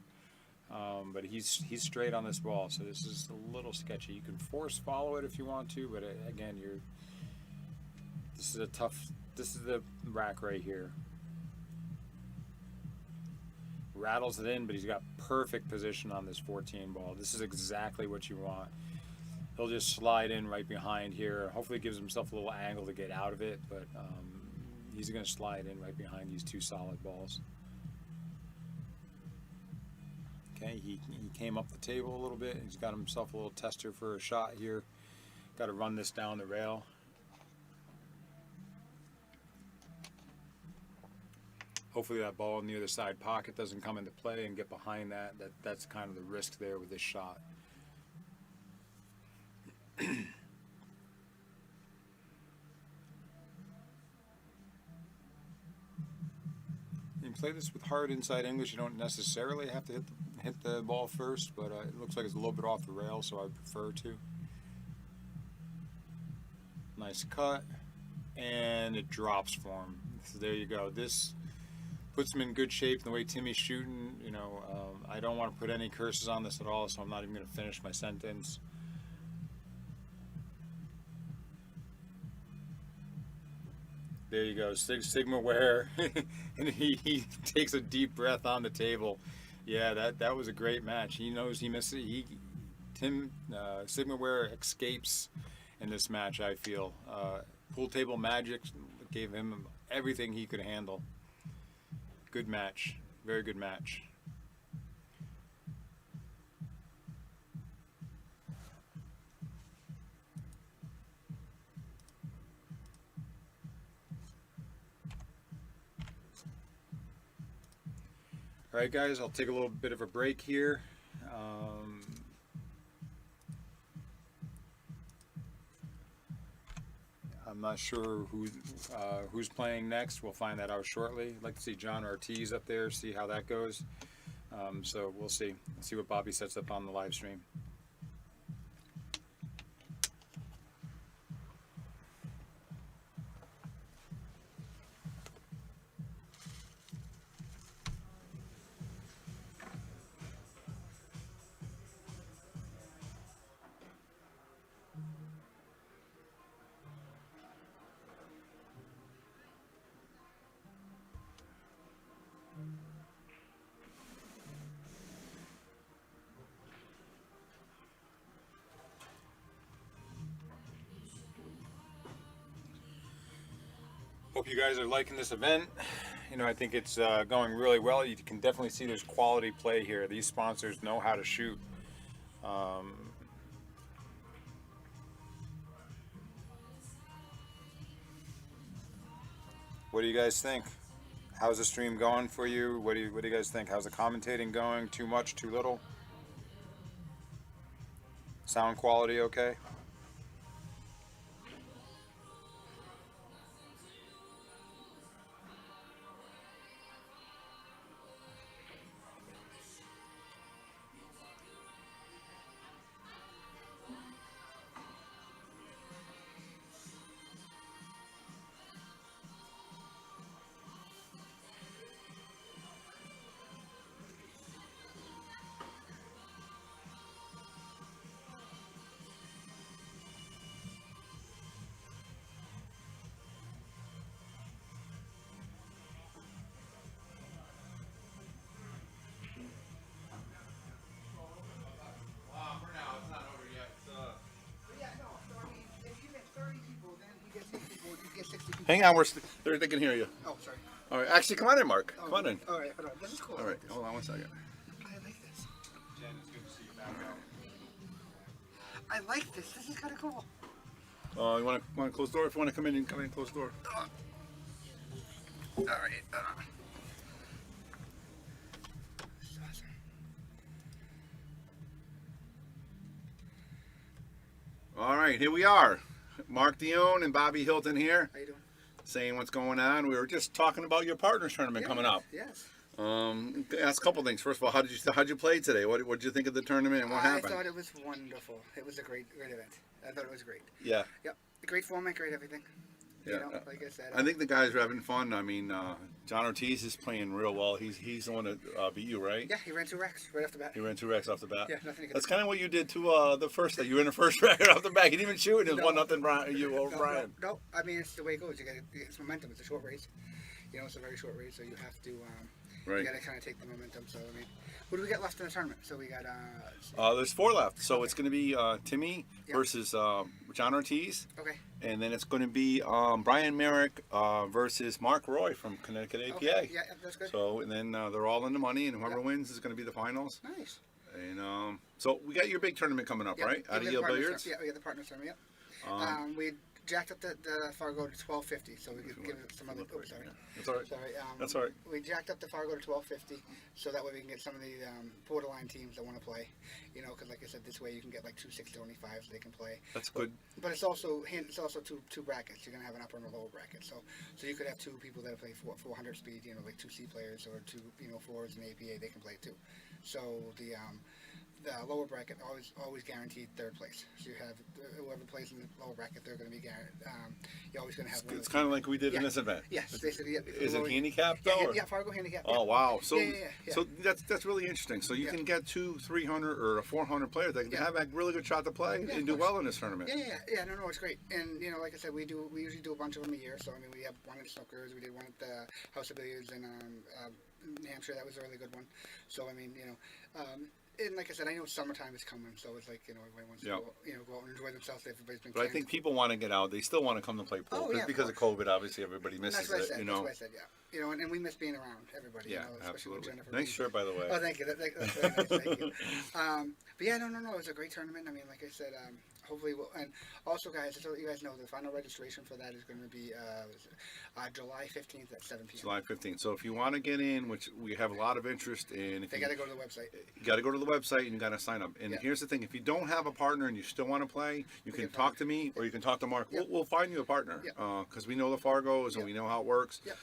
But he's straight on this ball, so this is a little sketchy. You can force follow it if you want to, but again, this is the rack right here. Rattles it in, but he's got perfect position on this 14 ball. This is exactly what you want. He'll just slide in right behind here. Hopefully gives himself a little angle to get out of it, but he's going to slide in right behind these 2 solid balls. Okay, he came up the table a little bit. He's got himself a little tester for a shot here. Got to run this down the rail. Hopefully that ball near the side pocket doesn't come into play and get behind that. That's kind of the risk there with this shot. You can play this with hard inside English. You don't necessarily have to hit hit the ball first, but it looks like it's a little bit off the rail, so I prefer to. Nice cut, and it drops for him. So there you go. This puts him in good shape. The way Timmy's shooting, you know, I don't want to put any curses on this at all, so I'm not even going to finish my sentence. There you go, Sigma Ware, and he takes a deep breath on the table. Yeah, that was a great match. He knows he missed it. Sigma Ware escapes in this match, I feel. Pool table magic gave him everything he could handle. Good match, very good match. All right, guys, I'll take a little bit of a break here. I'm not sure who's playing next. We'll find that out shortly. I'd like to see John Ortiz up there, see how that goes. So we'll see. Let's see what Bobby sets up on the live stream. Hope you guys are liking this event. You know, I think it's going really well. You can definitely see there's quality play here. These sponsors know how to shoot. What do you guys think? How's the stream going for you? What do you guys think? How's the commentating going? Too much? Too little? Sound quality okay? Hang on, they can hear you. Oh, sorry. All right, actually, come on in, Mark. Come on in. All right, hold on. This is cool. All right, hold on one second. I like this. Jen, it's good to see you back out. I like this. This is kind of cool. You want to close the door? If you want to come in, close the door. All right. This is awesome. All right, here we are. Mark Dion and Bobby Hilton here, How you doing? saying what's going on. We were just talking about your partners tournament coming up. Yes. Ask a couple things. First of all, how'd you play today? What did you think of the tournament and what I happened? thought it was wonderful. It was a great event. I thought it was great. Yeah, Yep. Great format, great everything. yeah. You know, like I said. I think the guys are having fun. I mean, John Ortiz is playing real well. He's the one that beat you, right? Yeah, he ran 2 racks right off the bat. He ran 2 racks off the bat. Yeah, nothing to That's get. kind of what you did to the first day. You were in the first rack off the bat. You didn't even shoot. It was No. 1-0 Brian. You over Brian. No, I mean, it's the way it goes. It's momentum. It's a short race. You know, it's a very short race, so you have to. Right. You got to kind of take the momentum. So I mean, what do we got left in the tournament? So we got. There's 4 left. So it's going to be Timmy Yeah. versus John Ortiz. Okay. And then it's going to be Brian Merrick versus Mark Roy from Connecticut APA. Okay. Yeah, that's good. So, and then they're all in the money, and whoever Yeah. wins is going to be the finals. Nice. And so we got your big tournament coming up, Yeah, right? yeah, Out we of had the Yale partners Billiards. tournament. Yeah, we had the partners tournament. Um, We jacked up the Fargo to $12.50, so we could give it some other. Oops, sorry. That's all right. Sorry. That's all right. We jacked up the Fargo to $12.50, so that way we can get some of the borderline teams that want to play. You know, because like I said, this way you can get like 2 625s they can play. That's good. But it's also two brackets. You're gonna have an upper and a lower bracket, so you could have two people that play 400 speed. You know, like 2 C players or 2 4s in APA. They can play too. So the lower bracket always guaranteed third place. So you have whoever plays in the lower bracket, they're going to be guaranteed. You're always going to have. It's kind of like we did in Yeah. this event. Yes, basically. Yeah, Is it handicapped Yeah, though? or- yeah, Fargo handicap. Oh wow! So Yeah. so that's really interesting. So you Yeah. can get 200, 300, or a 400 players that can Yeah. have a really good shot to play Yeah, and of do course. well in this tournament. Yeah. No, it's great. And you know, like I said, we usually do a bunch of them a year. So I mean, we have one at Snookers. We did one at the House of Billiards in New Hampshire. That was a really good one. So I mean, you know. And like I said, I know summertime is coming, so it's like, you know, everybody wants to go out and enjoy themselves. Everybody's been. But I think people want to get out. They still want to come to play pool Oh, yeah, of because of COVID. Obviously, everybody And that's misses what I it. said. You That's know. what I said. Yeah. You know, and we miss being around everybody. Yeah, you know, especially with absolutely. Jennifer Nice being- shirt, by the way. Oh, thank you. That's very nice. Thank you. But yeah, no. It was a great tournament. I mean, like I said, hopefully we'll. And also, guys, just to let you guys know, the final registration for that is going to be July 15th at 7 p.m. July 15th. So if you want to get in, which we have a lot of interest in, if They you got to go to the website. got to go to the website and you got to sign up. And Yeah. here's the thing: if you don't have a partner and you still want to play, you can can talk find- to me or you can talk to Mark. Yeah. We'll find you a partner Yeah. because we know the Fargos and Yeah. we know how it works. Yeah.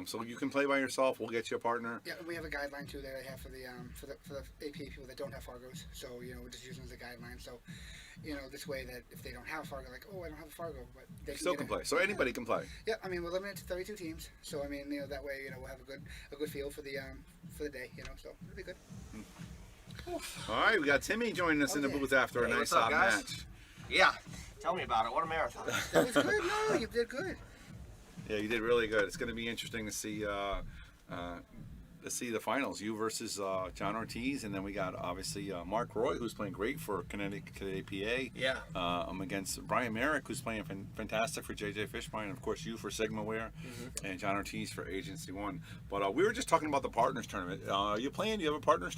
So you can play by yourself. We'll get you a partner. Yeah, and we have a guideline too that I have for the APA people that don't have Fargos. So you know, we're just using it as a guideline. So you know, this way that if they don't have a Fargo, like, oh, I don't have a Fargo, but they Still get can it. play. So anybody can play. Yeah, I mean, we're limited to 32 teams, so I mean, you know, that way, you know, we'll have a good feel for the day, you know, so it'll be good. All right, we got Timmy joining us in the Okay. booth after a Hey, nice what's up, hot guys? match. Yeah, tell me about it. What a marathon. That was good. No, you did good. Yeah, you did really good. It's going to be interesting to see the finals. You versus John Ortiz, and then we got obviously Mark Roy, who's playing great for Connecticut APA. Yeah. I'm against Brian Merrick, who's playing fantastic for JJ Fishbein, and of course you for Sigmaware, and John Ortiz for Agency One. But we were just talking about the partners tournament. Are you playing? Do you have a partner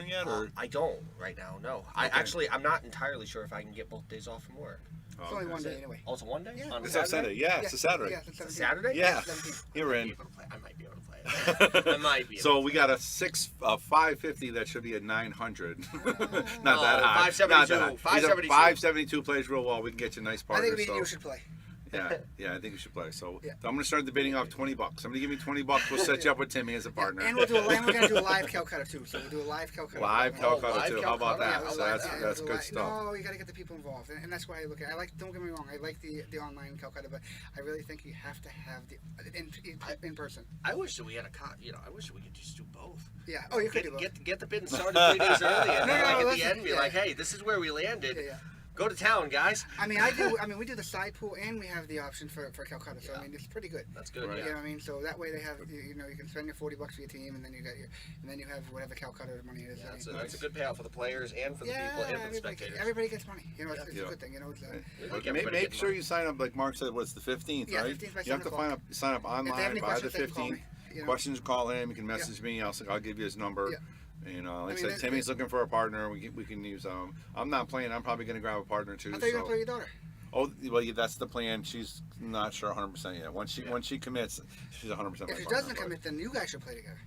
yet, or? I don't right now, no. I'm not entirely sure if I can get both days off from work. It's only one day anyway. Oh, it's a one day? Yeah. On It's on Saturday. Yeah, it's a Saturday. Yeah, it's It's a 17th. Saturday? Yeah, 17th. you're in. I might be able to play it. I might be. So we got a 550 that should be a 900. Not that high. 572. Not that high. He's a 572. 572 plays real well. We can get you a nice I partner. think me and so. you should play. Yeah, I think you should play. So Yeah. I'm gonna start the bidding off $20. Somebody give me $20. We'll set you up with Timmy as a partner. And we're gonna do a live Calcutta too. So we'll do a live Calcutta. Live Calcutta live too. How about Calcutta? that? Yeah, So I like that's that. that's good stuff. No, you got to get the people involved, and that's why I look at. Don't get me wrong. I like the online Calcutta, but I really think you have to have the in person. I wish that we had I wish that we could just do both. Yeah. Oh, you could do both. Get the bidding started 3 days early, and then No, at the listen, end be yeah. like, hey, this is where we landed. Yeah. Go to town, guys. I mean, we do the side pool, and we have the option for Calcutta. So Yeah. I mean, it's pretty good. That's good. Right. You Yeah. know what I mean? So that way they have, you know, you can spend your $40 for your team, and then you have whatever Calcutta money is. Yeah, I mean, that's a good payout for the players and for the people and for the spectators. everybody gets money. You know, it's Yeah. a good thing. You know, it's, We But like everybody make getting sure money. you sign up, like Mark said. What's the 15th, Yeah, right? 15th by You have to 7 o'clock. sign up if they have online any by the questions, they can call 15th. me. You know? Questions, call him. You can message me. I'll give you his number. Yeah. And like I I mean, said, that- Timmy's looking for a partner. We can use. I'm not playing. I'm probably gonna grab a partner too. I thought you were so. gonna play your daughter. Oh, well, yeah, that's the plan. She's not sure 100% yet. Once she commits, she's 100% If she my partner, doesn't but- commit, then you guys should play together.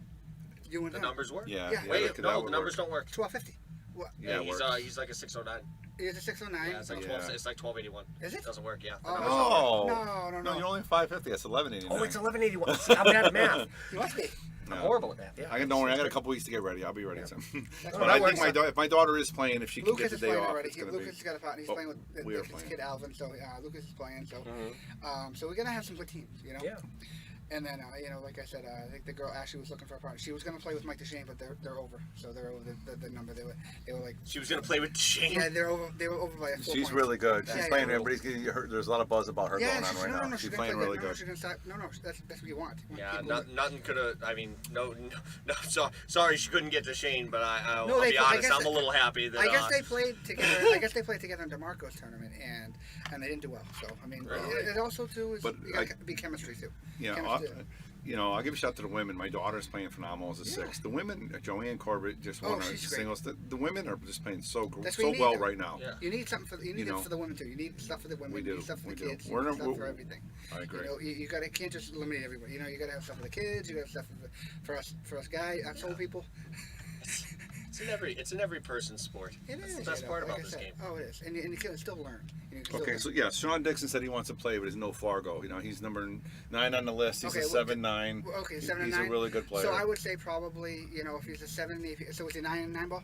You and The him. numbers work? Yeah. Yeah. yeah, Wait, that could- no, that the would numbers work. don't work. 1250. What? Yeah, it he's works. he's like a 609. Is it 609? Yeah, it's like Yeah. 12. It's like 1281. Is it? Doesn't work. Yeah. The Oh. numbers don't work. Oh No. you're only 550. That's 1189. Oh, it's 1181. See, I'm bad at math. You must be. I'm No. horrible at math. Yeah. Don't worry. I got a couple weeks to get ready. I'll be ready. So. That's But what I works think out. if my daughter is playing, if she can Lucas get is the day playing off, already. it's gonna Lucas be. has got a partner. He's Oh, playing with we are his playing. kid Alvin. So Lucas is playing. So Mhm. so we're gonna have some good teams. You know. Yeah. And then you know, like I said, I think the girl Ashley was looking for a partner. She was gonna play with Mike DeShane, but they're over. So they're over the number. They were like. She was gonna play with Shane. Yeah, they were over by 4 She's points. really good. She's Yeah, playing. yeah. Everybody's getting her. There's a lot of buzz about her Yeah, going on she's, right no, now. no, She's gonna playing play really good. No, good. she's gonna start. No, that's what you want. You want Yeah, people nothing could have. I mean, no. Sorry, she couldn't get to Shane, but I'll No, be I honest. guess I'm a little happy that. I guess they played together. I guess they played together in DeMarco's tournament, and they didn't do well. So I mean, Really? it also too is But you gotta be chemistry too. Yeah, Chemistry. you know, I'll give a shout to the women. My daughter's playing phenomenal as a Yeah. 6. The women, Joanne Corbett just won Oh, her she's great. singles. The women are just playing so That's what you need, well though. right now. Yeah. You need something for the, you need You it know. for the women too. You need stuff for the women. We You do, need stuff for we the do. kids. You We're need not- stuff we're- for everything. I agree. You know, you gotta can't just eliminate everybody. You know, you gotta have stuff for the kids. You gotta have stuff for us guys, us old people. It's in every person's sport. It That's is, the best you know, part like about I this said. game. Oh, it is, and you can still learn. You can still Okay, learn. so yeah, Sean Dixon said he wants to play, but he's no Fargo. You know, he's number 9 on the list. He's Okay, a well, 7-9. Okay, 7 and He's 9. a really good player. So I would say probably, you know, if he's a 7 and 8, so is he 9 and 9 ball?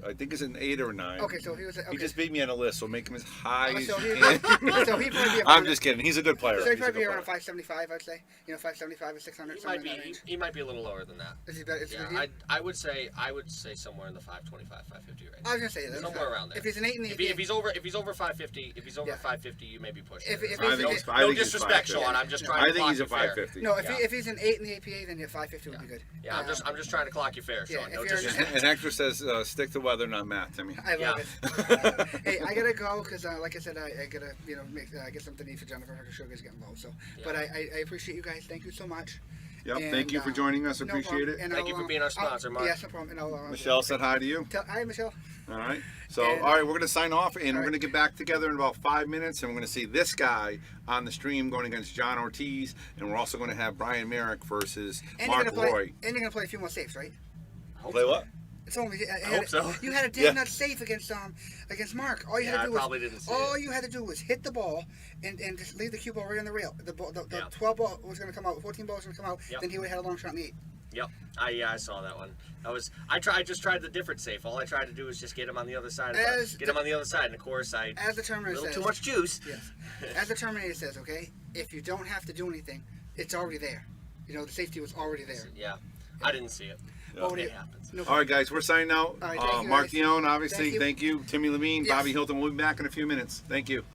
I think it's an 8 or 9. Okay, so he was. Okay. He just beat me on the list, so make him as high as so you he, can. so he'd probably be I'm around. just kidding. He's a good player. So he'd He's a probably be good around player. 575, I'd say. You know, 575 or 600. He might somewhere in that be range. he might be a little lower than that. Is he better? Is Yeah, he, I would say somewhere in the 525, 550 range. I was gonna say that. Somewhere around there. If he's an 8 and 8, If he's over 550, Yeah. 550, you may be pushing. If- it. if I he's- think if- he's- I no think he's disrespect, 550. Sean. I'm just trying I to think clock he's a you fair. 550. no, if, Yeah. if he's an 8 in the APA, then your 550 would be good. Yeah, I'm just trying to clock you fair, Sean. Yeah, no if you're- disrespect. And Hector says, stick to weather, not math, Timmy. I love Yeah. it. Hey, I gotta go because, like I said, I gotta, you know, get something to eat for Jennifer. Her sugar's getting low. So, but I appreciate you guys. Thank you so much. Yep, And, thank you for joining us. no Appreciate problem. it. And Thank you for being our sponsor, Mark. Yes, no problem. And I'll, Michelle said hi to you. Hi, Michelle. All right. So, And- all right, we're going to sign off, and All we're right. going to get back together in about 5 minutes, and we're going to see this guy on the stream going against John Ortiz, and we're also going to have Brian Merrick versus And Mark you're gonna play. Roy. And you're gonna play a few more saves, right? Play what? It's only. I hope so. You had a damn Yeah. nut safe against Mark. All you Yeah, had I to do was. probably didn't see All it. you had to do was hit the ball and just leave the cue ball right on the rail. The ball, the Yeah. 12 ball was gonna come out. 14 ball was gonna come out. Yep. Then he would have had a long shot in the 8. Yep. I saw that one. I just tried the different safe. All I tried to do was just get him on the other side. Get him on the other side. And of course, a As the Terminator little says. too much juice. Yes. As the Terminator says, okay, if you don't have to do anything, it's already there. You know, the safety was already there. Yeah. I didn't see it. Well, what do It you- happens. no All right, guys, we're signing out. All right, thank you, Mark guys. Dion, obviously, Thank you. thank you. Timmy Levine, Yes. Bobby Hilton. We'll be back in a few minutes. Thank you.